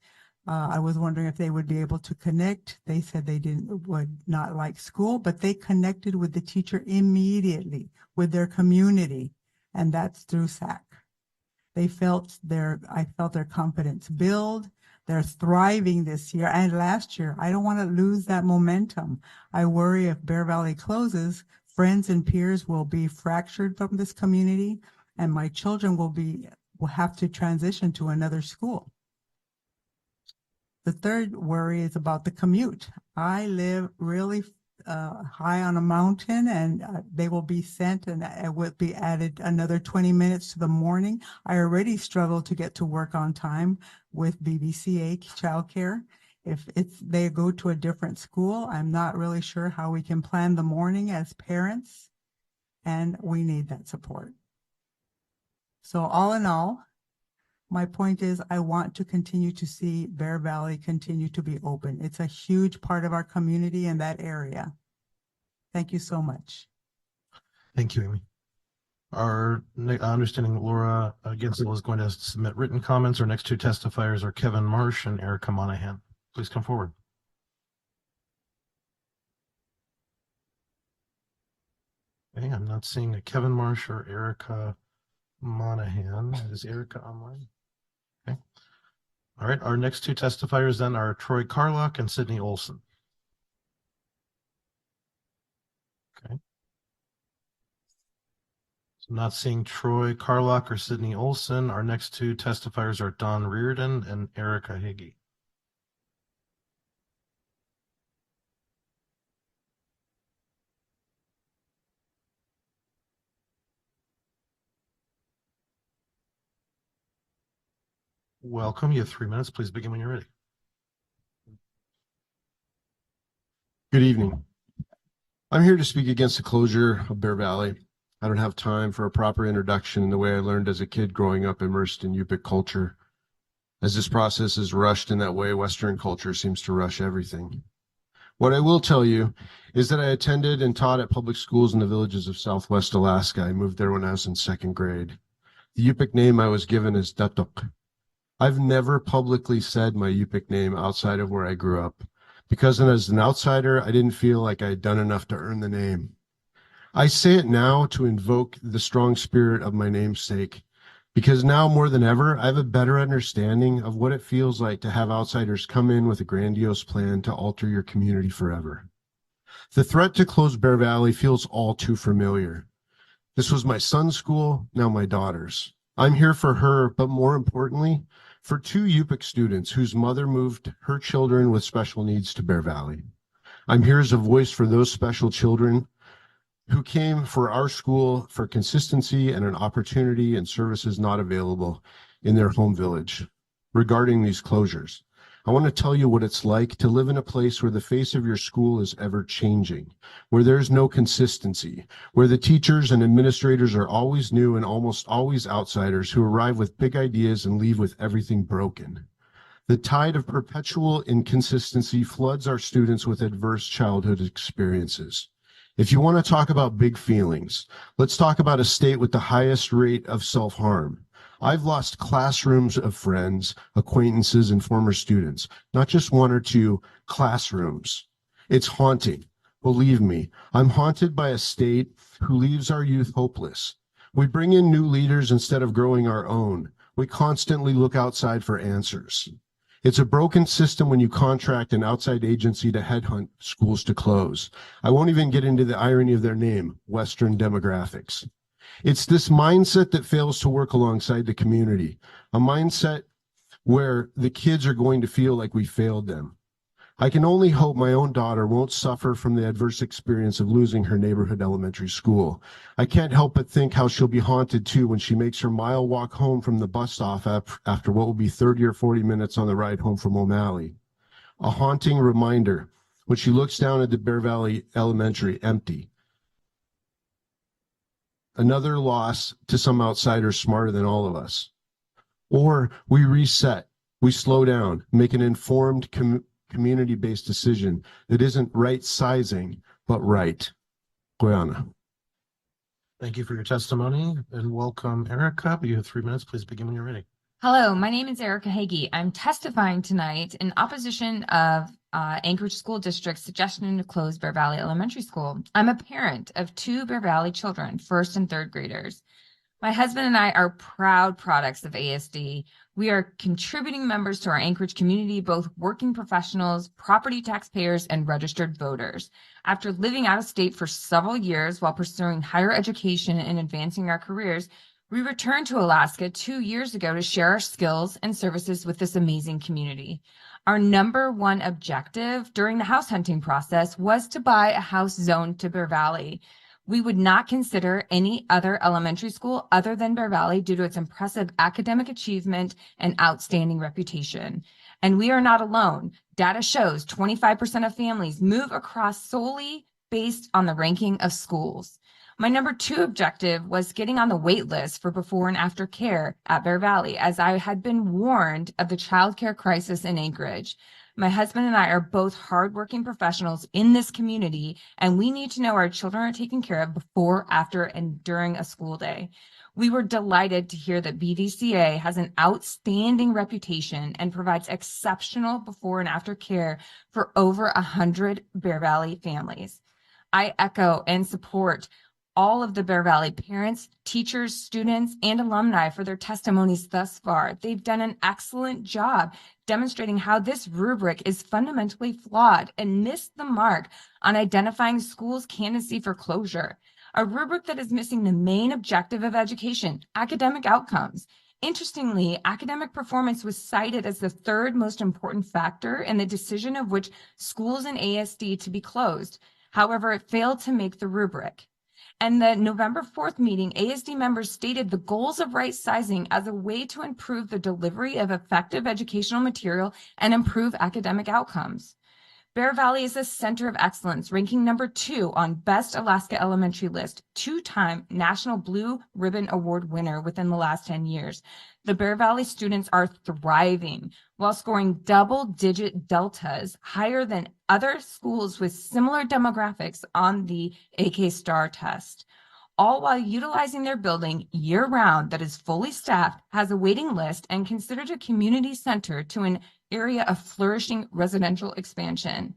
I was wondering if they would be able to connect. They said they would not like school, but they connected with the teacher immediately, with their community, and that's through SAC. I felt their confidence build. They're thriving this year and last year. I don't want to lose that momentum. I worry if Bear Valley closes, friends and peers will be fractured from this community, and my children will have to transition to another school. The third worry is about the commute. I live really high on a mountain, and they will be sent, and it will be added another 20 minutes to the morning. I already struggle to get to work on time with BBCA childcare. If they go to a different school, I'm not really sure how we can plan the morning as parents, and we need that support. So all in all, my point is I want to continue to see Bear Valley continue to be open. It's a huge part of our community in that area. Thank you so much. Thank you, Amy. Our understanding Laura Ginsel is going to submit written comments. Our next 2 testifiers are Kevin Marsh and Erica Monahan. Please come forward. Okay, I'm not seeing a Kevin Marsh or Erica Monahan. Is Erica online? Okay. All right, our next 2 testifiers then are Troy Carlock and Sydney Olson. Okay. So not seeing Troy Carlock or Sydney Olson. Our next 2 testifiers are Don Reardon and Erica Higgy. Welcome. You have 3 minutes. Please begin when you're ready. Good evening. I'm here to speak against the closure of Bear Valley. I don't have time for a proper introduction in the way I learned as a kid growing up immersed in Yupik culture. As this process is rushed in that way, Western culture seems to rush everything. What I will tell you is that I attended and taught at public schools in the villages of Southwest Alaska. I moved there when I was in 2nd grade. The Yupik name I was given is Datuk. I've never publicly said my Yupik name outside of where I grew up, because as an outsider, I didn't feel like I had done enough to earn the name. I say it now to invoke the strong spirit of my namesake, Because now more than ever, I have a better understanding of what it feels like to have outsiders come in with a grandiose plan to alter your community forever. The threat to close Bear Valley feels all too familiar. This was my son's school, now my daughter's. I'm here for her, but more importantly, for two UPIC students whose mother moved her children with special needs to Bear Valley. I'm here as a voice for those special children who came for our school for consistency and an opportunity and services not available in their home village. Regarding these closures, I want to tell you what it's like to live in a place where the face of your school is ever changing, where there's no consistency, where the teachers and administrators are always new and almost always outsiders who arrive with big ideas and leave with everything broken. The tide of perpetual inconsistency floods our students with adverse childhood experiences. If you want to talk about big feelings, let's talk about a state with the highest rate of self-harm. I've lost classrooms of friends, acquaintances, and former students, not just one or two classrooms. It's haunting. Believe me, I'm haunted by a state who leaves our youth hopeless. We bring in new leaders instead of growing our own. We constantly look outside for answers. It's a broken system when you contract an outside agency to headhunt schools to close. I won't even get into the irony of their name, Western demographics. It's this mindset that fails to work alongside the community, a mindset where the kids are going to feel like we failed them. I can only hope my own daughter won't suffer from the adverse experience of losing her neighborhood elementary school. I can't help but think how she'll be haunted too when she makes her mile walk home from the bus stop after what will be 30 or 40 minutes on the ride home from O'Malley. A haunting reminder when she looks down at the Bear Valley Elementary empty. Another loss to some outsiders smarter than all of us. Or we reset, we slow down, make an informed community-based decision that isn't right sizing, but right. Guyana. Thank you for your testimony and welcome, Erica. You have 3 minutes. Please begin when you're ready. Hello, my name is Erica Hagee. I'm testifying tonight in opposition of Anchorage School District's suggestion to close Bear Valley Elementary School. I'm a parent of 2 Bear Valley children, 1st and 3rd graders. My husband and I are proud products of ASD. We are contributing members to our Anchorage community, both working professionals, property taxpayers, and registered voters. After living out of state for several years while pursuing higher education and advancing our careers, we returned to Alaska 2 years ago to share our skills and services with this amazing community. Our number one objective during the house hunting process was to buy a house zoned to Bear Valley. We would not consider any other elementary school other than Bear Valley due to its impressive academic achievement and outstanding reputation. And we are not alone. Data shows 25% of families move across solely based on the ranking of schools. My number 2 objective was getting on the wait list for before and after care at Bear Valley, as I had been warned of the childcare crisis in Anchorage. My husband and I are both hardworking professionals in this community, and we need to know our children are taken care of before, after, and during a school day. We were delighted to hear that BVCA has an outstanding reputation and provides exceptional before and after care for over 100 Bear Valley families. I echo and support all of the Bear Valley parents, teachers, students, and alumni for their testimonies thus far. They've done an excellent job demonstrating how this rubric is fundamentally flawed and missed the mark on identifying schools' candidacy for closure. A rubric that is missing the main objective of education, academic outcomes. Interestingly, academic performance was cited as the 3rd most important factor in the decision of which schools in ASD to be closed. However, it failed to make the rubric. And the November 4th meeting, ASD members stated the goals of right sizing as a way to improve the delivery of effective educational material and improve academic outcomes. Bear Valley is a center of excellence, ranking number 2 on Best Alaska Elementary list, 2-time National Blue Ribbon Award winner within the last 10 years. The Bear Valley students are thriving while scoring double-digit deltas higher than other schools with similar demographics on the AK Star test, all while utilizing their building year-round that is fully staffed, has a waiting list, and considered a community center to an area of flourishing residential expansion.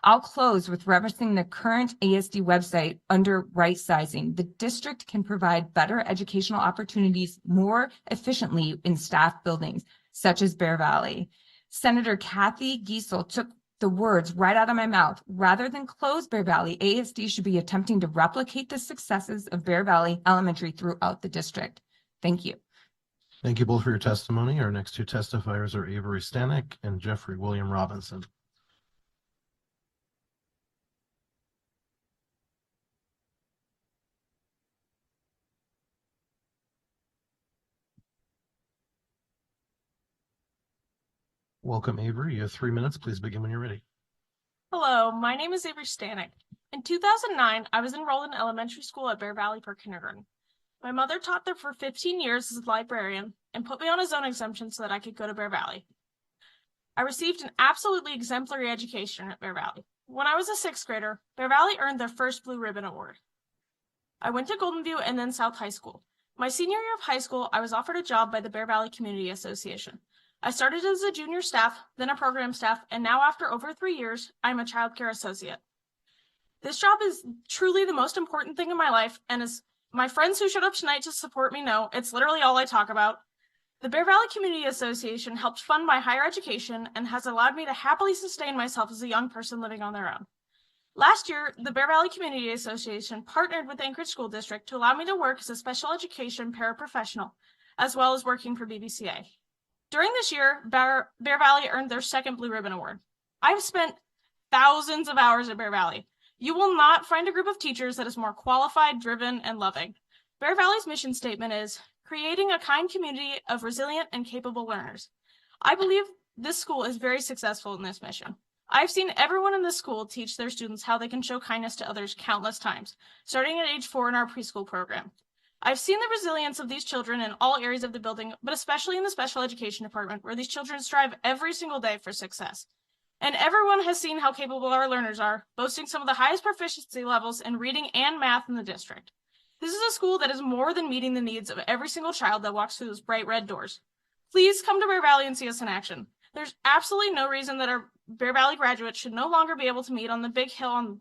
I'll close with referencing the current ASD website under right sizing. The district can provide better educational opportunities more efficiently in staff buildings, such as Bear Valley. Senator Kathy Giesel took the words right out of my mouth. Rather than close Bear Valley, ASD should be attempting to replicate the successes of Bear Valley Elementary throughout the district. Thank you. Thank you both for your testimony. Our next two testifiers are Avery Stanek and Jeffrey William Robinson. Welcome, Avery. You have 3 minutes. Please begin when you're ready. Hello, my name is Avery Stanek. In 2009, I was enrolled in elementary school at Bear Valley for kindergarten. My mother taught there for 15 years as a librarian and put me on a zone exemption so that I could go to Bear Valley. I received an absolutely exemplary education at Bear Valley. When I was a 6th grader, Bear Valley earned their first Blue Ribbon Award. I went to Golden View and then South High School. My senior year of high school, I was offered a job by the Bear Valley Community Association. I started as a junior staff, then a program staff, and now after over 3 years, I'm a child care associate. This job is truly the most important thing in my life, and as my friends who showed up tonight to support me know, it's literally all I talk about. The Bear Valley Community Association helped fund my higher education and has allowed me to happily sustain myself as a young person living on their own. Last year, the Bear Valley Community Association partnered with Anchorage School District to allow me to work as a special education paraprofessional, as well as working for BVCA. During this year, Bear Valley earned their second Blue Ribbon Award. I've spent thousands of hours at Bear Valley. You will not find a group of teachers that is more qualified, driven, and loving. Bear Valley's mission statement is creating a kind community of resilient and capable learners. I believe this school is very successful in this mission. I've seen everyone in this school teach their students how they can show kindness to others countless times, starting at age 4 in our preschool program. I've seen the resilience of these children in all areas of the building, but especially in the special education department, where these children strive every single day for success. And everyone has seen how capable our learners are, boasting some of the highest proficiency levels in reading and math in the district. This is a school that is more than meeting the needs of every single child that walks through those bright red doors. Please come to Bear Valley and see us in action. There's absolutely no reason that our Bear Valley graduates should no longer be able to meet on the big hill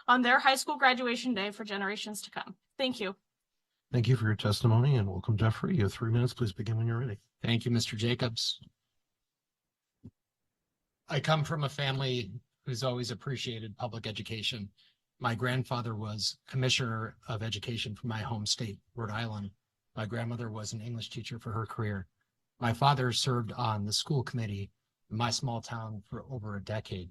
on their high school graduation day for generations to come. Thank you. Thank you for your testimony and welcome, Jeffrey. You have 3 minutes. Please begin when you're ready. Thank you, Mr. Jacobs. I come from a family who's always appreciated public education. My grandfather was commissioner of education for my home state, Rhode Island. My grandmother was an English teacher for her career. My father served on the school committee in my small town for over a decade.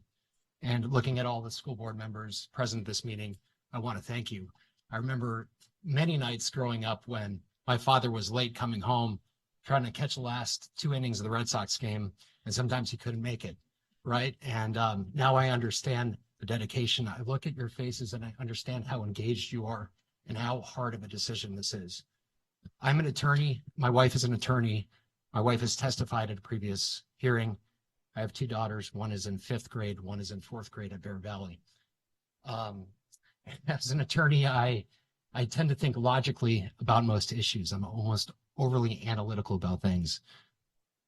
And looking at all the school board members present at this meeting, I want to thank you. I remember many nights growing up when my father was late coming home, trying to catch the last 2 innings of the Red Sox game, and sometimes he couldn't make it, right? And now I understand the dedication. I look at your faces and I understand how engaged you are and how hard of a decision this is. I'm an attorney. My wife is an attorney. My wife has testified at a previous hearing. I have 2 daughters. One is in 5th grade. One is in 4th grade at Bear Valley. As an attorney, I tend to think logically about most issues. I'm almost overly analytical about things.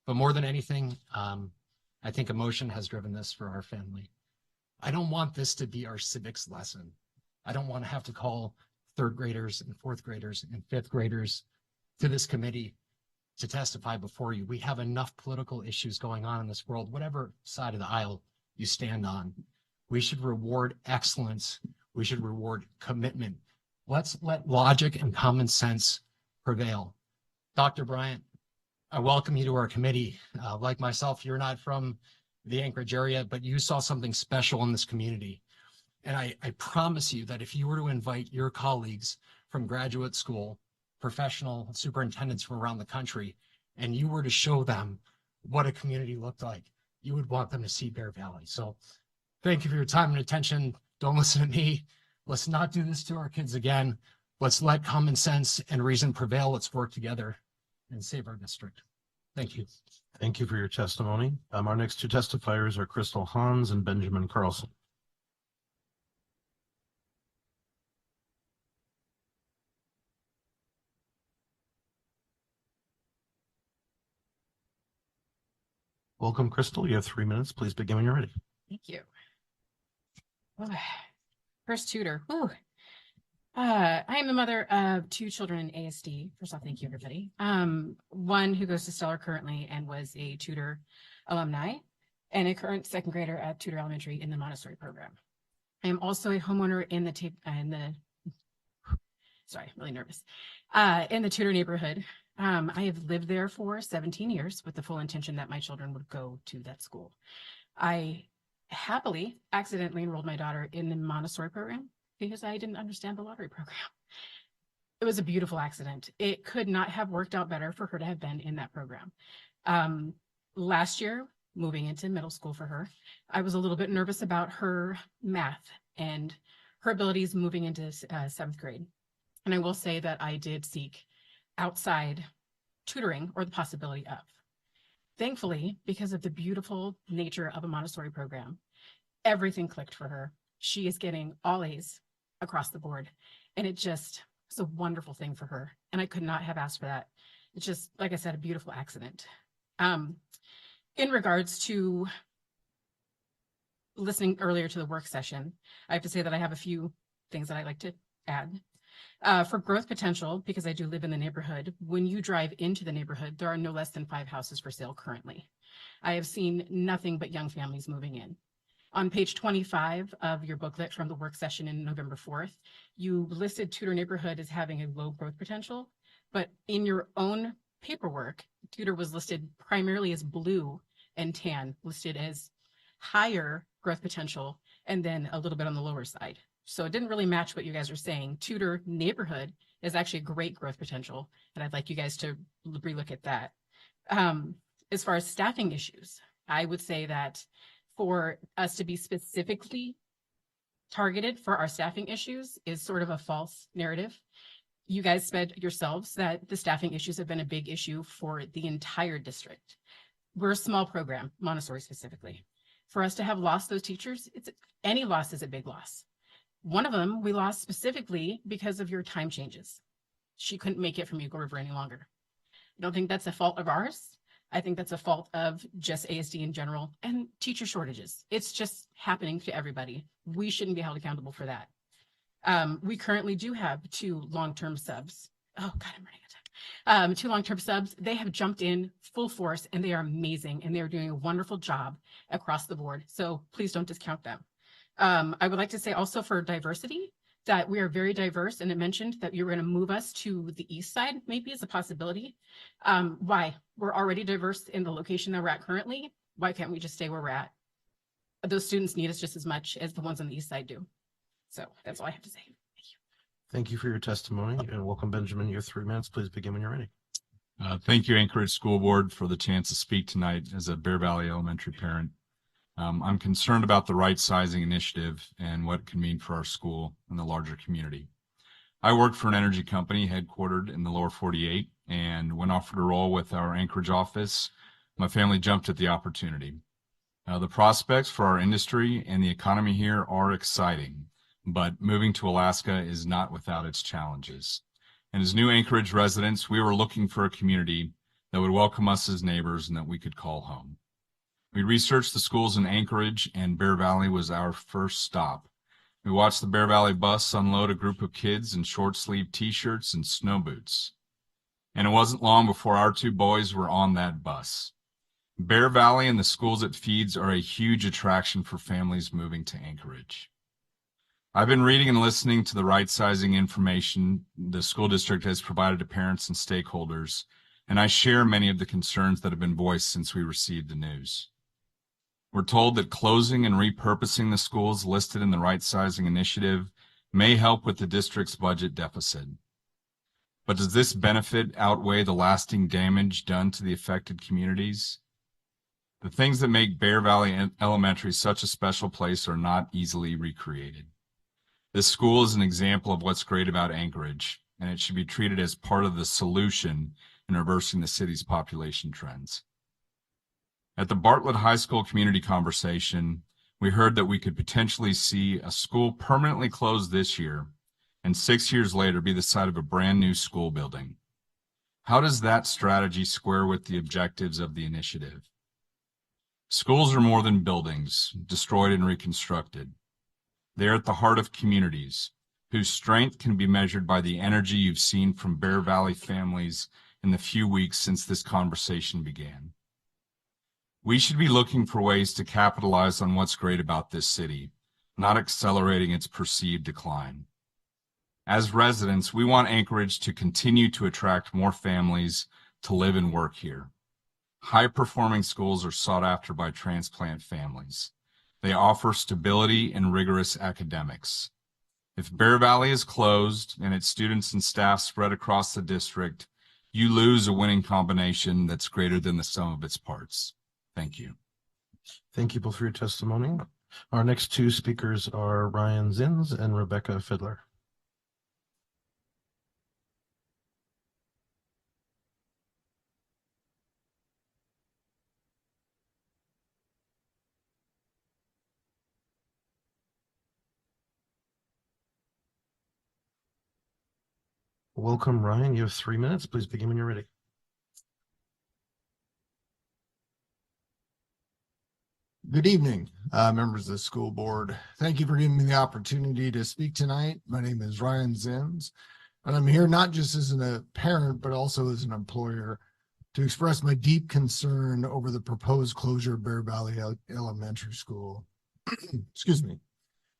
But more than anything, I think emotion has driven this for our family. I don't want this to be our civics lesson. I don't want to have to call 3rd graders and 4th graders and 5th graders to this committee to testify before you. We have enough political issues going on in this world, whatever side of the aisle you stand on. We should reward excellence. We should reward commitment. Let's let logic and common sense prevail. Dr. Bryant, I welcome you to our committee. Like myself, you're not from the Anchorage area, but you saw something special in this community. And I promise you that if you were to invite your colleagues from graduate school, professional superintendents from around the country, and you were to show them what a community looked like, you would want them to see Bear Valley. So thank you for your time and attention. Don't listen to me. Let's not do this to our kids again. Let's let common sense and reason prevail. Let's work together and save our district. Thank you. Thank you for your testimony. Our next 2 testifiers are Crystal Hans and Benjamin Carlson. Welcome, Crystal. You have 3 minutes. Please begin when you're ready. Thank you. First tutor. Whew. I am the mother of 2 children in ASD. First off, thank you, everybody. One who goes to Stellar currently and was a tutor alumni, and a current second grader at Tudor Elementary in the Montessori program. I am also a homeowner in the sorry, really nervous, in the Tudor neighborhood. I have lived there for 17 years with the full intention that my children would go to that school. I happily accidentally enrolled my daughter in the Montessori program because I didn't understand the lottery program. It was a beautiful accident. It could not have worked out better for her to have been in that program. Last year, moving into middle school for her, I was a little bit nervous about her math and her abilities moving into 7th grade. And I will say that I did seek outside tutoring or the possibility of. Thankfully, because of the beautiful nature of a Montessori program, everything clicked for her. She is getting all A's across the board. And it just was a wonderful thing for her. And I could not have asked for that. It's just, like I said, a beautiful accident. In regards to listening earlier to the work session, I have to say that I have a few things that I'd like to add. For growth potential, because I do live in the neighborhood, when you drive into the neighborhood, there are no less than 5 houses for sale currently. I have seen nothing but young families moving in. On page 25 of your booklet from the work session in November 4th, you listed Tudor neighborhood as having a low growth potential, but in your own paperwork, Tudor was listed primarily as blue and tan, listed as higher growth potential, and then a little bit on the lower side. So it didn't really match what you guys are saying. Tudor neighborhood is actually a great growth potential, and I'd like you guys to relook at that. As far as staffing issues, I would say that for us to be specifically targeted for our staffing issues is sort of a false narrative. You guys said yourselves that the staffing issues have been a big issue for the entire district. We're a small program, Montessori specifically. For us to have lost those teachers, any loss is a big loss. One of them we lost specifically because of your time changes. She couldn't make it from Eagle River any longer. I don't think that's a fault of ours. I think that's a fault of just ASD in general and teacher shortages. It's just happening to everybody. We shouldn't be held accountable for that. We currently do have 2 long-term subs. Oh God, I'm running out of time. 2 long-term subs. They have jumped in full force and they are amazing and they are doing a wonderful job across the board. So please don't discount them. I would like to say also for diversity that we are very diverse, and it mentioned that you're going to move us to the east side, maybe as a possibility. Why? We're already diverse in the location that we're at currently. Why can't we just stay where we're at? Those students need us just as much as the ones on the east side do. So that's all I have to say. Thank you for your testimony, and welcome, Benjamin. Your 3 minutes. Please begin when you're ready. Thank you, Anchorage School Board, for the chance to speak tonight as a Bear Valley Elementary parent. I'm concerned about the right sizing initiative and what it can mean for our school and the larger community. I work for an energy company headquartered in the lower 48, and when offered a role with our Anchorage office, my family jumped at the opportunity. The prospects for our industry and the economy here are exciting, but moving to Alaska is not without its challenges. And as new Anchorage residents, we were looking for a community that would welcome us as neighbors and that we could call home. We researched the schools in Anchorage, and Bear Valley was our first stop. We watched the Bear Valley bus unload a group of kids in short-sleeved t-shirts and snow boots. And it wasn't long before our 2 boys were on that bus. Bear Valley and the schools it feeds are a huge attraction for families moving to Anchorage. I've been reading and listening to the right-sizing information the school district has provided to parents and stakeholders, and I share many of the concerns that have been voiced since we received the news. We're told that closing and repurposing the schools listed in the right sizing initiative may help with the district's budget deficit. But does this benefit outweigh the lasting damage done to the affected communities? The things that make Bear Valley Elementary such a special place are not easily recreated. This school is an example of what's great about Anchorage, and it should be treated as part of the solution in reversing the city's population trends. At the Bartlett High School community conversation, we heard that we could potentially see a school permanently closed this year and 6 years later be the site of a brand new school building. How does that strategy square with the objectives of the initiative? Schools are more than buildings, destroyed and reconstructed. They are at the heart of communities, whose strength can be measured by the energy you've seen from Bear Valley families in the few weeks since this conversation began. We should be looking for ways to capitalize on what's great about this city, not accelerating its perceived decline. As residents, we want Anchorage to continue to attract more families to live and work here. High-performing schools are sought after by transplant families. They offer stability and rigorous academics. If Bear Valley is closed and its students and staff spread across the district, you lose a winning combination that's greater than the sum of its parts. Thank you. Thank you both for your testimony. Our next two speakers are Ryan Zins and Rebecca Fiddler. Welcome, Ryan. You have 3 minutes. Please begin when you're ready. Good evening, members of the school board. Thank you for giving me the opportunity to speak tonight. My name is Ryan Zins, and I'm here not just as a parent, but also as an employer to express my deep concern over the proposed closure of Bear Valley Elementary School. Excuse me.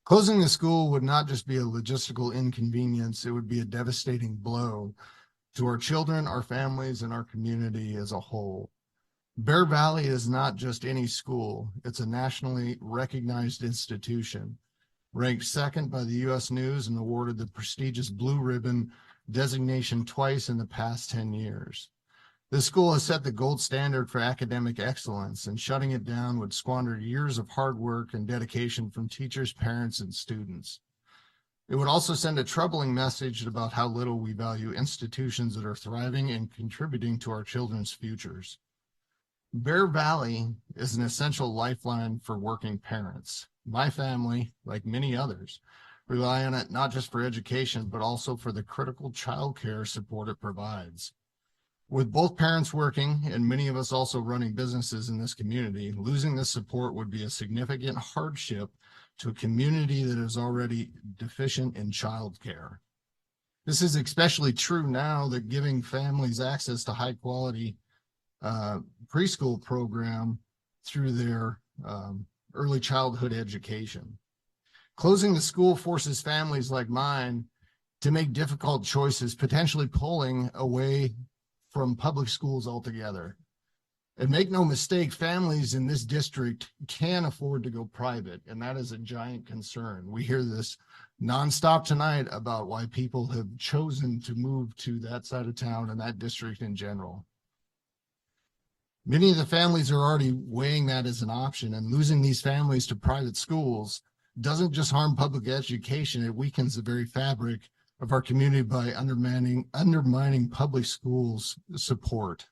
Closing the school would not just be a logistical inconvenience, it would be a devastating blow to our children, our families, and our community as a whole. Bear Valley is not just any school. It's a nationally recognized institution, ranked second by the U.S. News and awarded the prestigious Blue Ribbon designation twice in the past 10 years. This school has set the gold standard for academic excellence, and shutting it down would squander years of hard work and dedication from teachers, parents, and students. It would also send a troubling message about how little we value institutions that are thriving and contributing to our children's futures. Bear Valley is an essential lifeline for working parents. My family, like many others, rely on it not just for education, but also for the critical childcare support it provides. With both parents working and many of us also running businesses in this community, losing this support would be a significant hardship to a community that is already deficient in childcare. This is especially true now that giving families access to high quality preschool program through their early childhood education. Closing the school forces families like mine to make difficult choices, potentially pulling away from public schools altogether. And make no mistake, families in this district can afford to go private, and that is a giant concern. We hear this nonstop tonight about why people have chosen to move to that side of town and that district in general. Many of the families are already weighing that as an option, and losing these families to private schools doesn't just harm public education, it weakens the very fabric of our community by undermining public schools' support.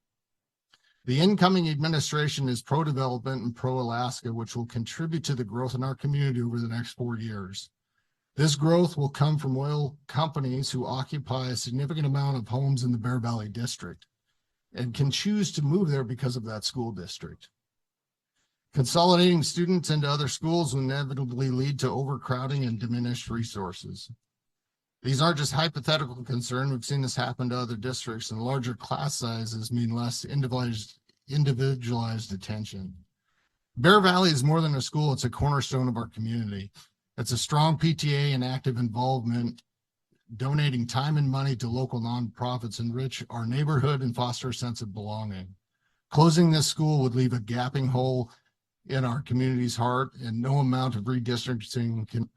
The incoming administration is pro-development and pro-Alaska, which will contribute to the growth in our community over the next 4 years. This growth will come from oil companies who occupy a significant amount of homes in the Bear Valley district and can choose to move there because of that school district. Consolidating students into other schools will inevitably lead to overcrowding and diminished resources. These aren't just hypothetical concerns. We've seen this happen to other districts, and larger class sizes mean less individualized attention. Bear Valley is more than a school. It's a cornerstone of our community. It's a strong PTA and active involvement, donating time and money to local nonprofits enrich our neighborhood and foster a sense of belonging. Closing this school would leave a gaping hole in our community's heart, and no amount of redistricting can.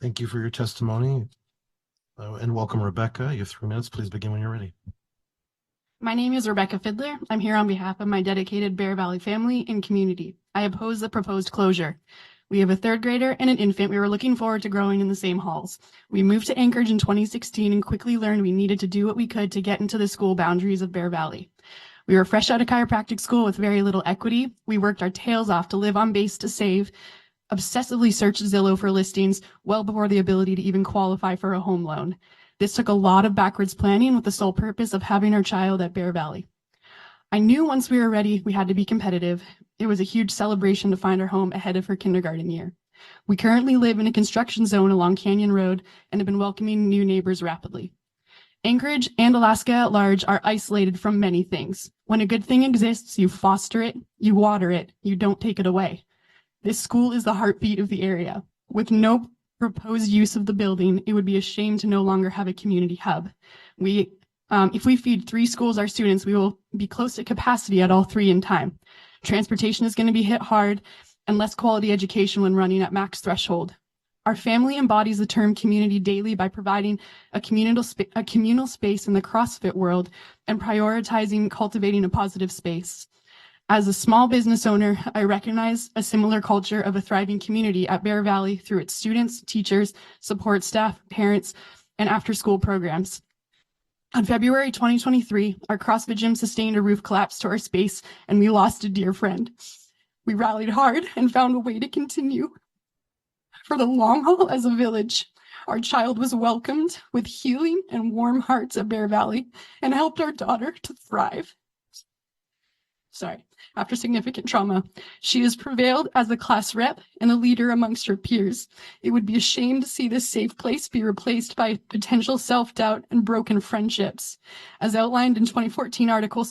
Thank you for your testimony. And welcome, Rebecca. You have 3 minutes. Please begin when you're ready. My name is Rebecca Fiddler. I'm here on behalf of my dedicated Bear Valley family and community. I oppose the proposed closure. We have a third grader and an infant we were looking forward to growing in the same halls. We moved to Anchorage in 2016 and quickly learned we needed to do what we could to get into the school boundaries of Bear Valley. We were fresh out of chiropractic school with very little equity. We worked our tails off to live on base to save, obsessively searched Zillow for listings well before the ability to even qualify for a home loan. This took a lot of backwards planning with the sole purpose of having our child at Bear Valley. I knew once we were ready, we had to be competitive. It was a huge celebration to find our home ahead of her kindergarten year. We currently live in a construction zone along Canyon Road and have been welcoming new neighbors rapidly. Anchorage and Alaska at large are isolated from many things. When a good thing exists, you foster it, you water it, you don't take it away. This school is the heartbeat of the area. With no proposed use of the building, it would be a shame to no longer have a community hub. If we feed 3 schools our students, we will be close to capacity at all 3 in time. Transportation is going to be hit hard and less quality education when running at max threshold. Our family embodies the term community daily by providing a communal space in the CrossFit world and prioritizing cultivating a positive space. As a small business owner, I recognize a similar culture of a thriving community at Bear Valley through its students, teachers, support staff, parents, and after-school programs. On February 2023, our CrossFit gym sustained a roof collapse to our space, and we lost a dear friend. We rallied hard and found a way to continue. For the long haul as a village, our child was welcomed with healing and warm hearts at Bear Valley and helped our daughter to thrive. After significant trauma, she has prevailed as a class rep and a leader amongst her peers. It would be a shame to see this safe place be replaced by potential self-doubt and broken friendships. As outlined in 2014 article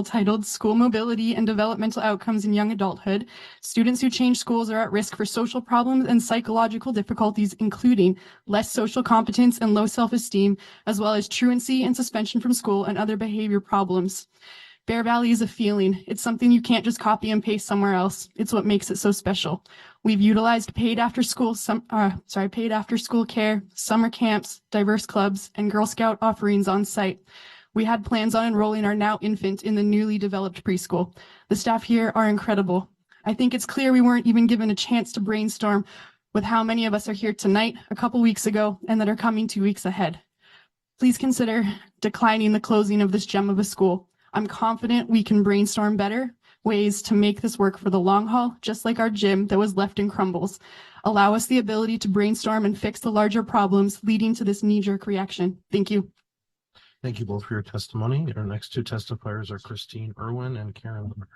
titled School Mobility and Developmental Outcomes in Young Adulthood, students who change schools are at risk for social problems and psychological difficulties, including less social competence and low self-esteem, as well as truancy and suspension from school and other behavior problems. Bear Valley is a feeling. It's something you can't just copy and paste somewhere else. It's what makes it so special. We've utilized paid after school care, summer camps, diverse clubs, and Girl Scout offerings on site. We had plans on enrolling our now infant in the newly developed preschool. The staff here are incredible. I think it's clear we weren't even given a chance to brainstorm with how many of us are here tonight, a couple weeks ago, and that are coming 2 weeks ahead. Please consider declining the closing of this gem of a school. I'm confident we can brainstorm better ways to make this work for the long haul, just like our gym that was left in crumbles. Allow us the ability to brainstorm and fix the larger problems leading to this knee-jerk reaction. Thank you. Thank you both for your testimony. Our next 2 testifiers are Christine Irwin and Karen Limmer.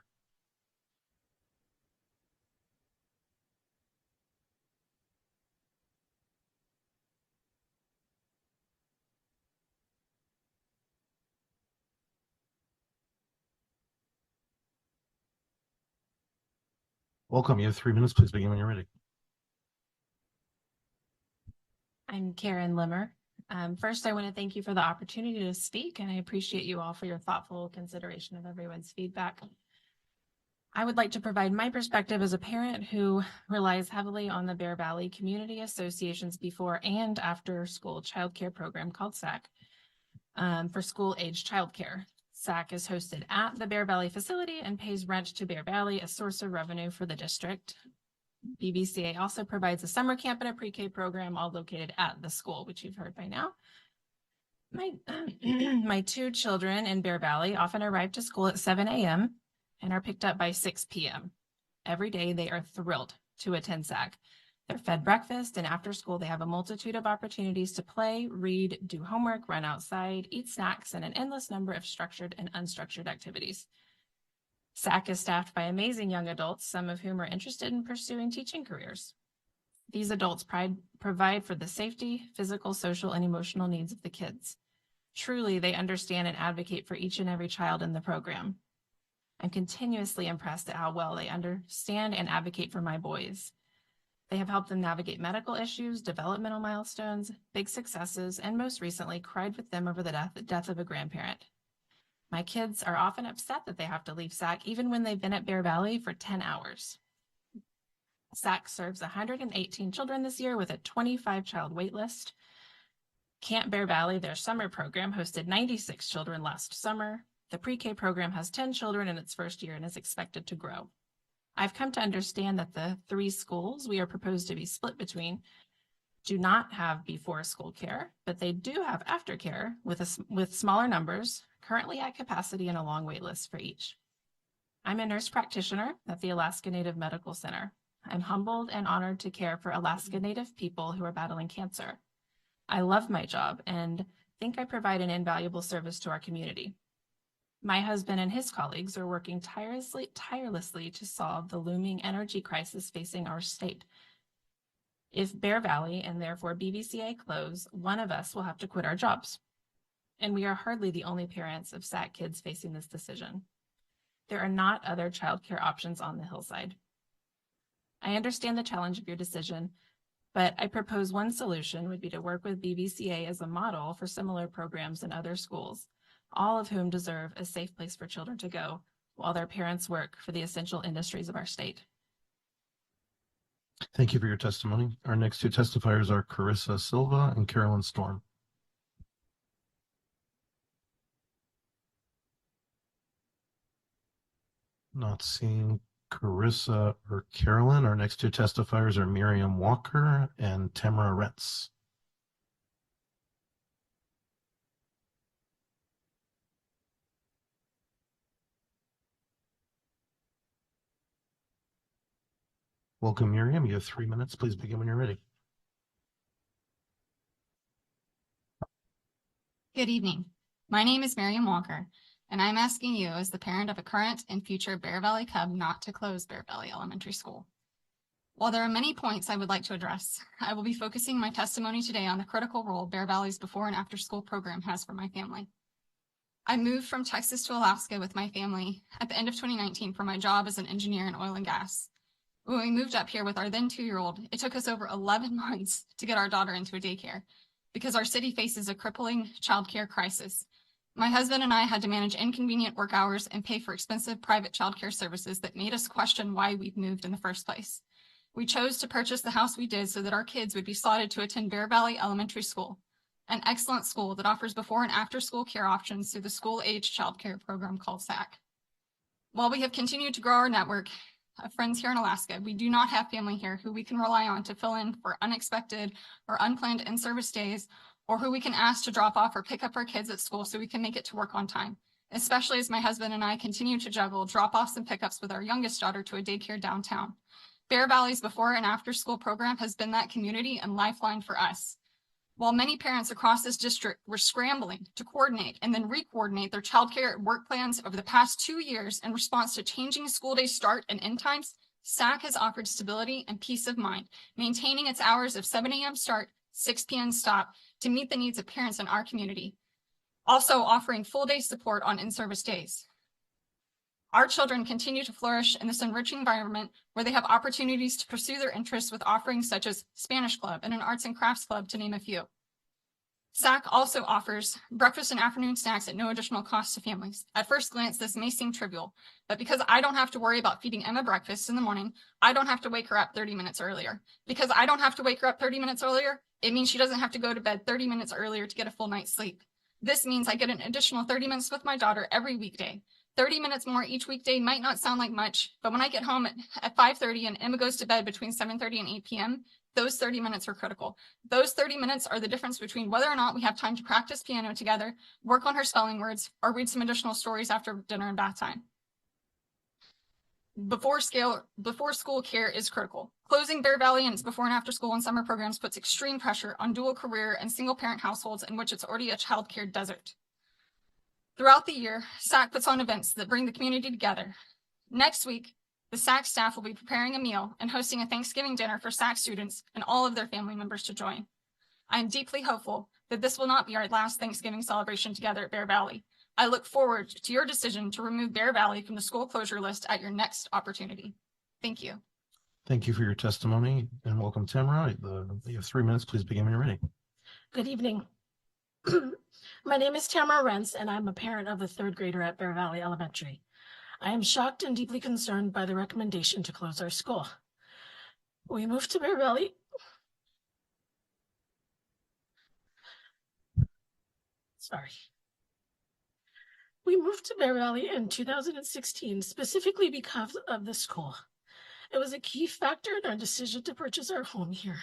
Welcome. You have 3 minutes. Please begin when you're ready. I'm Karen Limmer. First, I want to thank you for the opportunity to speak, and I appreciate you all for your thoughtful consideration of everyone's feedback. I would like to provide my perspective as a parent who relies heavily on the Bear Valley Community Association's before and after school childcare program called SAC for school-age childcare. SAC is hosted at the Bear Valley facility and pays rent to Bear Valley, a source of revenue for the district. BVCA also provides a summer camp and a pre-K program, all located at the school, which you've heard by now. My 2 children in Bear Valley often arrive to school at 7 a.m. and are picked up by 6 p.m. Every day they are thrilled to attend SAC. They're fed breakfast, and after school they have a multitude of opportunities to play, read, do homework, run outside, eat snacks, and an endless number of structured and unstructured activities. SAC is staffed by amazing young adults, some of whom are interested in pursuing teaching careers. These adults provide for the safety, physical, social, and emotional needs of the kids. Truly, they understand and advocate for each and every child in the program. I'm continuously impressed at how well they understand and advocate for my boys. They have helped them navigate medical issues, developmental milestones, big successes, and most recently cried with them over the death of a grandparent. My kids are often upset that they have to leave SAC even when they've been at Bear Valley for 10 hours. SAC serves 118 children this year with a 25-child waitlist. Camp Bear Valley, their summer program, hosted 96 children last summer. The pre-K program has 10 children in its first year and is expected to grow. I've come to understand that the 3 schools we are proposed to be split between do not have before school care, but they do have aftercare with smaller numbers, currently at capacity and a long wait list for each. I'm a nurse practitioner at the Alaska Native Medical Center. I'm humbled and honored to care for Alaska Native people who are battling cancer. I love my job and think I provide an invaluable service to our community. My husband and his colleagues are working tirelessly to solve the looming energy crisis facing our state. If Bear Valley and therefore BVCA close, one of us will have to quit our jobs. And we are hardly the only parents of SAC kids facing this decision. There are not other childcare options on the hillside. I understand the challenge of your decision, but I propose one solution would be to work with BVCA as a model for similar programs in other schools, all of whom deserve a safe place for children to go while their parents work for the essential industries of our state. Thank you for your testimony. Our next two testifiers are Carissa Silva and Carolyn Storm. Not seeing Carissa or Carolyn. Our next two testifiers are Miriam Walker and Tamara Retz. Welcome, Miriam. You have 3 minutes. Please begin when you're ready. Good evening. My name is Miriam Walker, and I'm asking you as the parent of a current and future Bear Valley Cub not to close Bear Valley Elementary School. While there are many points I would like to address, I will be focusing my testimony today on the critical role Bear Valley's before and after school program has for my family. I moved from Texas to Alaska with my family at the end of 2019 for my job as an engineer in oil and gas. When we moved up here with our then 2-year-old, it took us over 11 months to get our daughter into a daycare because our city faces a crippling childcare crisis. My husband and I had to manage inconvenient work hours and pay for expensive private childcare services that made us question why we'd moved in the first place. We chose to purchase the house we did so that our kids would be slotted to attend Bear Valley Elementary School, an excellent school that offers before and after school care options through the school-age childcare program called SAC. While we have continued to grow our network of friends here in Alaska, we do not have family here who we can rely on to fill in for unexpected or unplanned in-service days, or who we can ask to drop off or pick up our kids at school so we can make it to work on time, especially as my husband and I continue to juggle drop-offs and pickups with our youngest daughter to a daycare downtown. Bear Valley's before and after school program has been that community and lifeline for us. While many parents across this district were scrambling to coordinate and then re-coordinate their childcare and work plans over the past 2 years in response to changing school day start and end times, SAC has offered stability and peace of mind, maintaining its hours of 7 a.m. start, 6 p.m. stop to meet the needs of parents in our community, also offering full day support on in-service days. Our children continue to flourish in this enriching environment where they have opportunities to pursue their interests with offerings such as Spanish Club and an arts and crafts club, to name a few. SAC also offers breakfast and afternoon snacks at no additional cost to families. At first glance, this may seem trivial, but because I don't have to worry about feeding Emma breakfast in the morning, I don't have to wake her up 30 minutes earlier. Because I don't have to wake her up 30 minutes earlier, it means she doesn't have to go to bed 30 minutes earlier to get a full night's sleep. This means I get an additional 30 minutes with my daughter every weekday. 30 minutes more each weekday might not sound like much, but when I get home at 5:30 and Emma goes to bed between 7:30 and 8 p.m., those 30 minutes are critical. Those 30 minutes are the difference between whether or not we have time to practice piano together, work on her spelling words, or read some additional stories after dinner and bath time. Before school care is critical. Closing Bear Valley and its before and after school and summer programs puts extreme pressure on dual career and single parent households in which it's already a childcare desert. Throughout the year, SAC puts on events that bring the community together. Next week, the SAC staff will be preparing a meal and hosting a Thanksgiving dinner for SAC students and all of their family members to join. I am deeply hopeful that this will not be our last Thanksgiving celebration together at Bear Valley. I look forward to your decision to remove Bear Valley from the school closure list at your next opportunity. Thank you. Thank you for your testimony and welcome, Tamara. You have 3 minutes. Please begin when you're ready. Good evening. My name is Tamara Rentz, and I'm a parent of a 3rd grader at Bear Valley Elementary. I am shocked and deeply concerned by the recommendation to close our school. We moved to Bear Valley. We moved to Bear Valley in 2016 specifically because of the school. It was a key factor in our decision to purchase our home here.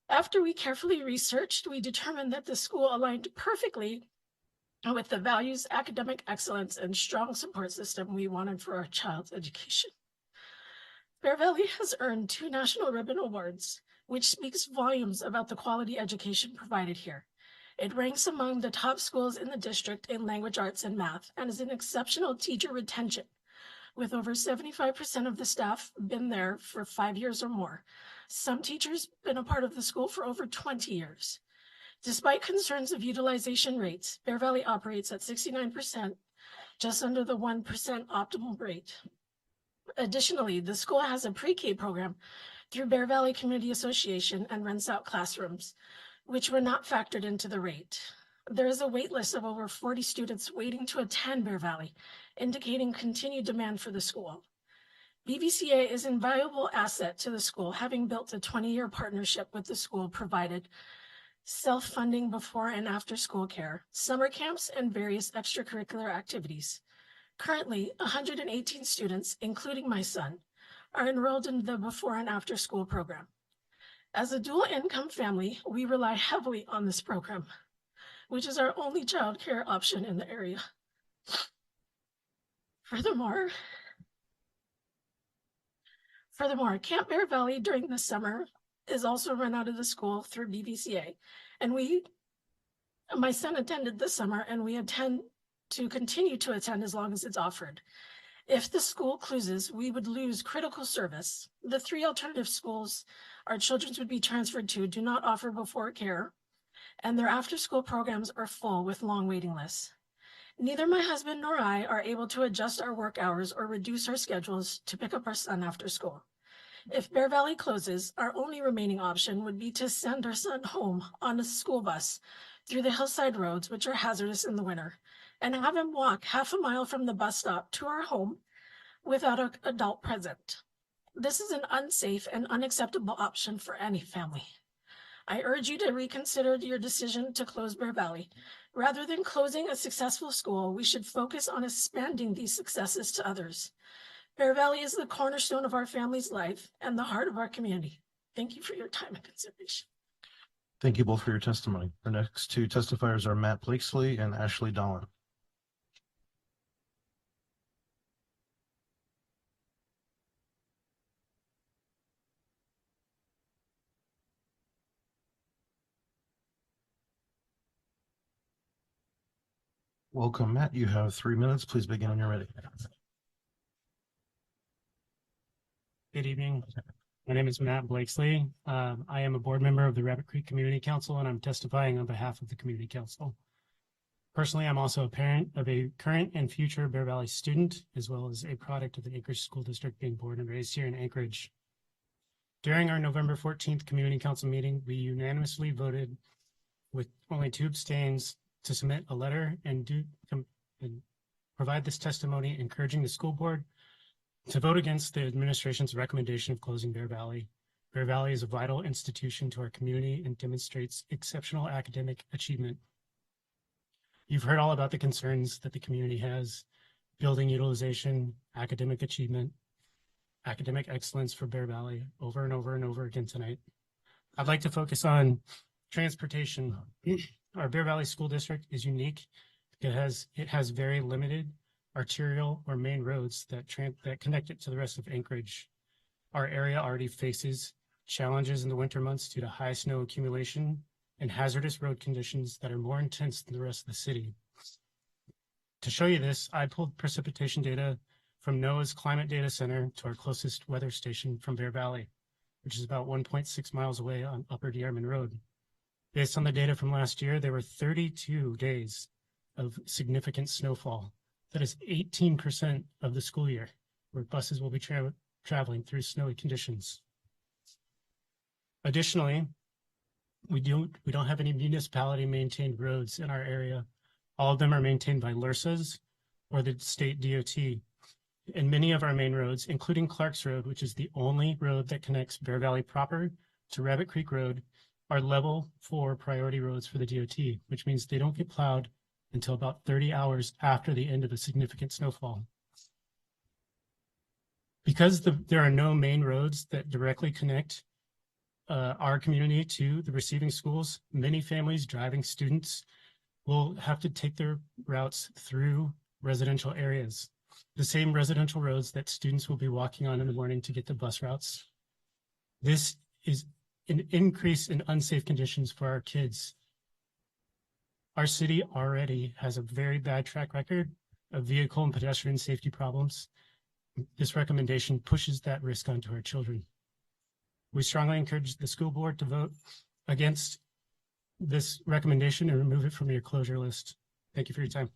After we carefully researched, we determined that the school aligned perfectly with the values, academic excellence, and strong support system we wanted for our child's education. Bear Valley has earned 2 National Ribbon Awards, which speaks volumes about the quality education provided here. It ranks among the top schools in the district in language arts and math and is an exceptional teacher retention, with over 75% of the staff been there for 5 years or more. Some teachers been a part of the school for over 20 years. Despite concerns of utilization rates, Bear Valley operates at 69%, just under the 1% optimal rate. Additionally, the school has a pre-K program through Bear Valley Community Association and rents out classrooms, which were not factored into the rate. There is a wait list of over 40 students waiting to attend Bear Valley, indicating continued demand for the school. BVCA is an invaluable asset to the school, having built a 20-year partnership with the school, provided self-funding before and after school care, summer camps, and various extracurricular activities. Currently, 118 students, including my son, are enrolled in the before and after school program. As a dual income family, we rely heavily on this program, which is our only child care option in the area. Furthermore, Camp Bear Valley during the summer is also run out of the school through BVCA. And my son attended this summer, and we intend to continue to attend as long as it's offered. If the school closes, we would lose critical service. The 3 alternative schools our children would be transferred to do not offer before care, and their after-school programs are full with long waiting lists. Neither my husband nor I are able to adjust our work hours or reduce our schedules to pick up our son after school. If Bear Valley closes, our only remaining option would be to send our son home on a school bus through the hillside roads, which are hazardous in the winter, and have him walk half a mile from the bus stop to our home without an adult present. This is an unsafe and unacceptable option for any family. I urge you to reconsider your decision to close Bear Valley. Rather than closing a successful school, we should focus on expanding these successes to others. Bear Valley is the cornerstone of our family's life and the heart of our community. Thank you for your time and consideration. Thank you both for your testimony. Our next 2 testifiers are Matt Blakesley and Ashley Dolan. Welcome, Matt. You have 3 minutes. Please begin when you're ready. Good evening. My name is Matt Blakesley. I am a board member of the Rabbit Creek Community Council, and I'm testifying on behalf of the Community Council. Personally, I'm also a parent of a current and future Bear Valley student, as well as a product of the Anchorage School District, being born and raised here in Anchorage. During our November 14th Community Council meeting, we unanimously voted, with only 2 abstains, to submit a letter and provide this testimony encouraging the school board to vote against the administration's recommendation of closing Bear Valley. Bear Valley is a vital institution to our community and demonstrates exceptional academic achievement. You've heard all about the concerns that the community has: building utilization, academic achievement, academic excellence for Bear Valley over and over and over again tonight. I'd like to focus on transportation. Our Bear Valley School District is unique because it has very limited arterial or main roads that connect it to the rest of Anchorage. Our area already faces challenges in the winter months due to high snow accumulation and hazardous road conditions that are more intense than the rest of the city. To show you this, I pulled precipitation data from NOAA's Climate Data Center to our closest weather station from Bear Valley, which is about 1.6 miles away on Upper Dearman Road. Based on the data from last year, there were 32 days of significant snowfall. That is 18% of the school year, where buses will be traveling through snowy conditions. Additionally, we don't have any municipality maintained roads in our area. All of them are maintained by LRSAs or the state DOT. And many of our main roads, including Clark's Road, which is the only road that connects Bear Valley proper to Rabbit Creek Road, are level 4 priority roads for the DOT, which means they don't get plowed until about 30 hours after the end of a significant snowfall. Because there are no main roads that directly connect our community to the receiving schools, many families driving students will have to take their routes through residential areas, the same residential roads that students will be walking on in the morning to get to bus routes. This is an increase in unsafe conditions for our kids. Our city already has a very bad track record of vehicle and pedestrian safety problems. This recommendation pushes that risk onto our children. We strongly encourage the school board to vote against this recommendation and remove it from your closure list. Thank you for your time.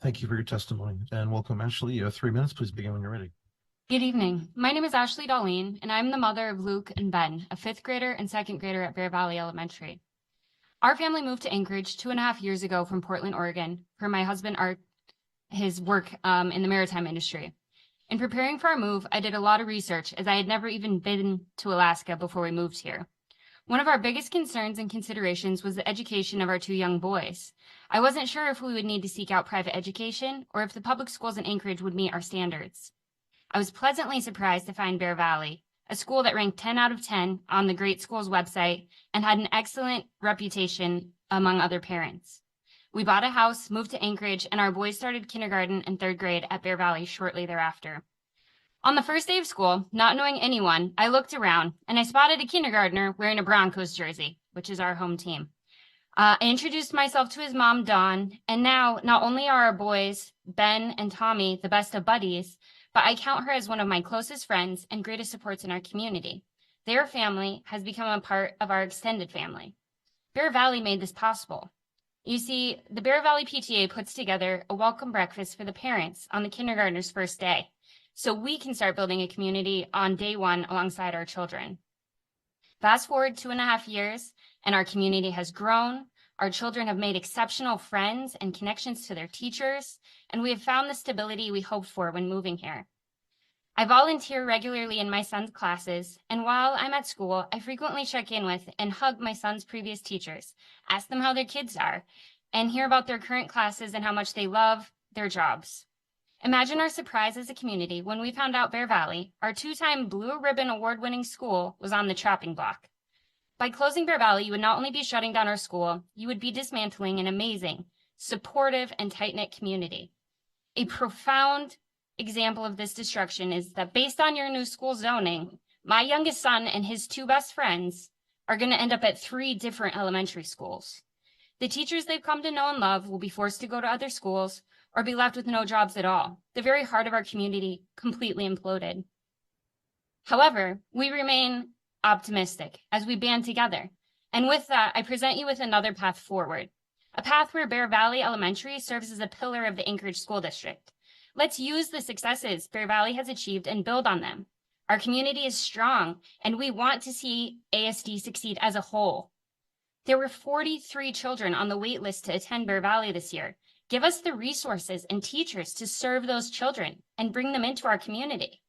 Thank you for your testimony, and welcome, Ashley. You have 3 minutes. Please begin when you're ready. Good evening. My name is Ashley Darlene, and I'm the mother of Luke and Ben, a 5th grader and 2nd grader at Bear Valley Elementary. Our family moved to Anchorage 2.5 years ago from Portland, Oregon, for my husband his work in the maritime industry. In preparing for our move, I did a lot of research as I had never even been to Alaska before we moved here. One of our biggest concerns and considerations was the education of our 2 young boys. I wasn't sure if we would need to seek out private education or if the public schools in Anchorage would meet our standards. I was pleasantly surprised to find Bear Valley, a school that ranked 10 out of 10 on the Great Schools website and had an excellent reputation among other parents. We bought a house, moved to Anchorage, and our boys started kindergarten and 3rd grade at Bear Valley shortly thereafter. On the first day of school, not knowing anyone, I looked around and I spotted a kindergartner wearing a Broncos jersey, which is our home team. I introduced myself to his mom, Dawn, and now not only are our boys, Ben and Tommy, the best of buddies, but I count her as one of my closest friends and greatest supports in our community. Their family has become a part of our extended family. Bear Valley made this possible. You see, the Bear Valley PTA puts together a welcome breakfast for the parents on the kindergartner's first day, so we can start building a community on day 1 alongside our children. Fast forward 2.5 years, and our community has grown. Our children have made exceptional friends and connections to their teachers, and we have found the stability we hoped for when moving here. I volunteer regularly in my son's classes, and while I'm at school, I frequently check in with and hug my son's previous teachers, ask them how their kids are, and hear about their current classes and how much they love their jobs. Imagine our surprise as a community when we found out Bear Valley, our 2-time Blue Ribbon award-winning school, was on the chopping block. By closing Bear Valley, you would not only be shutting down our school, you would be dismantling an amazing, supportive, and tight-knit community. A profound example of this destruction is that based on your new school zoning, my youngest son and his 2 best friends are going to end up at 3 different elementary schools. The teachers they've come to know and love will be forced to go to other schools or be left with no jobs at all. The very heart of our community completely imploded. However, we remain optimistic as we band together. And with that, I present you with another path forward, a path where Bear Valley Elementary serves as a pillar of the Anchorage School District. Let's use the successes Bear Valley has achieved and build on them. Our community is strong, and we want to see ASD succeed as a whole. There were 43 children on the wait list to attend Bear Valley this year. Give us the resources and teachers to serve those children and bring them into our community.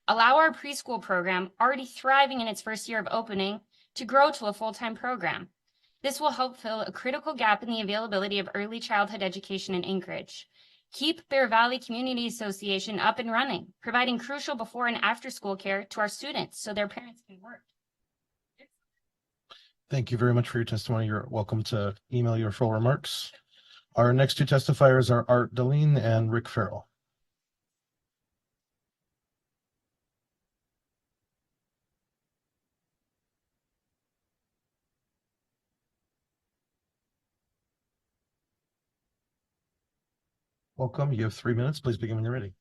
Allow our preschool program, already thriving in its first year of opening, to grow to a full-time program. This will help fill a critical gap in the availability of early childhood education in Anchorage. Keep Bear Valley Community Association up and running, providing crucial before and after school care to our students so their parents can work. Thank you very much for your testimony. You're welcome to email your full remarks. Our next 2 testifiers are Art Deline and Rick Farrell. Welcome. You have 3 minutes. Please begin when you're ready.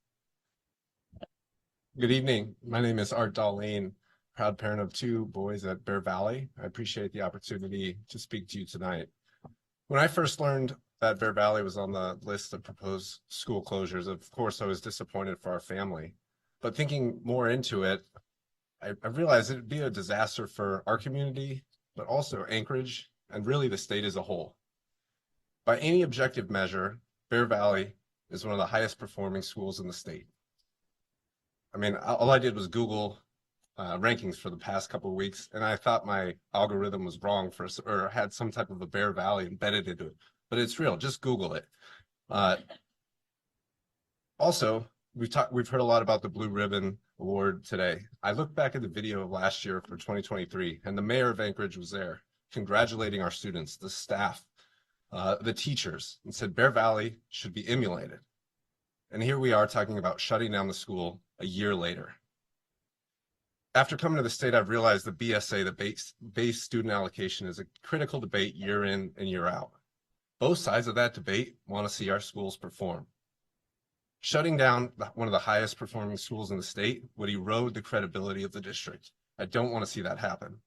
Good evening. My name is Art Darlene, proud parent of 2 boys at Bear Valley. I appreciate the opportunity to speak to you tonight. When I first learned that Bear Valley was on the list of proposed school closures, of course, I was disappointed for our family. But thinking more into it, I realized it would be a disaster for our community, but also Anchorage and really the state as a whole. By any objective measure, Bear Valley is one of the highest performing schools in the state. I mean, all I did was Google rankings for the past couple of weeks, and I thought my algorithm was wrong or had some type of a Bear Valley embedded into it, but it's real. Just Google it. Also, we've heard a lot about the Blue Ribbon Award today. I looked back at the video of last year for 2023, and the mayor of Anchorage was there, congratulating our students, the staff, the teachers, and said Bear Valley should be emulated. And here we are talking about shutting down the school a year later. After coming to the state, I've realized the BSA, the base student allocation, is a critical debate year in and year out. Both sides of that debate want to see our schools perform. Shutting down one of the highest performing schools in the state would erode the credibility of the district. I don't want to see that happen.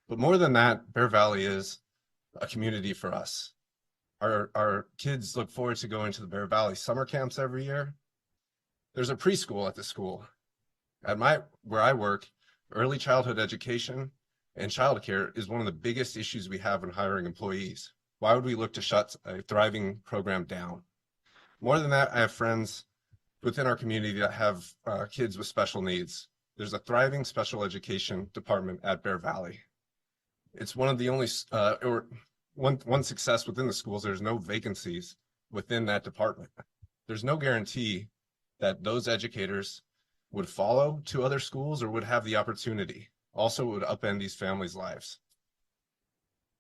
But more than that, Bear Valley is a community for us. Our kids look forward to going to the Bear Valley summer camps every year. There's a preschool at the school. Where I work, early childhood education and childcare is one of the biggest issues we have in hiring employees. Why would we look to shut a thriving program down? More than that, I have friends within our community that have kids with special needs. There's a thriving special education department at Bear Valley. It's one of the only, one success within the schools, there's no vacancies within that department. There's no guarantee that those educators would follow to other schools or would have the opportunity. Also, it would upend these families' lives.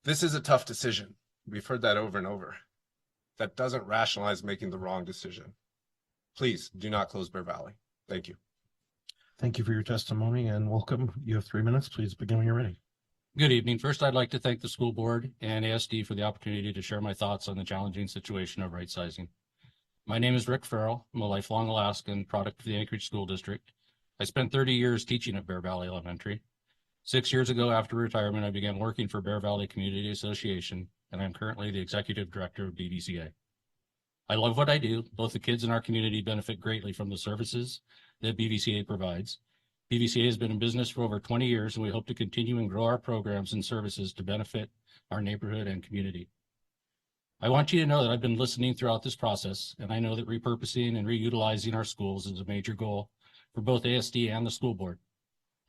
This is a tough decision. We've heard that over and over. That doesn't rationalize making the wrong decision. Please do not close Bear Valley. Thank you. Thank you for your testimony and welcome. You have 3 minutes. Please begin when you're ready. Good evening. First, I'd like to thank the school board and ASD for the opportunity to share my thoughts on the challenging situation of right sizing. My name is Rick Farrell. I'm a lifelong Alaskan, product of the Anchorage School District. I spent 30 years teaching at Bear Valley Elementary. 6 years ago, after retirement, I began working for Bear Valley Community Association, and I'm currently the executive director of BVCA. I love what I do. Both the kids in our community benefit greatly from the services that BVCA provides. BVCA has been in business for over 20 years, and we hope to continue and grow our programs and services to benefit our neighborhood and community. I want you to know that I've been listening throughout this process, and I know that repurposing and reutilizing our schools is a major goal for both ASD and the school board.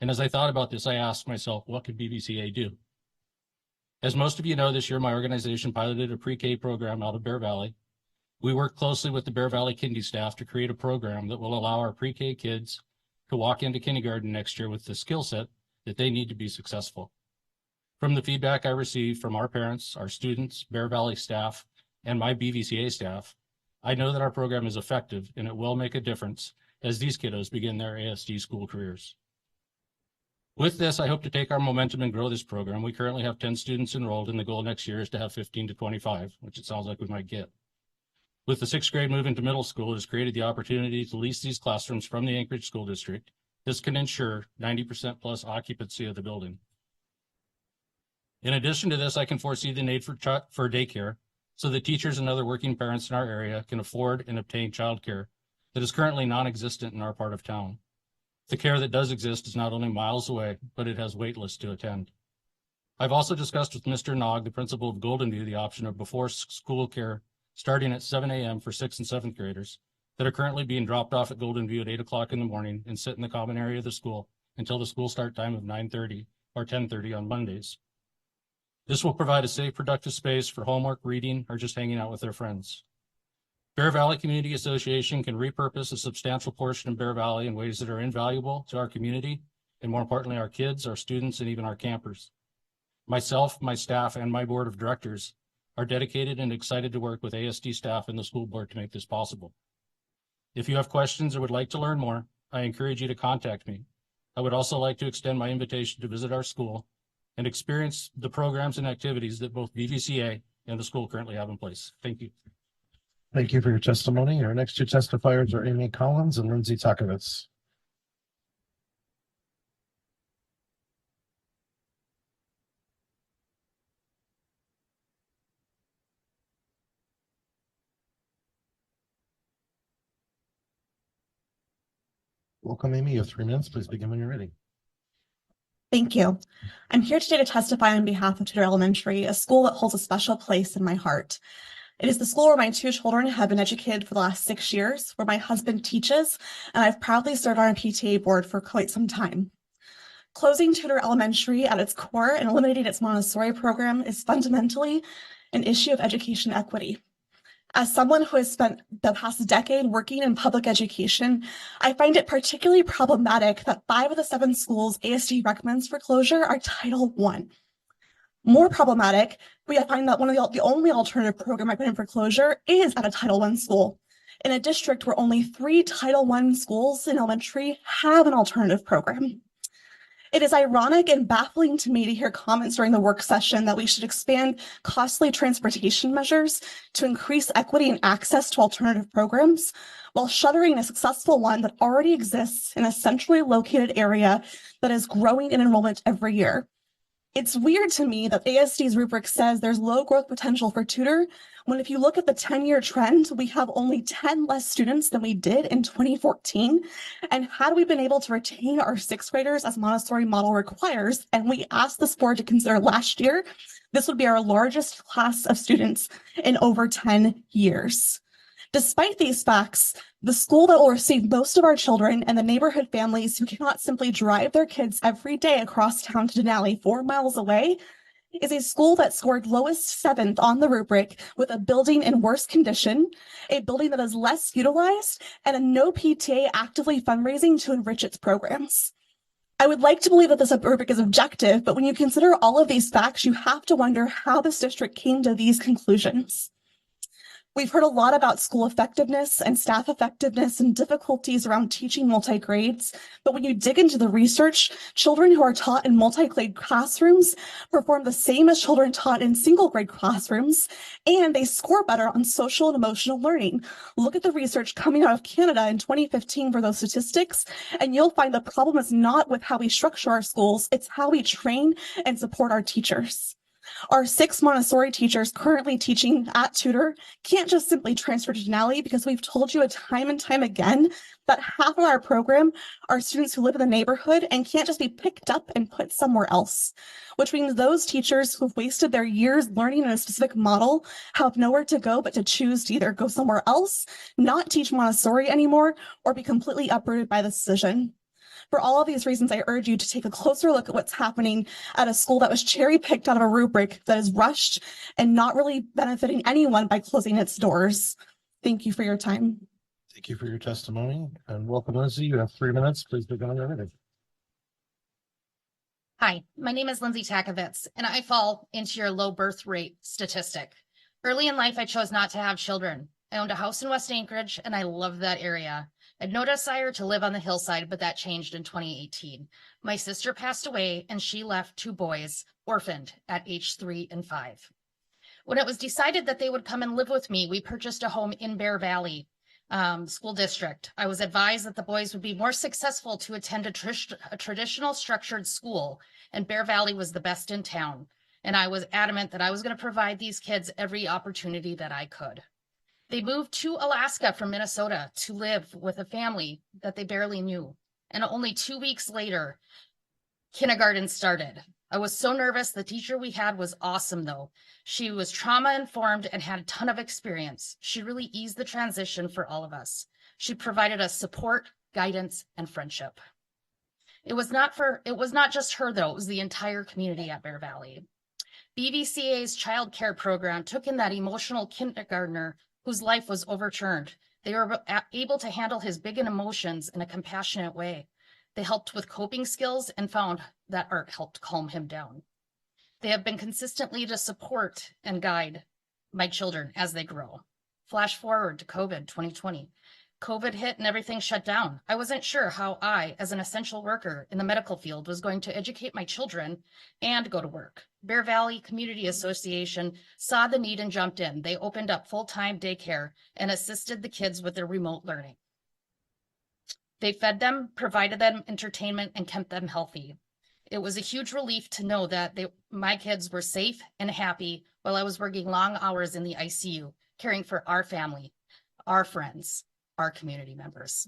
And as I thought about this, I asked myself, what could BVCA do? As most of you know, this year my organization piloted a pre-K program out of Bear Valley. We worked closely with the Bear Valley Kindy staff to create a program that will allow our pre-K kids to walk into kindergarten next year with the skill set that they need to be successful. From the feedback I received from our parents, our students, Bear Valley staff, and my BVCA staff, I know that our program is effective and it will make a difference as these kiddos begin their ASD school careers. With this, I hope to take our momentum and grow this program. We currently have 10 students enrolled, and the goal next year is to have 15 to 25, which it sounds like we might get. With the 6th grade move into middle school, it has created the opportunity to lease these classrooms from the Anchorage School District. This can ensure 90% plus occupancy of the building. In addition to this, I can foresee the need for daycare so that teachers and other working parents in our area can afford and obtain childcare that is currently non-existent in our part of town. The care that does exist is not only miles away, but it has wait lists to attend. I've also discussed with Mr. Nog, the principal of Golden View, the option of before school care starting at 7 a.m. for 6th and 7th graders that are currently being dropped off at Golden View at 8 o'clock in the morning and sit in the common area of the school until the school start time of 9:30 or 10:30 on Mondays. This will provide a safe, productive space for homework, reading, or just hanging out with their friends. Bear Valley Community Association can repurpose a substantial portion of Bear Valley in ways that are invaluable to our community, and more importantly, our kids, our students, and even our campers. Myself, my staff, and my board of directors are dedicated and excited to work with ASD staff and the school board to make this possible. If you have questions or would like to learn more, I encourage you to contact me. I would also like to extend my invitation to visit our school and experience the programs and activities that both BVCA and the school currently have in place. Thank you. Thank you for your testimony. Our next two testifiers are Amy Collins and Lindsay Takovitz. Welcome, Amy. You have 3 minutes. Please begin when you're ready. Thank you. I'm here today to testify on behalf of Tudor Elementary, a school that holds a special place in my heart. It is the school where my 2 children have been educated for the last 6 years, where my husband teaches, and I've proudly served on a PTA board for quite some time. Closing Tudor Elementary at its core and eliminating its Montessori program is fundamentally an issue of education equity. As someone who has spent the past decade working in public education, I find it particularly problematic that 5 of the 7 schools ASD recommends for closure are Title I. More problematic, we find that one of the only alternative program recommended for closure is at a Title I school, in a district where only 3 Title I schools in elementary have an alternative program. It is ironic and baffling to me to hear comments during the work session that we should expand costly transportation measures to increase equity and access to alternative programs, while shuttering a successful one that already exists in a centrally located area that is growing in enrollment every year. It's weird to me that ASD's rubric says there's low growth potential for tutor, when if you look at the 10-year trend, we have only 10 less students than we did in 2014. And had we been able to retain our sixth graders as Montessori model requires, and we asked this board to consider last year, this would be our largest class of students in over 10 years. Despite these facts, the school that will receive most of our children and the neighborhood families who cannot simply drive their kids every day across town to Denali 4 miles away is a school that scored lowest 7th on the rubric with a building in worse condition, a building that is less utilized, and a no PTA actively fundraising to enrich its programs. I would like to believe that this rubric is objective, but when you consider all of these facts, you have to wonder how this district came to these conclusions. We've heard a lot about school effectiveness and staff effectiveness and difficulties around teaching multi-grades, but when you dig into the research, children who are taught in multi-grade classrooms perform the same as children taught in single-grade classrooms, and they score better on social and emotional learning. Look at the research coming out of Canada in 2015 for those statistics, and you'll find the problem is not with how we structure our schools, it's how we train and support our teachers. Our 6 Montessori teachers currently teaching at Tutor can't just simply transfer to Denali because we've told you time and time again that half of our program are students who live in the neighborhood and can't just be picked up and put somewhere else, which means those teachers who've wasted their years learning in a specific model have nowhere to go but to choose to either go somewhere else, not teach Montessori anymore, or be completely uprooted by the decision. For all of these reasons, I urge you to take a closer look at what's happening at a school that was cherry-picked out of a rubric that is rushed and not really benefiting anyone by closing its doors. Thank you for your time. Thank you for your testimony, and welcome, Lindsay. You have 3 minutes. Please begin on everything. Hi, my name is Lindsay Takovitz, and I fall into your low birth rate statistic. Early in life, I chose not to have children. I owned a house in West Anchorage, and I loved that area. I had no desire to live on the hillside, but that changed in 2018. My sister passed away, and she left 2 boys orphaned at age 3 and 5. When it was decided that they would come and live with me, we purchased a home in Bear Valley School District. I was advised that the boys would be more successful to attend a traditional structured school, and Bear Valley was the best in town. And I was adamant that I was going to provide these kids every opportunity that I could. They moved to Alaska from Minnesota to live with a family that they barely knew. And only 2 weeks later, kindergarten started. I was so nervous. The teacher we had was awesome, though. She was trauma-informed and had a ton of experience. She really eased the transition for all of us. She provided us support, guidance, and friendship. It was not just her, though. It was the entire community at Bear Valley. BVCA's child care program took in that emotional kindergartner whose life was overturned. They were able to handle his big emotions in a compassionate way. They helped with coping skills and found that art helped calm him down. They have been consistently to support and guide my children as they grow. Flash forward to COVID 2020. COVID hit and everything shut down. I wasn't sure how I, as an essential worker in the medical field, was going to educate my children and go to work. Bear Valley Community Association saw the need and jumped in. They opened up full-time daycare and assisted the kids with their remote learning. They fed them, provided them entertainment, and kept them healthy. It was a huge relief to know that my kids were safe and happy while I was working long hours in the ICU, caring for our family, our friends, our community members.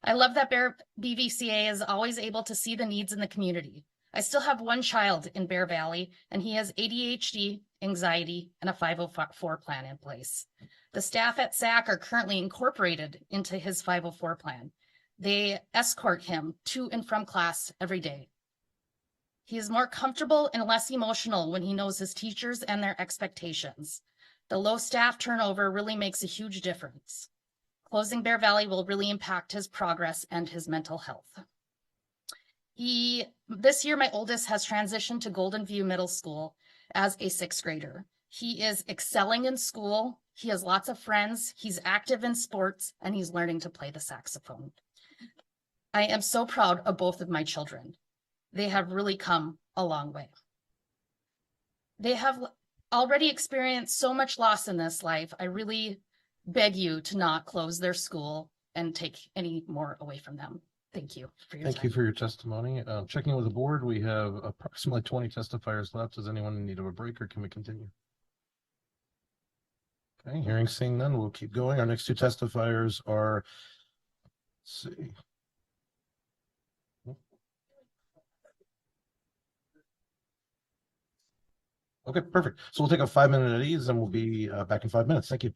I love that BVCA is always able to see the needs in the community. I still have 1 child in Bear Valley, and he has ADHD, anxiety, and a 504 plan in place. The staff at SAC are currently incorporated into his 504 plan. They escort him to and from class every day. He is more comfortable and less emotional when he knows his teachers and their expectations. The low staff turnover really makes a huge difference. Closing Bear Valley will really impact his progress and his mental health. This year, my oldest has transitioned to Golden View Middle School as a 6th grader. He is excelling in school. He has lots of friends. He's active in sports, and he's learning to play the saxophone. I am so proud of both of my children. they have really come a long way. They have already experienced so much loss in this life. I really beg you to not close their school and take any more away from them. Thank you for your Thank time. you for your testimony. Checking with the board, we have approximately 20 testifiers left. Does anyone in need of a break or can we continue? Okay, hearing seeing none, we'll keep going. Our next two testifiers are, let's see. Okay, perfect. So we'll take a 5-minute at ease and we'll be back in 5 minutes. Thank you.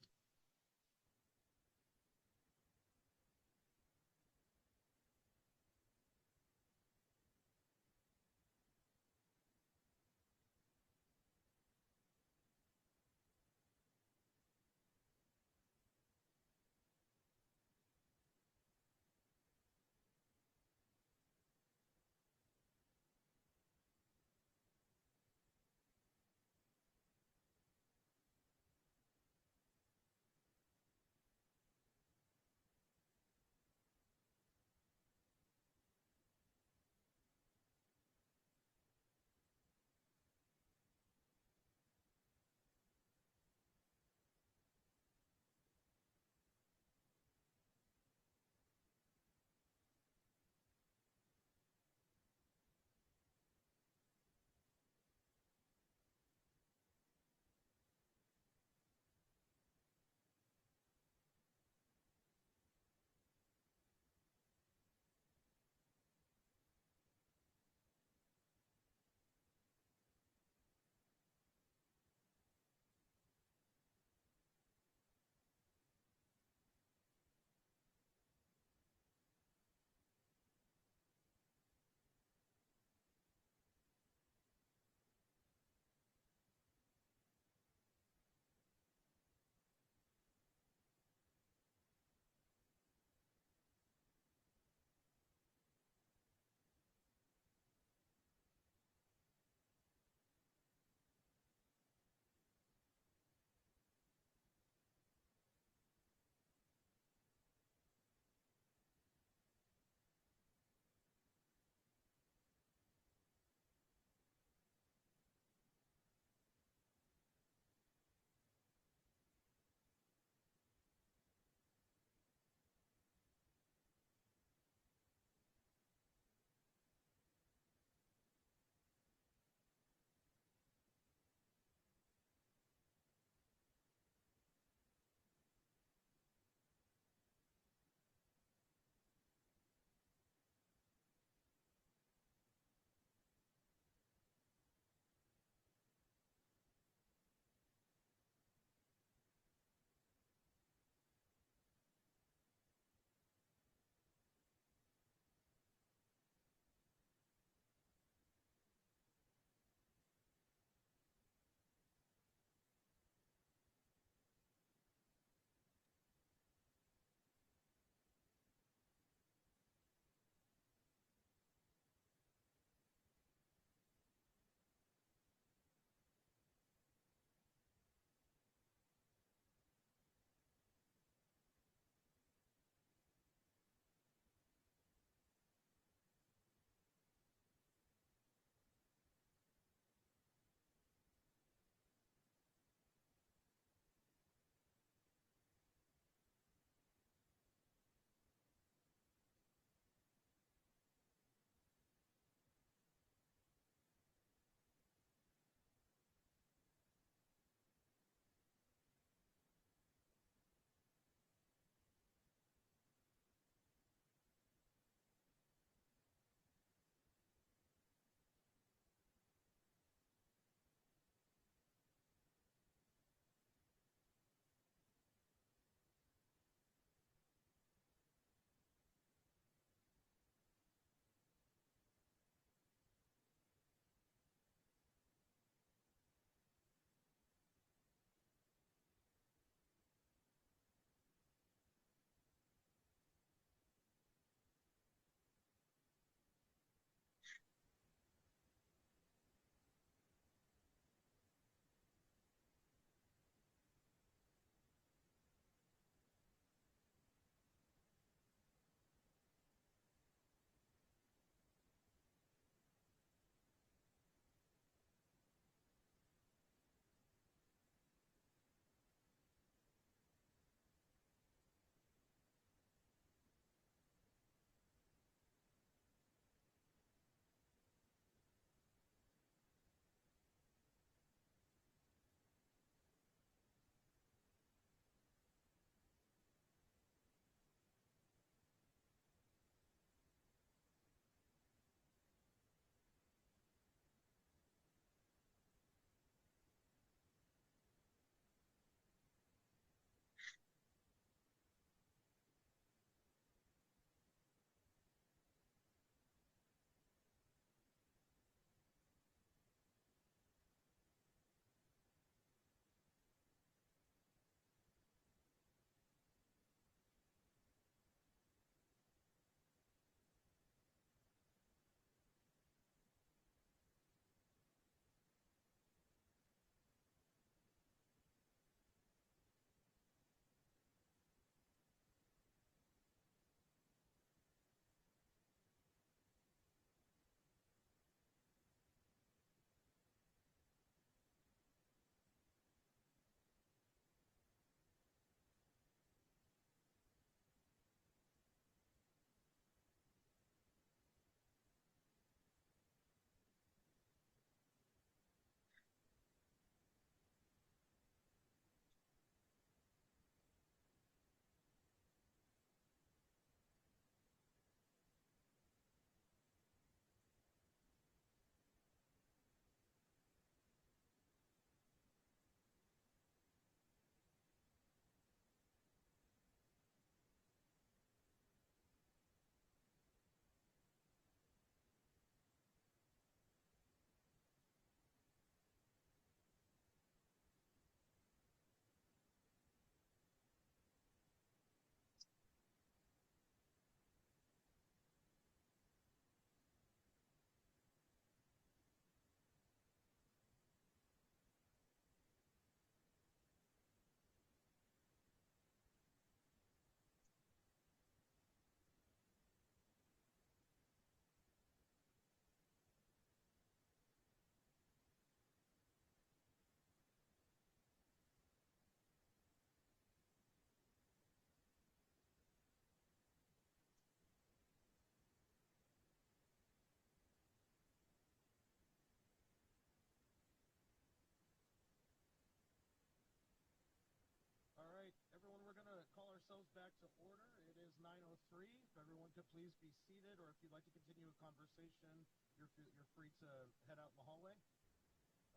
3. If everyone could please be seated, or if you'd like to continue a conversation, you're free to head out in the hallway.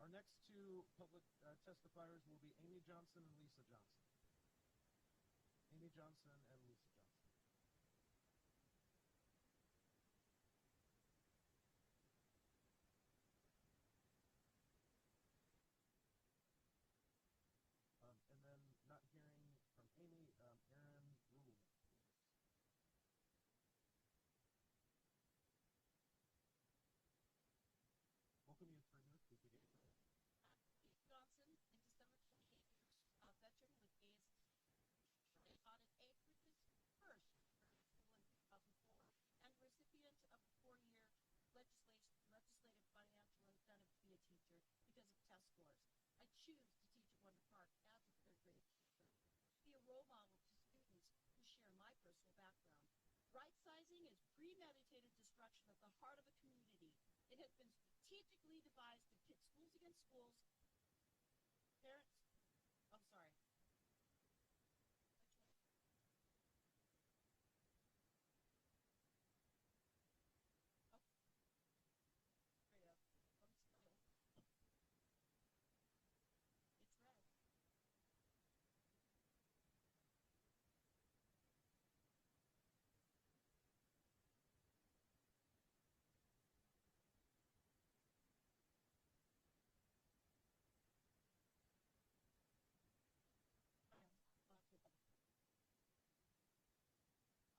Our next two public testifiers will be Amy Johnson and Lisa Johnson. Amy Johnson and Lisa Johnson. And then not hearing from Amy, Aaron Rule. Welcome you 3 minutes. Please begin. Johnson, in December 28 years, veteran with ASD. I taught at Anchorage's first school in 2004 and recipient of the 4-year legislative financial incentive to be a teacher because of test scores. I choose to teach at Wonder Park as a 3rd grade teacher. Be a role model to students who share my personal background. Right sizing is premeditated destruction of the heart of a community. It has been strategically devised to pit schools against schools. Parents, I'm sorry.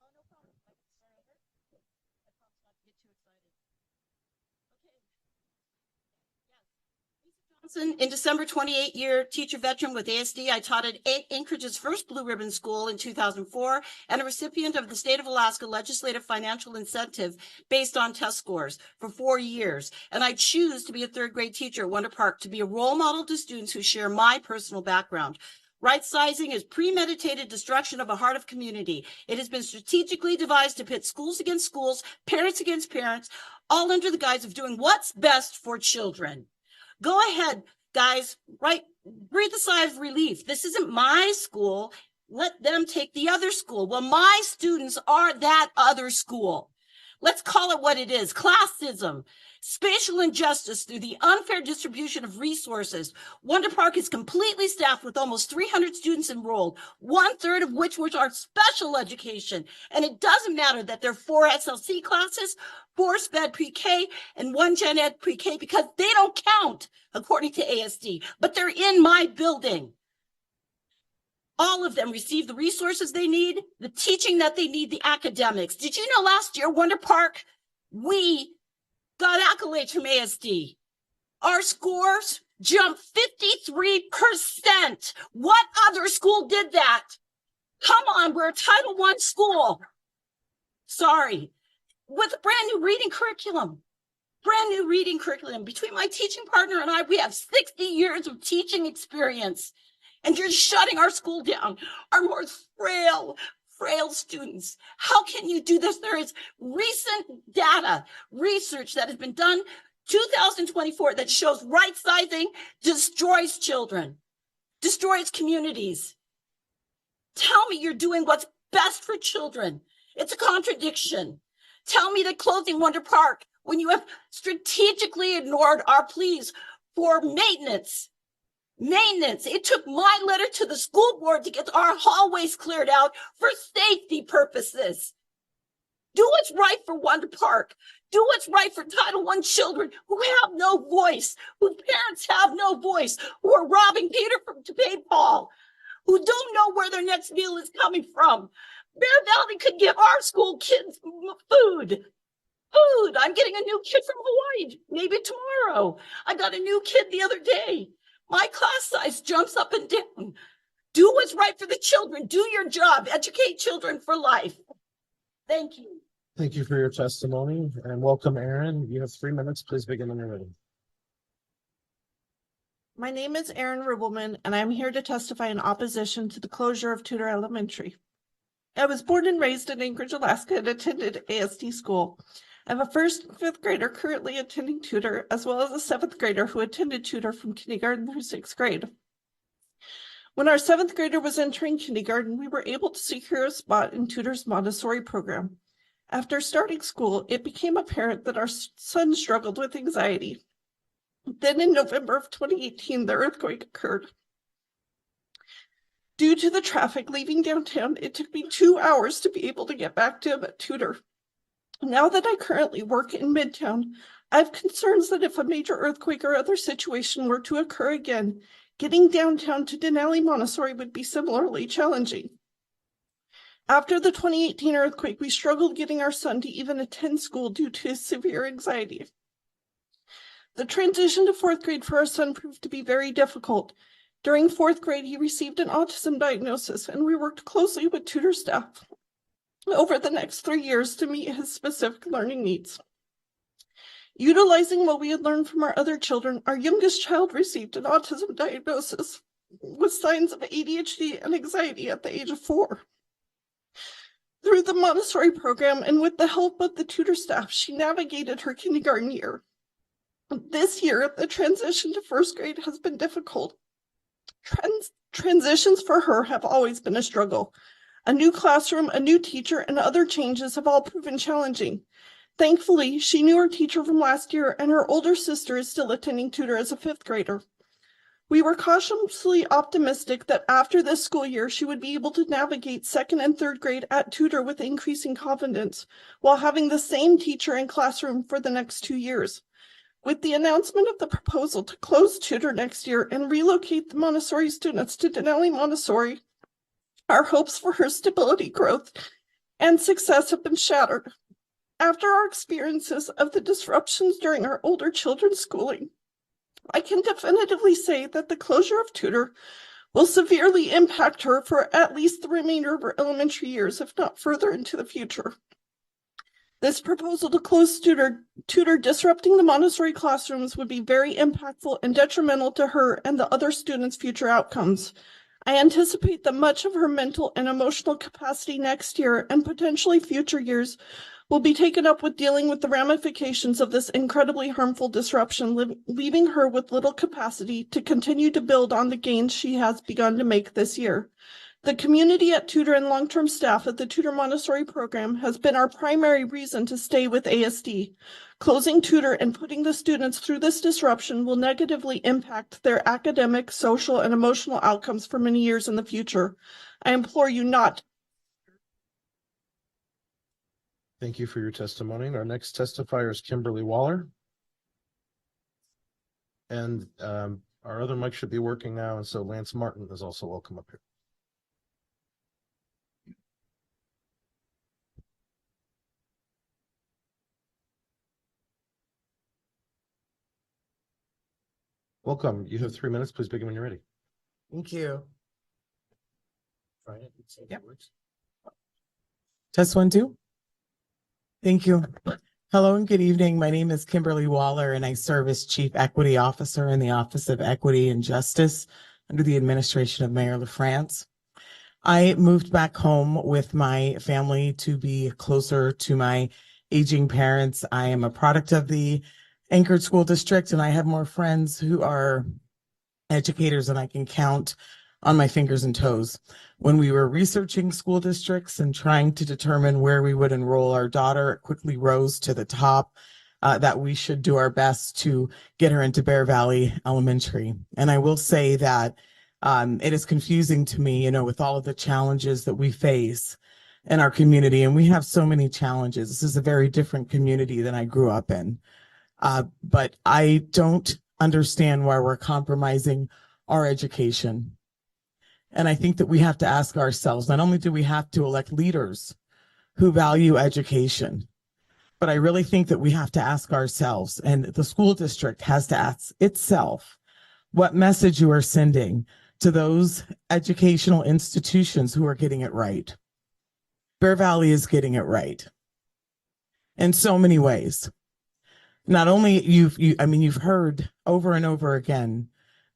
Oh, no problem. I can start over. I promise not to get too excited. Okay. Yes. Lisa Johnson, in December 28-year teacher veteran with ASD, I taught at Anchorage's first Blue Ribbon School in 2004 and a recipient of the State of Alaska Legislative Financial Incentive based on test scores for 4 years. And I choose to be a 3rd grade teacher at Wonder Park to be a role model to students who share my personal background. Right sizing is premeditated destruction of a heart of community. It has been strategically devised to pit schools against schools, parents against parents, all under the guise of doing what's best for children. Go ahead, guys, breathe a sigh of relief. This isn't my school. Let them take the other school. Well, my students are that other school. Let's call it what it is, classism, spatial injustice through the unfair distribution of resources. Wonder Park is completely staffed with almost 300 students enrolled, 1/3 of which are special education. And it doesn't matter that there are 4 SLC classes, 4 SPED pre-K, and 1 Gen Ed pre-K because they don't count according to ASD, but they're in my building. All of them receive the resources they need, the teaching that they need, the academics. Did you know last year, Wonder Park, we got accolades from ASD. Our scores jumped 53%. What other school did that? Come on, we're a Title I school. Sorry. With a brand new reading curriculum. Between my teaching partner and I, we have 60 years of teaching experience. And you're shutting our school down, our more frail students. How can you do this? There is recent data, research that has been done, 2024, that shows right sizing destroys children, destroys communities. Tell me you're doing what's best for children. It's a contradiction. Tell me that closing Wonder Park when you have strategically ignored our pleas for maintenance. It took my letter to the school board to get our hallways cleared out for safety purposes. Do what's right for Wonder Park. Do what's right for Title I children who have no voice, whose parents have no voice, who are robbing Peter to pay Paul, who don't know where their next meal is coming from. Bear Valley could give our school kids food. I'm getting a new kid from Hawaii, maybe tomorrow. I got a new kid the other day. My class size jumps up and down. Do what's right for the children. Do your job. Educate children for life. Thank you. Thank you for your testimony, and welcome, Aaron. You have 3 minutes. Please begin when you're ready. My name is Erin Rubelman, and I'm here to testify in opposition to the closure of Tudor Elementary. I was born and raised in Anchorage, Alaska, and attended ASD school. I have a 1st and 5th grader currently attending Tudor, as well as a 7th grader who attended Tudor from kindergarten through 6th grade. When our 7th grader was entering kindergarten, we were able to secure a spot in Tudor's Montessori program. After starting school, it became apparent that our son struggled with anxiety. Then in November of 2018, the earthquake occurred. Due to the traffic leaving downtown, it took me 2 hours to be able to get back to him at Tudor. Now that I currently work in Midtown, I have concerns that if a major earthquake or other situation were to occur again, getting downtown to Denali Montessori would be similarly challenging. After the 2018 earthquake, we struggled getting our son to even attend school due to his severe anxiety. The transition to 4th grade for our son proved to be very difficult. During 4th grade, he received an autism diagnosis, and we worked closely with Tudor staff over the next 3 years to meet his specific learning needs. Utilizing what we had learned from our other children, our youngest child received an autism diagnosis with signs of ADHD and anxiety at the age of 4. Through the Montessori program and with the help of the Tudor staff, she navigated her kindergarten year. This year, the transition to 1st grade has been difficult. Transitions for her have always been a struggle. A new classroom, a new teacher, and other changes have all proven challenging. Thankfully, she knew her teacher from last year, and her older sister is still attending Tudor as a 5th grader. We were cautiously optimistic that after this school year, she would be able to navigate 2nd and 3rd grade at Tudor with increasing confidence, while having the same teacher and classroom for the next 2 years. With the announcement of the proposal to close Tudor next year and relocate the Montessori students to Denali Montessori, our hopes for her stability, growth, and success have been shattered. After our experiences of the disruptions during our older children's schooling, I can definitively say that the closure of Tudor will severely impact her for at least the remainder of her elementary years, if not further into the future. This proposal to close Tudor disrupting the Montessori classrooms would be very impactful and detrimental to her and the other students' future outcomes. I anticipate that much of her mental and emotional capacity next year and potentially future years will be taken up with dealing with the ramifications of this incredibly harmful disruption, leaving her with little capacity to continue to build on the gains she has begun to make this year. The community at Tudor and long-term staff at the Tudor Montessori program has been our primary reason to stay with ASD. Closing Tudor and putting the students through this disruption will negatively impact their academic, social, and emotional outcomes for many years in the future. I implore you not. Thank you for your testimony. Our next testifier is Kimberly Waller. And our other mic should be working now, and so Lance Martin is also welcome up here. Welcome. You have 3 minutes. Please begin when you're ready. Thank you. Yep. Test 1, 2. Thank you. Hello and good evening. My name is Kimberly Waller, and I serve as Chief Equity Officer in the Office of Equity and Justice under the administration of Mayor LaFrance. I moved back home with my family to be closer to my aging parents. I am a product of the Anchorage School District, and I have more friends who are educators than I can count on my fingers and toes. When we were researching school districts and trying to determine where we would enroll our daughter, it quickly rose to the top that we should do our best to get her into Bear Valley Elementary. And I will say that it is confusing to me, with all of the challenges that we face in our community, and we have so many challenges. This is a very different community than I grew up in. But I don't understand why we're compromising our education. And I think that we have to ask ourselves, not only do we have to elect leaders who value education, but I really think that we have to ask ourselves, and the school district has to ask itself, what message you are sending to those educational institutions who are getting it right. Bear Valley is getting it right in so many ways. Not only you've heard over and over again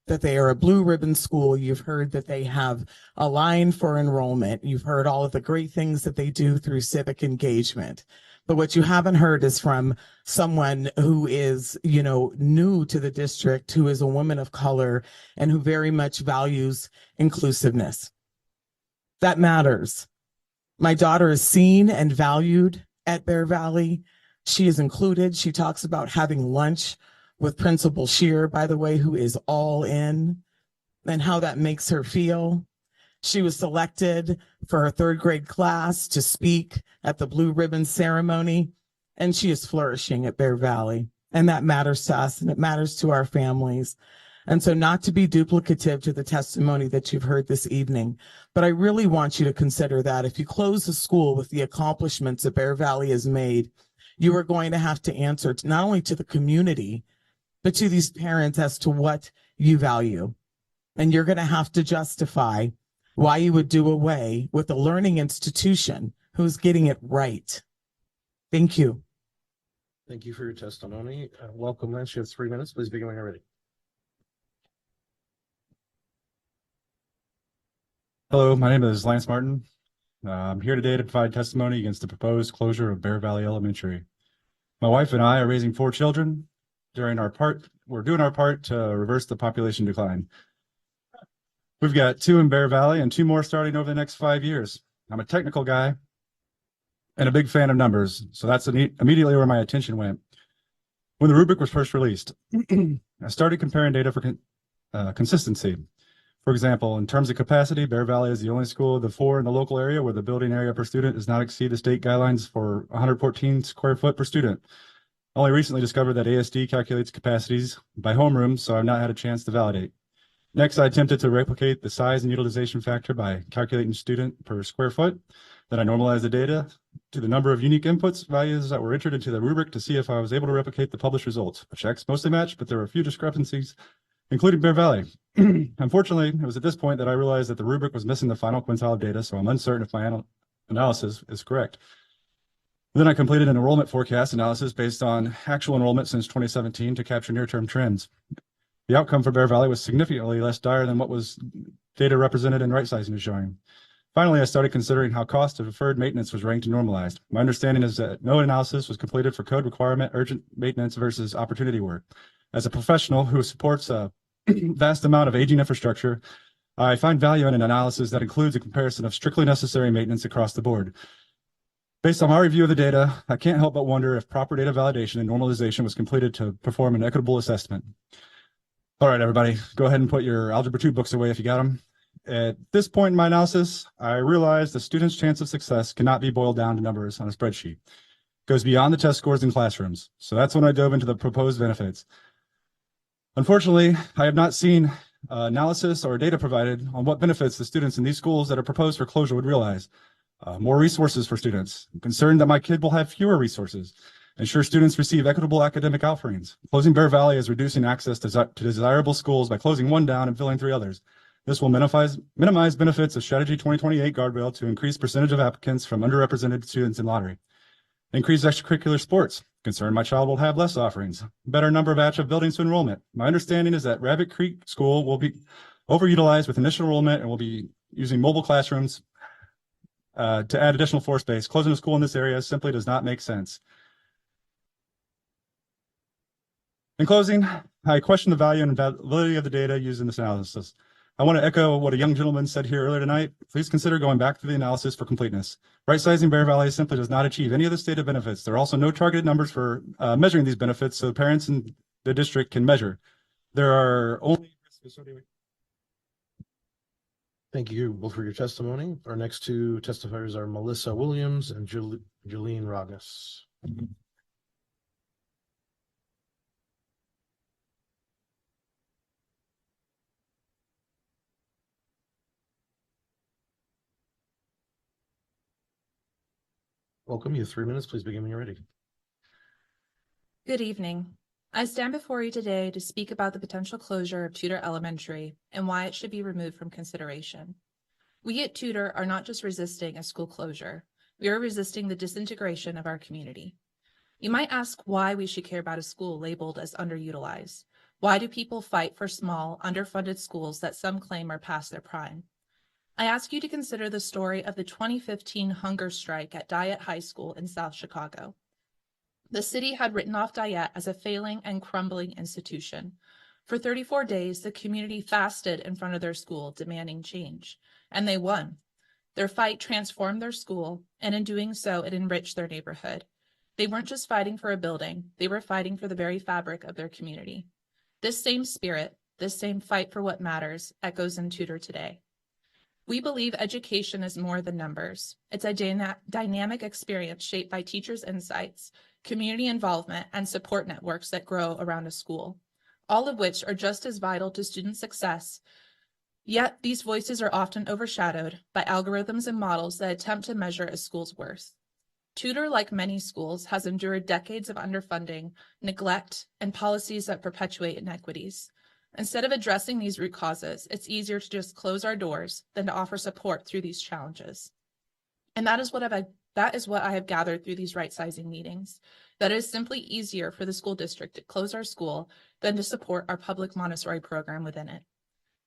that they are a blue ribbon school. You've heard that they have a line for enrollment. You've heard all of the great things that they do through civic engagement. But what you haven't heard is from someone who is, new to the district, who is a woman of color, and who very much values inclusiveness. That matters. My daughter is seen and valued at Bear Valley. She is included. She talks about having lunch with Principal Shear, by the way, who is all in, and how that makes her feel. She was selected for her third grade class to speak at the Blue Ribbon ceremony, and she is flourishing at Bear Valley. And that matters to us, and it matters to our families. And so, not to be duplicative to the testimony that you've heard this evening, but I really want you to consider that if you close the school with the accomplishments that Bear Valley has made, you are going to have to answer not only to the community, but to these parents as to what you value. And you're going to have to justify why you would do away with a learning institution who's getting it right. Thank you. Thank you for your testimony. Welcome, Lynch. You have 3 minutes. Please begin when you're ready. Hello, my name is Lance Martin. I'm here today to provide testimony against the proposed closure of Bear Valley Elementary. My wife and I are raising 4 children. We're doing our part to reverse the population decline. We've got 2 in Bear Valley and 2 more starting over the next 5 years. I'm a technical guy and a big fan of numbers, so that's immediately where my attention went. When the rubric was first released, I started comparing data for consistency. For example, in terms of capacity, Bear Valley is the only school of the 4 in the local area where the building area per student does not exceed the state guidelines for 114 square foot per student. I only recently discovered that ASD calculates capacities by homeroom, so I've not had a chance to validate. Next, I attempted to replicate the size and utilization factor by calculating student per square foot. Then I normalized the data to the number of unique inputs values that were entered into the rubric to see if I was able to replicate the published results. The checks mostly matched, but there were a few discrepancies, including Bear Valley. Unfortunately, it was at this point that I realized that the rubric was missing the final quintile of data, so I'm uncertain if my analysis is correct. Then I completed an enrollment forecast analysis based on actual enrollment since 2017 to capture near-term trends. The outcome for Bear Valley was significantly less dire than what was data represented in right sizing is showing. Finally, I started considering how cost of deferred maintenance was ranked and normalized. My understanding is that no analysis was completed for code requirement, urgent maintenance versus opportunity work. As a professional who supports a vast amount of aging infrastructure, I find value in an analysis that includes a comparison of strictly necessary maintenance across the board. Based on my review of the data, I can't help but wonder if proper data validation and normalization was completed to perform an equitable assessment. All right, everybody, go ahead and put your Algebra 2 books away if you got them. At this point in my analysis, I realized the student's chance of success cannot be boiled down to numbers on a spreadsheet. It goes beyond the test scores in classrooms. So that's when I dove into the proposed benefits. Unfortunately, I have not seen analysis or data provided on what benefits the students in these schools that are proposed for closure would realize. More resources for students. I'm concerned that my kid will have fewer resources. Ensure students receive equitable academic offerings. Closing Bear Valley is reducing access to desirable schools by closing one down and filling 3 others. This will minimize benefits of Strategy 2028 guardrail to increase percentage of applicants from underrepresented students in lottery. Increase extracurricular sports. Concerned my child will have less offerings. Better number batch of buildings to enrollment. My understanding is that Rabbit Creek School will be overutilized with initial enrollment and will be using mobile classrooms to add additional floor space. Closing a school in this area simply does not make sense. In closing, I question the value and validity of the data used in this analysis. I want to echo what a young gentleman said here earlier tonight. Please consider going back to the analysis for completeness. Right-sizing Bear Valley simply does not achieve any of the stated benefits. There are also no targeted numbers for measuring these benefits so parents in the district can measure. There are only... Thank you both for your testimony. Our next 2 testifiers are Melissa Williams and Julene Ragas. Welcome. You have 3 minutes. Please begin when you're ready. Good evening. I stand before you today to speak about the potential closure of Tudor Elementary and why it should be removed from consideration. We at Tudor are not just resisting a school closure. We are resisting the disintegration of our community. You might ask why we should care about a school labeled as underutilized. Why do people fight for small, underfunded schools that some claim are past their prime? I ask you to consider the story of the 2015 hunger strike at Dyett High School in South Chicago. The city had written off Dyett as a failing and crumbling institution. For 34 days, the community fasted in front of their school, demanding change, and they won. Their fight transformed their school, and in doing so, it enriched their neighborhood. They weren't just fighting for a building, they were fighting for the very fabric of their community. This same spirit, this same fight for what matters, echoes in Tudor today. We believe education is more than numbers. It's a dynamic experience shaped by teachers' insights, community involvement, and support networks that grow around a school, all of which are just as vital to student success. Yet these voices are often overshadowed by algorithms and models that attempt to measure a school's worth. Tudor, like many schools, has endured decades of underfunding, neglect, and policies that perpetuate inequities. Instead of addressing these root causes, it's easier to just close our doors than to offer support through these challenges. And that is what I have gathered through these right-sizing meetings, that it is simply easier for the school district to close our school than to support our public Montessori program within it.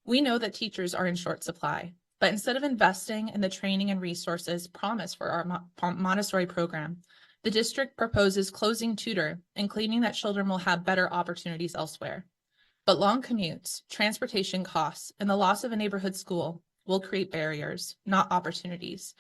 We know that teachers are in short supply, but instead of investing in the training and resources promised for our Montessori program, the district proposes closing Tudor and claiming that children will have better opportunities elsewhere. But long commutes, transportation costs, and the loss of a neighborhood school will create barriers, not opportunities.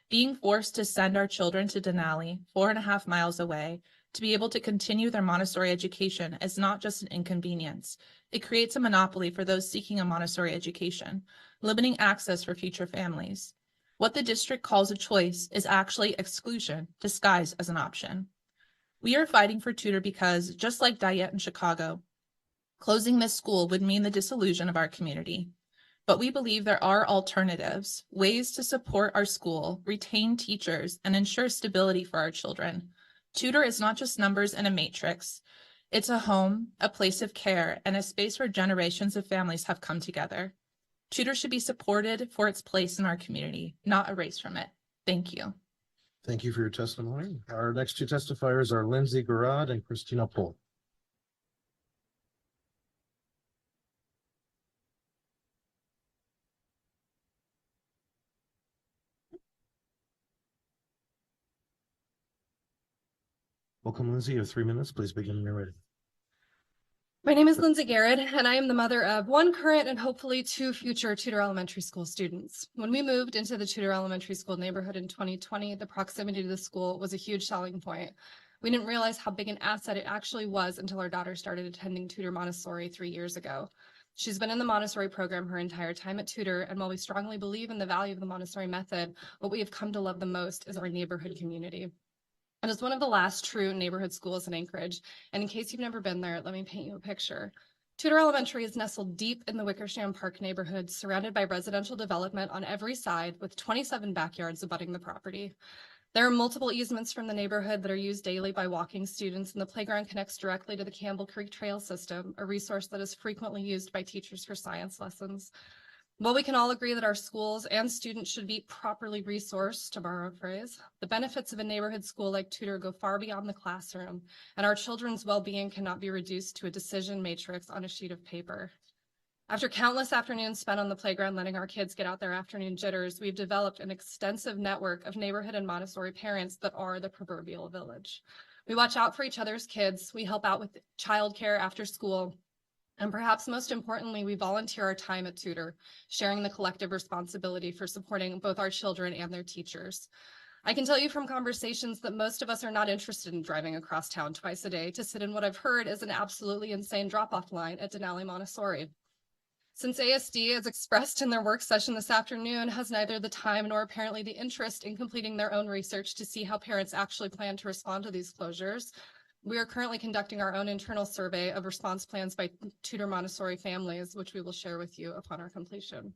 Being forced to send our children to Denali, 4.5 miles away, to be able to continue their Montessori education is not just an inconvenience. It creates a monopoly for those seeking a Montessori education, limiting access for future families. What the district calls a choice is actually exclusion disguised as an option. We are fighting for Tudor because, just like Dyett in Chicago, closing this school would mean the dissolution of our community. But we believe there are alternatives, ways to support our school, retain teachers, and ensure stability for our children. Tudor is not just numbers in a matrix. It's a home, a place of care, and a space where generations of families have come together. Tudor should be supported for its place in our community, not erased from it. Thank you. Thank you for your testimony. Our next two testifiers are Lindsay Garrod and Christina Pohl. Welcome, Lindsay. You have 3 minutes. Please begin when you're ready. My name is Lindsay Garrett, and I am the mother of one current and hopefully 2 future Tudor Elementary School students. When we moved into the Tudor Elementary School neighborhood in 2020, the proximity to the school was a huge selling point. We didn't realize how big an asset it actually was until our daughter started attending Tudor Montessori 3 years ago. She's been in the Montessori program her entire time at Tudor, and while we strongly believe in the value of the Montessori method, what we have come to love the most is our neighborhood community. It is one of the last true neighborhood schools in Anchorage, and in case you've never been there, let me paint you a picture. Tudor Elementary is nestled deep in the Wickersham Park neighborhood, surrounded by residential development on every side, with 27 backyards abutting the property. There are multiple easements from the neighborhood that are used daily by walking students, and the playground connects directly to the Campbell Creek Trail system, a resource that is frequently used by teachers for science lessons. While we can all agree that our schools and students should be properly resourced, to borrow a phrase, the benefits of a neighborhood school like Tudor go far beyond the classroom, and our children's well-being cannot be reduced to a decision matrix on a sheet of paper. After countless afternoons spent on the playground letting our kids get out their afternoon jitters, we've developed an extensive network of neighborhood and Montessori parents that are the proverbial village. We watch out for each other's kids, we help out with childcare after school, and perhaps most importantly, we volunteer our time at Tudor, sharing the collective responsibility for supporting both our children and their teachers. I can tell you from conversations that most of us are not interested in driving across town twice a day to sit in what I've heard is an absolutely insane drop-off line at Denali Montessori. Since ASD, as expressed in their work session this afternoon, has neither the time nor apparently the interest in completing their own research to see how parents actually plan to respond to these closures, we are currently conducting our own internal survey of response plans by Tudor Montessori families, which we will share with you upon our completion.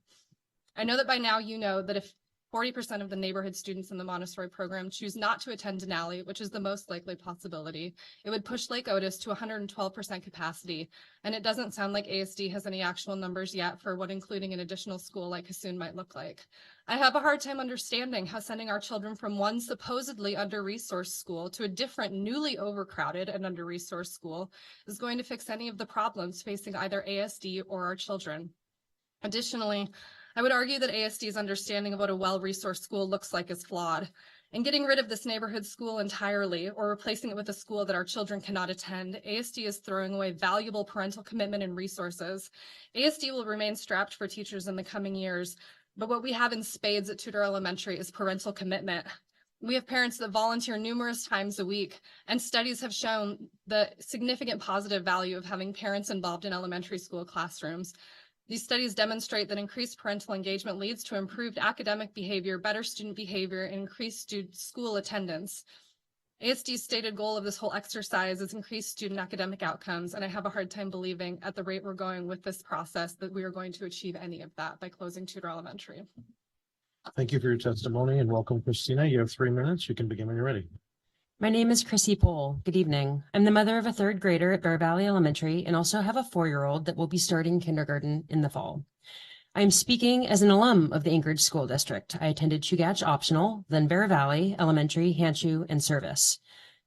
I know that by now you know that if 40% of the neighborhood students in the Montessori program choose not to attend Denali, which is the most likely possibility, it would push Lake Otis to 112% capacity. And it doesn't sound like ASD has any actual numbers yet for what including an additional school like Hassoun might look like. I have a hard time understanding how sending our children from one supposedly under-resourced school to a different newly overcrowded and under-resourced school is going to fix any of the problems facing either ASD or our children. Additionally, I would argue that ASD's understanding of what a well-resourced school looks like is flawed. And getting rid of this neighborhood school entirely or replacing it with a school that our children cannot attend, ASD is throwing away valuable parental commitment and resources. ASD will remain strapped for teachers in the coming years, but what we have in spades at Tudor Elementary is parental commitment. We have parents that volunteer numerous times a week, and studies have shown the significant positive value of having parents involved in elementary school classrooms. These studies demonstrate that increased parental engagement leads to improved academic behavior, better student behavior, and increased school attendance. ASD's stated goal of this whole exercise is increased student academic outcomes, and I have a hard time believing at the rate we're going with this process that we are going to achieve any of that by closing Tudor Elementary. Thank you for your testimony and welcome, Christina. You have 3 minutes. You can begin when you're ready. My name is Chrissy Pohl. Good evening. I'm the mother of a third grader at Bear Valley Elementary and also have a 4-year-old that will be starting kindergarten in the fall. I'm speaking as an alum of the Anchorage School District. I attended Chugach Optional, then Bear Valley Elementary, Hanchu, and Service.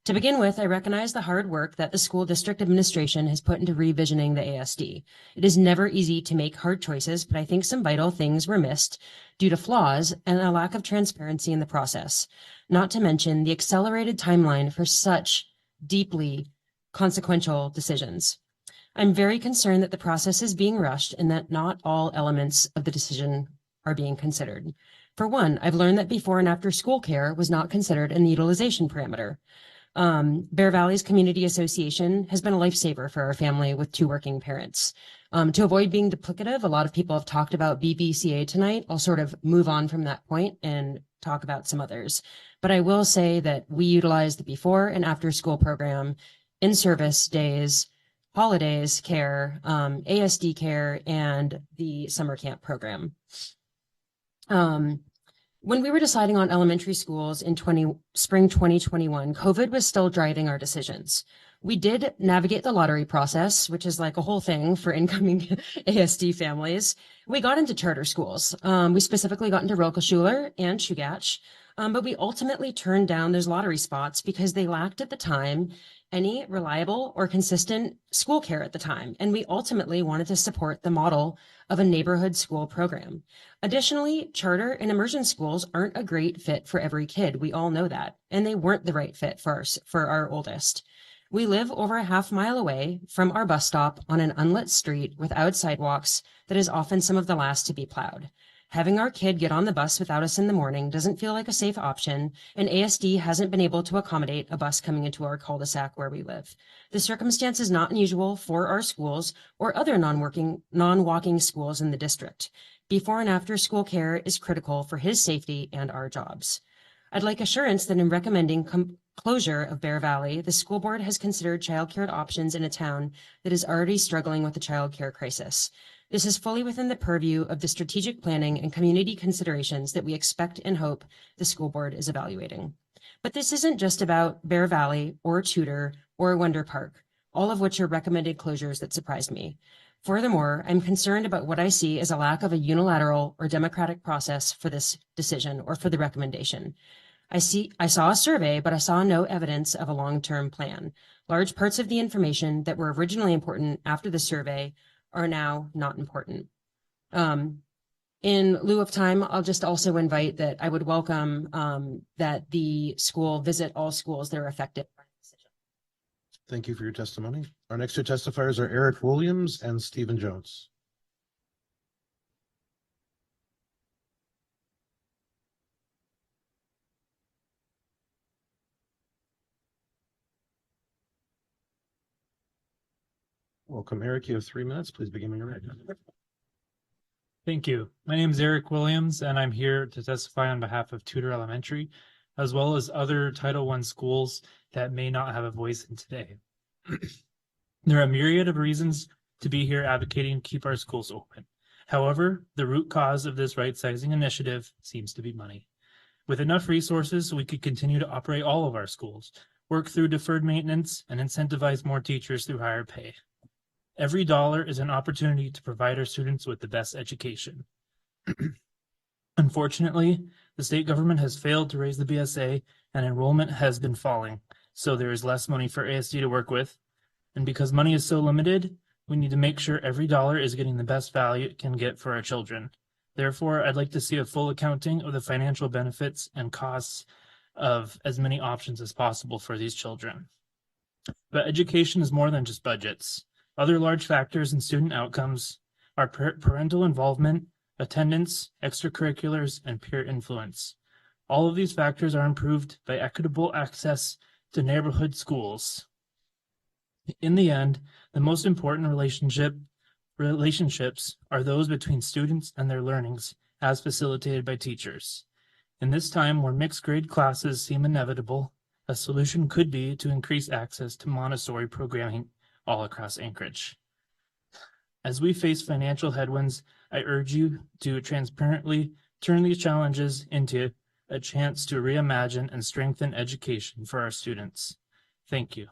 To begin with, I recognize the hard work that the school district administration has put into revisioning the ASD. It is never easy to make hard choices, but I think some vital things were missed due to flaws and a lack of transparency in the process, not to mention the accelerated timeline for such deeply consequential decisions. I'm very concerned that the process is being rushed and that not all elements of the decision are being considered. For one, I've learned that before and after school care was not considered a utilization parameter. Bear Valley's Community Association has been a lifesaver for our family with 2 working parents. To avoid being duplicative, a lot of people have talked about BBCA tonight. I'll sort of move on from that point and talk about some others. But I will say that we utilize the before and after school program, in-service days, holidays care, ASD care, and the summer camp program. When we were deciding on elementary schools in spring 2021, COVID was still driving our decisions. We did navigate the lottery process, which is like a whole thing for incoming ASD families. We got into charter schools. We specifically got into Rokel-Schuler and Chugach, but we ultimately turned down those lottery spots because they lacked at the time any reliable or consistent school care at the time. And we ultimately wanted to support the model of a neighborhood school program. Additionally, charter and immersion schools aren't a great fit for every kid. We all know that. And they weren't the right fit for our oldest. We live over a half-mile away from our bus stop on an unlit street without sidewalks that is often some of the last to be plowed. Having our kid get on the bus without us in the morning doesn't feel like a safe option, and ASD hasn't been able to accommodate a bus coming into our cul-de-sac where we live. The circumstance is not unusual for our schools or other non-walking schools in the district. Before and after school care is critical for his safety and our jobs. I'd like assurance that in recommending closure of Bear Valley, the school board has considered childcare options in a town that is already struggling with the childcare crisis. This is fully within the purview of the strategic planning and community considerations that we expect and hope the school board is evaluating. But this isn't just about Bear Valley or Tudor or Wonder Park, all of which are recommended closures that surprised me. Furthermore, I'm concerned about what I see as a lack of a unilateral or democratic process for this decision or for the recommendation. I saw a survey, but I saw no evidence of a long-term plan. Large parts of the information that were originally important after the survey are now not important. In lieu of time, I'll just also invite that I would welcome that the school visit all schools that are affected by the decision. Thank you for your testimony. Our next 2 testifiers are Eric Williams and Stephen Jones. Welcome, Eric. You have 3 minutes. Please begin when you're ready. Thank you. My name is Eric Williams, and I'm here to testify on behalf of Tudor Elementary, as well as other Title I schools that may not have a voice in today. There are a myriad of reasons to be here advocating to keep our schools open. However, the root cause of this right-sizing initiative seems to be money. With enough resources, we could continue to operate all of our schools, work through deferred maintenance, and incentivize more teachers through higher pay. Every dollar is an opportunity to provide our students with the best education. Unfortunately, the state government has failed to raise the BSA and enrollment has been falling, so there is less money for ASD to work with. And because money is so limited, we need to make sure every dollar is getting the best value it can get for our children. Therefore, I'd like to see a full accounting of the financial benefits and costs of as many options as possible for these children. But education is more than just budgets. Other large factors in student outcomes are parental involvement, attendance, extracurriculars, and peer influence. All of these factors are improved by equitable access to neighborhood schools. In the end, the most important relationships are those between students and their learnings, as facilitated by teachers. In this time where mixed grade classes seem inevitable, a solution could be to increase access to Montessori programming all across Anchorage. As we face financial headwinds, I urge you to transparently turn these challenges into a chance to reimagine and strengthen education for our students. Thank you.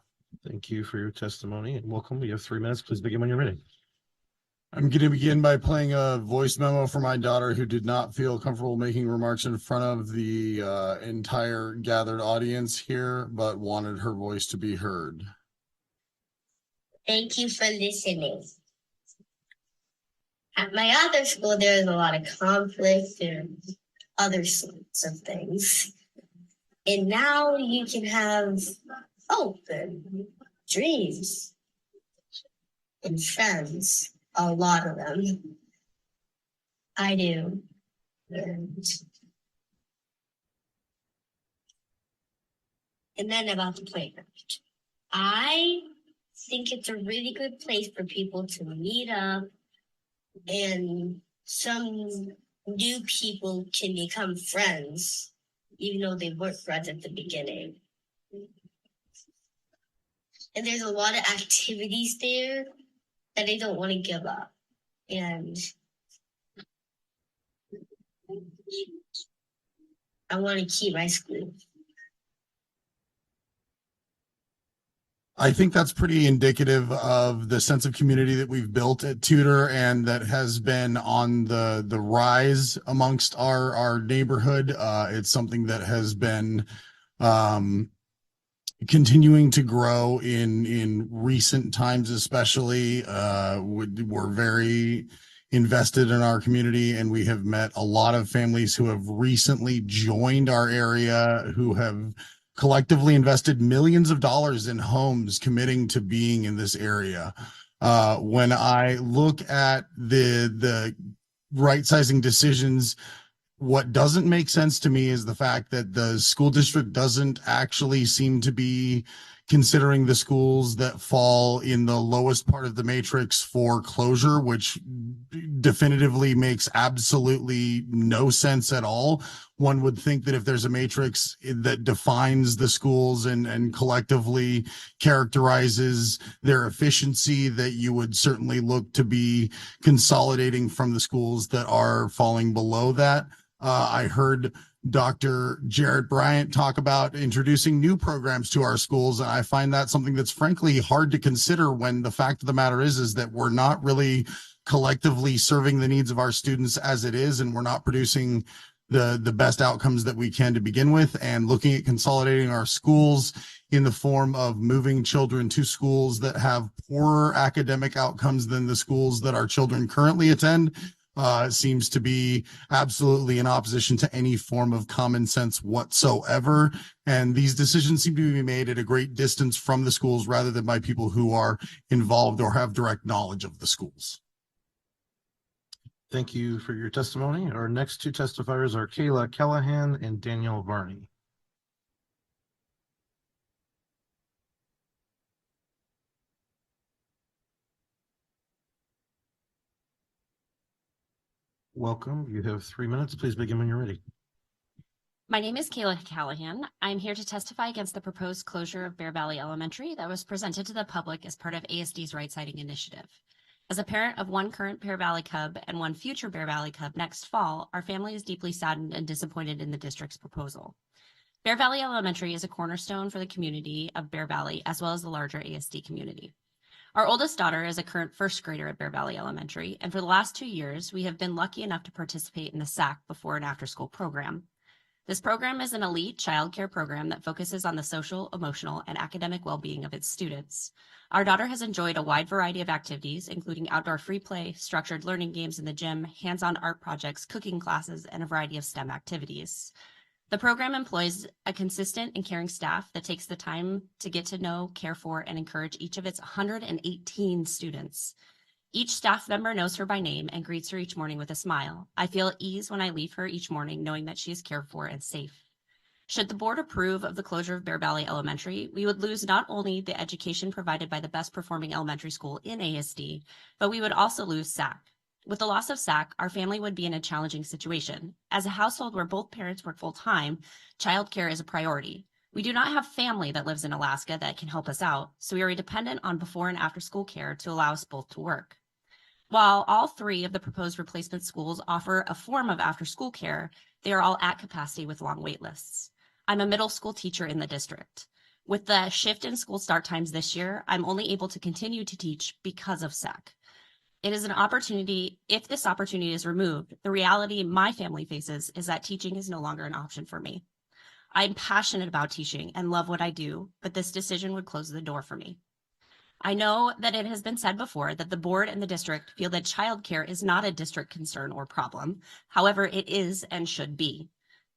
Thank you for your testimony and welcome. You have 3 minutes. Please begin when you're ready. I'm going to begin by playing a voice memo for my daughter who did not feel comfortable making remarks in front of the entire gathered audience here, but wanted her voice to be heard. Thank you for listening. At my other school, there is a lot of conflict and other sorts of things. And now you can have hope and dreams and friends, a lot of them. I do. And then about the playground. I think it's a really good place for people to meet up, and some new people can become friends, even though they weren't friends at the beginning. And there's a lot of activities there that I don't want to give up. And I want to keep my school. I think that's pretty indicative of the sense of community that we've built at Tudor and that has been on the rise amongst our neighborhood. It's something that has been continuing to grow in recent times, especially. We're very invested in our community, and we have met a lot of families who have recently joined our area, who have collectively invested millions of dollars in homes, committing to being in this area. When I look at the right sizing decisions, what doesn't make sense to me is the fact that the school district doesn't actually seem to be considering the schools that fall in the lowest part of the matrix for closure, which definitively makes absolutely no sense at all. One would think that if there's a matrix that defines the schools and collectively characterizes their efficiency, that you would certainly look to be consolidating from the schools that are falling below that. I heard Dr. Jared Bryant talk about introducing new programs to our schools, and I find that something that's frankly hard to consider when the fact of the matter is that we're not really collectively serving the needs of our students as it is, and we're not producing the best outcomes that we can to begin with. And looking at consolidating our schools in the form of moving children to schools that have poorer academic outcomes than the schools that our children currently attend seems to be absolutely in opposition to any form of common sense whatsoever. And these decisions seem to be made at a great distance from the schools rather than by people who are involved or have direct knowledge of the schools. Thank you for your testimony. Our next two testifiers are Kayla Callahan and Daniel Varney. Welcome. You have 3 minutes. Please begin when you're ready. My name is Kayla Callahan. I'm here to testify against the proposed closure of Bear Valley Elementary that was presented to the public as part of ASD's right-siding initiative. As a parent of one current Bear Valley Cub and one future Bear Valley Cub next fall, our family is deeply saddened and disappointed in the district's proposal. Bear Valley Elementary is a cornerstone for the community of Bear Valley as well as the larger ASD community. Our oldest daughter is a current first grader at Bear Valley Elementary, and for the last 2 years, we have been lucky enough to participate in the SAC before and after school program. This program is an elite childcare program that focuses on the social, emotional, and academic well-being of its students. Our daughter has enjoyed a wide variety of activities, including outdoor free play, structured learning games in the gym, hands-on art projects, cooking classes, and a variety of STEM activities. The program employs a consistent and caring staff that takes the time to get to know, care for, and encourage each of its 118 students. Each staff member knows her by name and greets her each morning with a smile. I feel at ease when I leave her each morning knowing that she is cared for and safe. Should the board approve of the closure of Bear Valley Elementary, we would lose not only the education provided by the best performing elementary school in ASD, but we would also lose SAC. With the loss of SAC, our family would be in a challenging situation. As a household where both parents work full-time, childcare is a priority. We do not have family that lives in Alaska that can help us out, so we are dependent on before and after school care to allow us both to work. While all three of the proposed replacement schools offer a form of after-school care, they are all at capacity with long wait lists. I'm a middle school teacher in the district. With the shift in school start times this year, I'm only able to continue to teach because of SAC. It is an opportunity. If this opportunity is removed, the reality my family faces is that teaching is no longer an option for me. I'm passionate about teaching and love what I do, but this decision would close the door for me. I know that it has been said before that the board and the district feel that childcare is not a district concern or problem. However, it is and should be.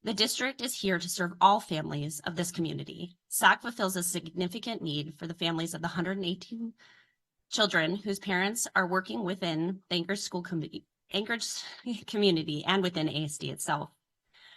The district is here to serve all families of this community. SAC fulfills a significant need for the families of the 118 children whose parents are working within the Anchorage community and within ASD itself.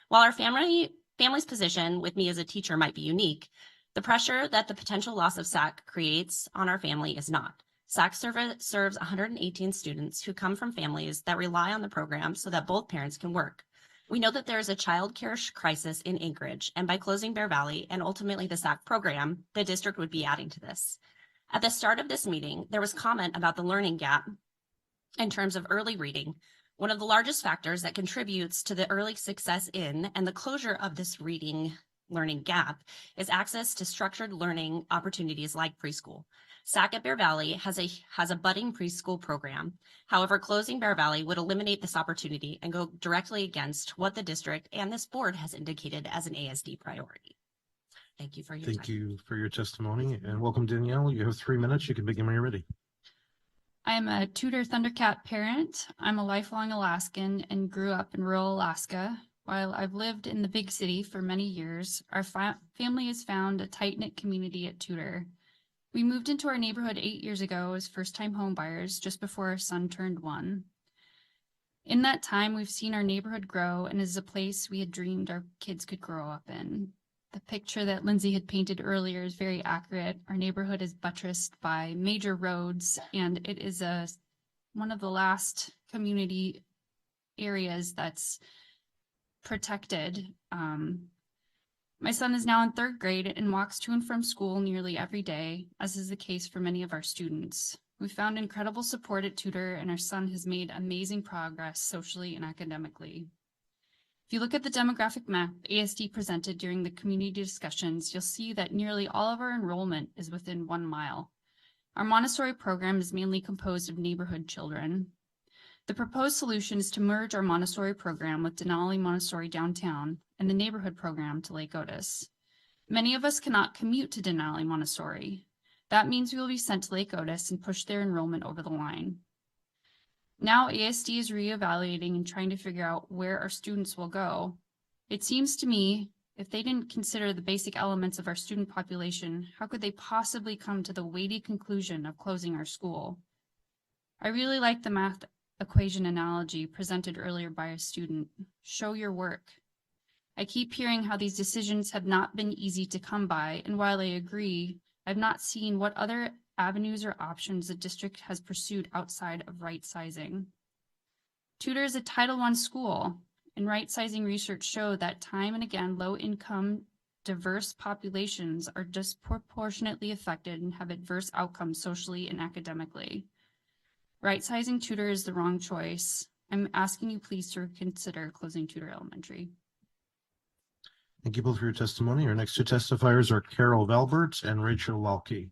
While our family's position with me as a teacher might be unique, the pressure that the potential loss of SAC creates on our family is not. SAC serves 118 students who come from families that rely on the program so that both parents can work. We know that there is a child care crisis in Anchorage, and by closing Bear Valley and ultimately the SAC program, the district would be adding to this. At the start of this meeting, there was comment about the learning gap in terms of early reading. One of the largest factors that contributes to the early success in and the closure of this learning gap is access to structured learning opportunities like preschool. SAC at Bear Valley has a budding preschool program. However, closing Bear Valley would eliminate this opportunity and go directly against what the district and this board has indicated as an ASD priority. Thank you for your time. Thank you for your testimony, and welcome, Danielle. You have 3 minutes. You can begin when you're ready. I'm a Tudor Thundercat parent. I'm a lifelong Alaskan and grew up in rural Alaska. While I've lived in the big city for many years, our family has found a tight-knit community at Tudor. We moved into our neighborhood 8 years ago as first-time homebuyers just before our son turned 1. In that time, we've seen our neighborhood grow and is a place we had dreamed our kids could grow up in. The picture that Lindsay had painted earlier is very accurate. Our neighborhood is buttressed by major roads, and it is one of the last community areas that's protected. My son is now in 3rd grade and walks to and from school nearly every day, as is the case for many of our students. We found incredible support at Tudor, and our son has made amazing progress socially and academically. If you look at the demographic map ASD presented during the community discussions, you'll see that nearly all of our enrollment is within 1 mile. Our Montessori program is mainly composed of neighborhood children. The proposed solution is to merge our Montessori program with Denali Montessori downtown and the neighborhood program to Lake Otis. Many of us cannot commute to Denali Montessori. That means we will be sent to Lake Otis and push their enrollment over the line. Now ASD is reevaluating and trying to figure out where our students will go. It seems to me, if they didn't consider the basic elements of our student population, how could they possibly come to the weighty conclusion of closing our school? I really like the math equation analogy presented earlier by a student. Show your work. I keep hearing how these decisions have not been easy to come by, and while I agree, I've not seen what other avenues or options the district has pursued outside of right sizing. Tudor is a Title I school, and right sizing research show that time and again low income, diverse populations are disproportionately affected and have adverse outcomes socially and academically. Right sizing Tudor is the wrong choice. I'm asking you please to consider closing Tudor Elementary. Thank you both for your testimony. Our next 2 testifiers are Carol Valbert and Rachel Walke.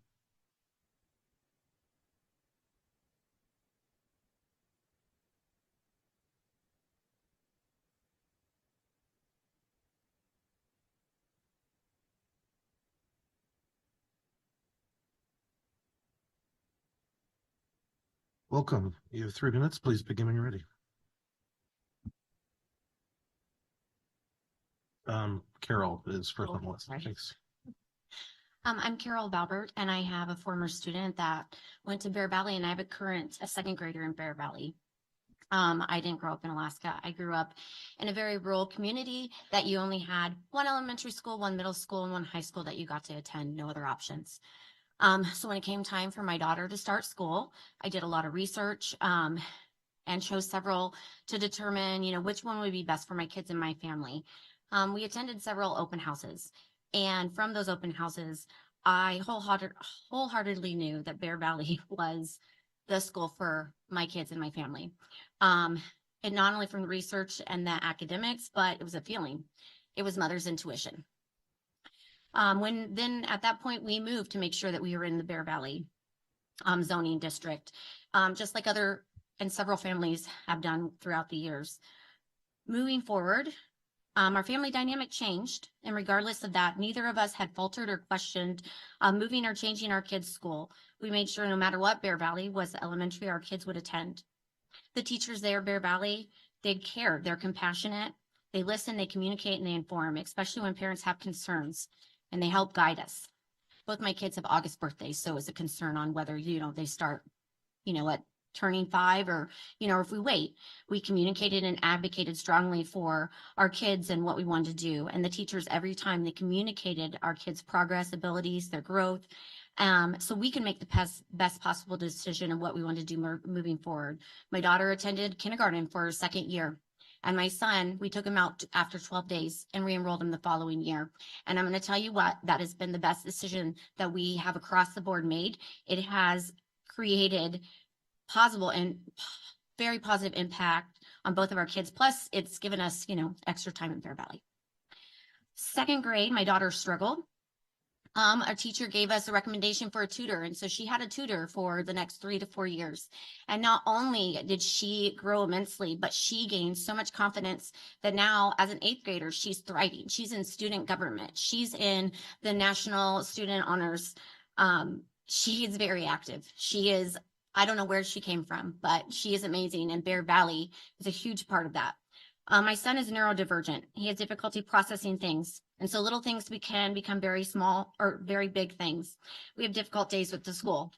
Welcome. You have 3 minutes. Please begin when you're ready. Carol is first on the list. Thanks. I'm Carol Balbert, and I have a former student that went to Bear Valley, and I have a second grader in Bear Valley. I didn't grow up in Alaska. I grew up in a very rural community that you only had one elementary school, one middle school, and one high school that you got to attend, no other options. So when it came time for my daughter to start school, I did a lot of research and chose several to determine, which one would be best for my kids and my family. We attended several open houses, and from those open houses, I wholeheartedly knew that Bear Valley was the school for my kids and my family. And not only from the research and the academics, but it was a feeling. It was mother's intuition. Then at that point, we moved to make sure that we were in the Bear Valley zoning district, just like other and several families have done throughout the years. Moving forward, our family dynamic changed, and regardless of that, neither of us had faltered or questioned moving or changing our kids' school. We made sure no matter what Bear Valley was the elementary our kids would attend. The teachers there at Bear Valley, they care, they're compassionate, they listen, they communicate, and they inform, especially when parents have concerns, and they help guide us. Both my kids have August birthdays, so it's a concern on whether, they start, at turning 5 or, or if we wait. We communicated and advocated strongly for our kids and what we wanted to do. And the teachers, every time they communicated our kids' progress, abilities, their growth, so we can make the best possible decision of what we want to do moving forward. My daughter attended kindergarten for her second year. And my son, we took him out after 12 days and re-enrolled him the following year. And I'm going to tell you what, that has been the best decision that we have across the board made. It has created very positive impact on both of our kids. Plus, it's given us, extra time in Bear Valley. Second grade, my daughter struggled. Our teacher gave us a recommendation for a tutor. And so she had a tutor for the next 3 to 4 years. And not only did she grow immensely, but she gained so much confidence that now as an 8th grader, she's thriving. She's in student government. She's in the National Student Honors. She is very active. I don't know where she came from, but she is amazing. And Bear Valley is a huge part of that. My son is neurodivergent. He has difficulty processing things. And so little things can become very small or very big things. We have difficult days with the school.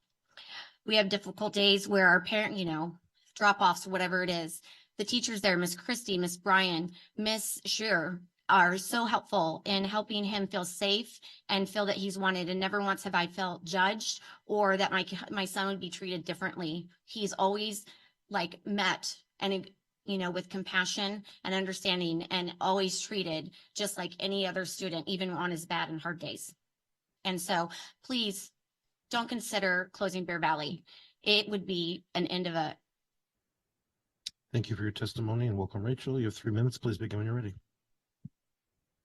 We have difficult days where our parent, drop-offs or whatever it is. The teachers there, Miss Christie, Miss Bryan, Miss Shearer, are so helpful in helping him feel safe and feel that he's wanted. And never once have I felt judged or that my son would be treated differently. He's always met and with compassion and understanding, and always treated just like any other student, even on his bad and hard days. And so please don't consider closing Bear Valley. It would be an end of a. Thank you for your testimony, and welcome, Rachel. You have 3 minutes. Please begin when you're ready.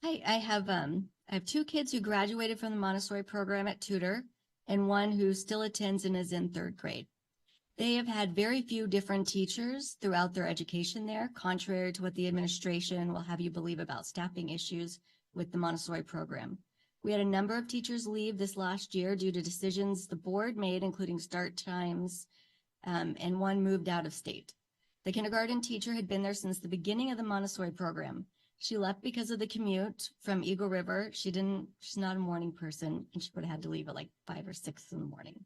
Hi, I have 2 kids who graduated from the Montessori program at Tudor, and one who still attends and is in 3rd grade. They have had very few different teachers throughout their education there, contrary to what the administration will have you believe about staffing issues with the Montessori program. We had a number of teachers leave this last year due to decisions the board made, including start times, and one moved out of state. The kindergarten teacher had been there since the beginning of the Montessori program. She left because of the commute from Eagle River. She's not a morning person, and she would have had to leave at 5 or 6 in the morning.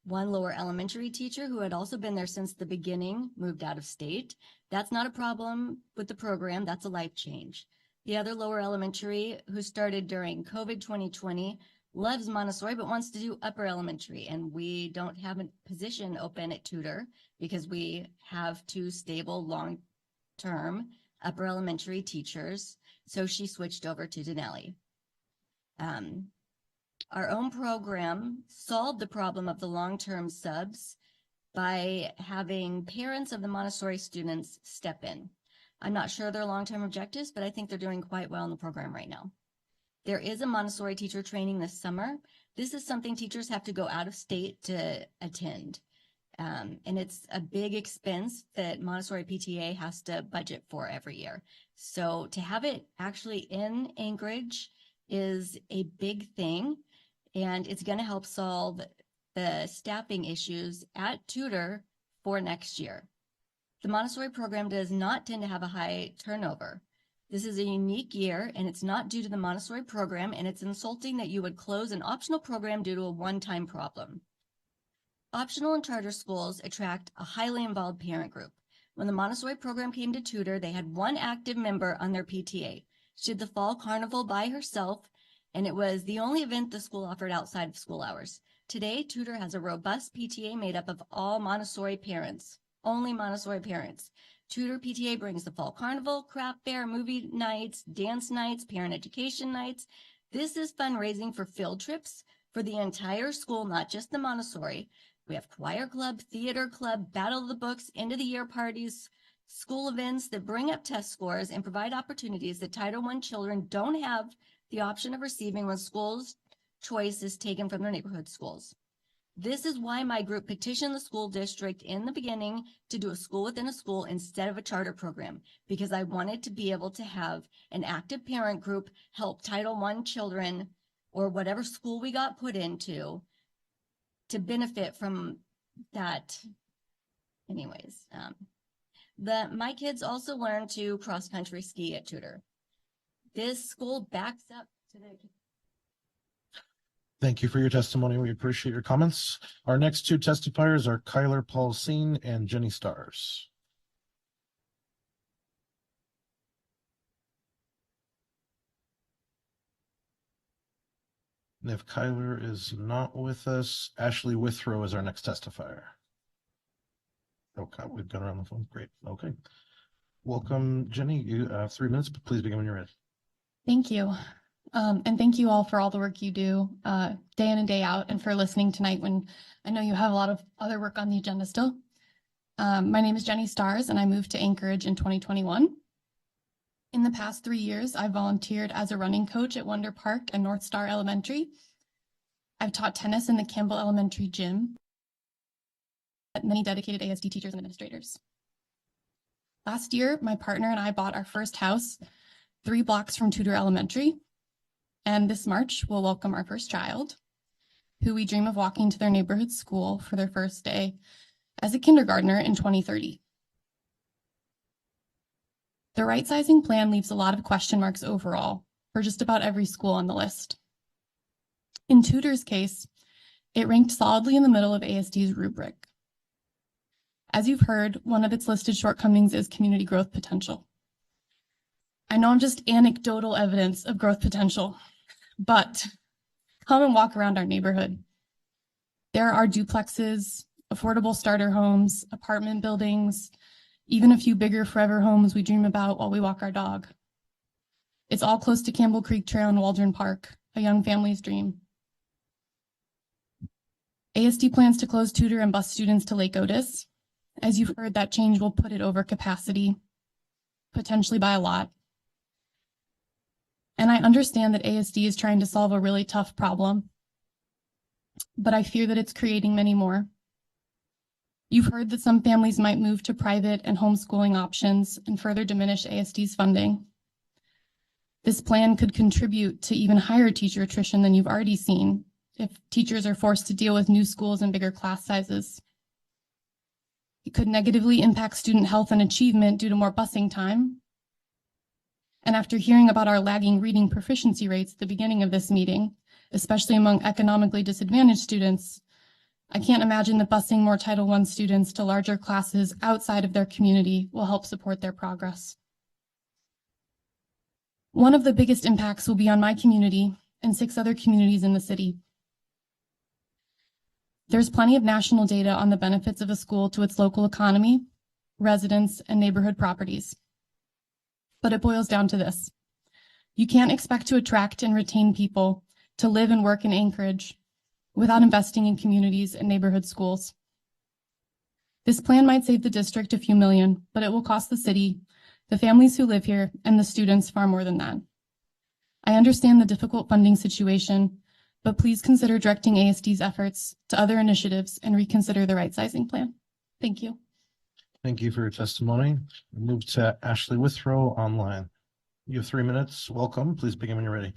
One lower elementary teacher who had also been there since the beginning moved out of state. That's not a problem with the program. That's a life change. The other lower elementary, who started during COVID 2020, loves Montessori but wants to do upper elementary. And we don't have a position open at Tudor because we have 2 stable long-term upper elementary teachers. So she switched over to Denali. Our own program solved the problem of the long-term subs by having parents of the Montessori students step in. I'm not sure their long-term objectives, but I think they're doing quite well in the program right now. There is a Montessori teacher training this summer. This is something teachers have to go out of state to attend. And it's a big expense that Montessori PTA has to budget for every year. So to have it actually in Anchorage is a big thing. And it's going to help solve the staffing issues at Tudor for next year. The Montessori program does not tend to have a high turnover. This is a unique year, and it's not due to the Montessori program, and it's insulting that you would close an optional program due to a one-time problem. Optional and charter schools attract a highly involved parent group. When the Montessori program came to Tudor, they had one active member on their PTA. She did the fall carnival by herself, and it was the only event the school offered outside of school hours. Today, Tudor has a robust PTA made up of all Montessori parents, only Montessori parents. Tudor PTA brings the fall carnival, craft fair, movie nights, dance nights, parent education nights. This is fundraising for field trips for the entire school, not just the Montessori. We have choir club, theater club, battle of the books, end of the year parties, school events that bring up test scores and provide opportunities that Title I children don't have the option of receiving when school's choice is taken from their neighborhood schools. This is why my group petitioned the school district in the beginning to do a school within a school instead of a charter program, because I wanted to be able to have an active parent group help Title I children or whatever school we got put into to benefit from that. Anyways, my kids also learn to cross-country ski at Tudor. This school backs up to the Thank you for your testimony. We appreciate your comments. Our next two testifiers are Kyler Paulsine and Jenny Stars. And if Kyler is not with us, Ashley Withrow is our next testifier. Okay, we've got her on the phone. Great. Okay. Welcome, Jenny. You have 3 minutes, but please begin when you're ready. Thank you. And thank you all for all the work you do day in and day out, and for listening tonight when I know you have a lot of other work on the agenda still. My name is Jenny Stars, and I moved to Anchorage in 2021. In the past 3 years, I've volunteered as a running coach at Wonder Park and North Star Elementary. I've taught tennis in the Campbell Elementary gym. Many dedicated ASD teachers and administrators. Last year, my partner and I bought our first house 3 blocks from Tudor Elementary. And this March, we'll welcome our first child, who we dream of walking to their neighborhood school for their first day as a kindergartner in 2030. The right sizing plan leaves a lot of question marks overall for just about every school on the list. In Tudor's case, it ranked solidly in the middle of ASD's rubric. As you've heard, one of its listed shortcomings is community growth potential. I know I'm just anecdotal evidence of growth potential, but come and walk around our neighborhood. There are duplexes, affordable starter homes, apartment buildings, even a few bigger forever homes we dream about while we walk our dog. It's all close to Campbell Creek Trail and Waldron Park, a young family's dream. ASD plans to close Tudor and bus students to Lake Otis. As you've heard, that change will put it over capacity, potentially by a lot. And I understand that ASD is trying to solve a really tough problem, but I fear that it's creating many more. You've heard that some families might move to private and homeschooling options and further diminish ASD's funding. This plan could contribute to even higher teacher attrition than you've already seen if teachers are forced to deal with new schools and bigger class sizes. It could negatively impact student health and achievement due to more busing time. And after hearing about our lagging reading proficiency rates at the beginning of this meeting, especially among economically disadvantaged students, I can't imagine that busing more Title I students to larger classes outside of their community will help support their progress. One of the biggest impacts will be on my community and 6 other communities in the city. There's plenty of national data on the benefits of a school to its local economy, residents, and neighborhood properties. But it boils down to this. You can't expect to attract and retain people to live and work in Anchorage without investing in communities and neighborhood schools. This plan might save the district a few million, but it will cost the city, the families who live here, and the students far more than that. I understand the difficult funding situation, but please consider directing ASD's efforts to other initiatives and reconsider the right sizing plan. Thank you. Thank you for your testimony. We'll move to Ashley Withrow online. You have 3 minutes. Welcome. Please begin when you're ready.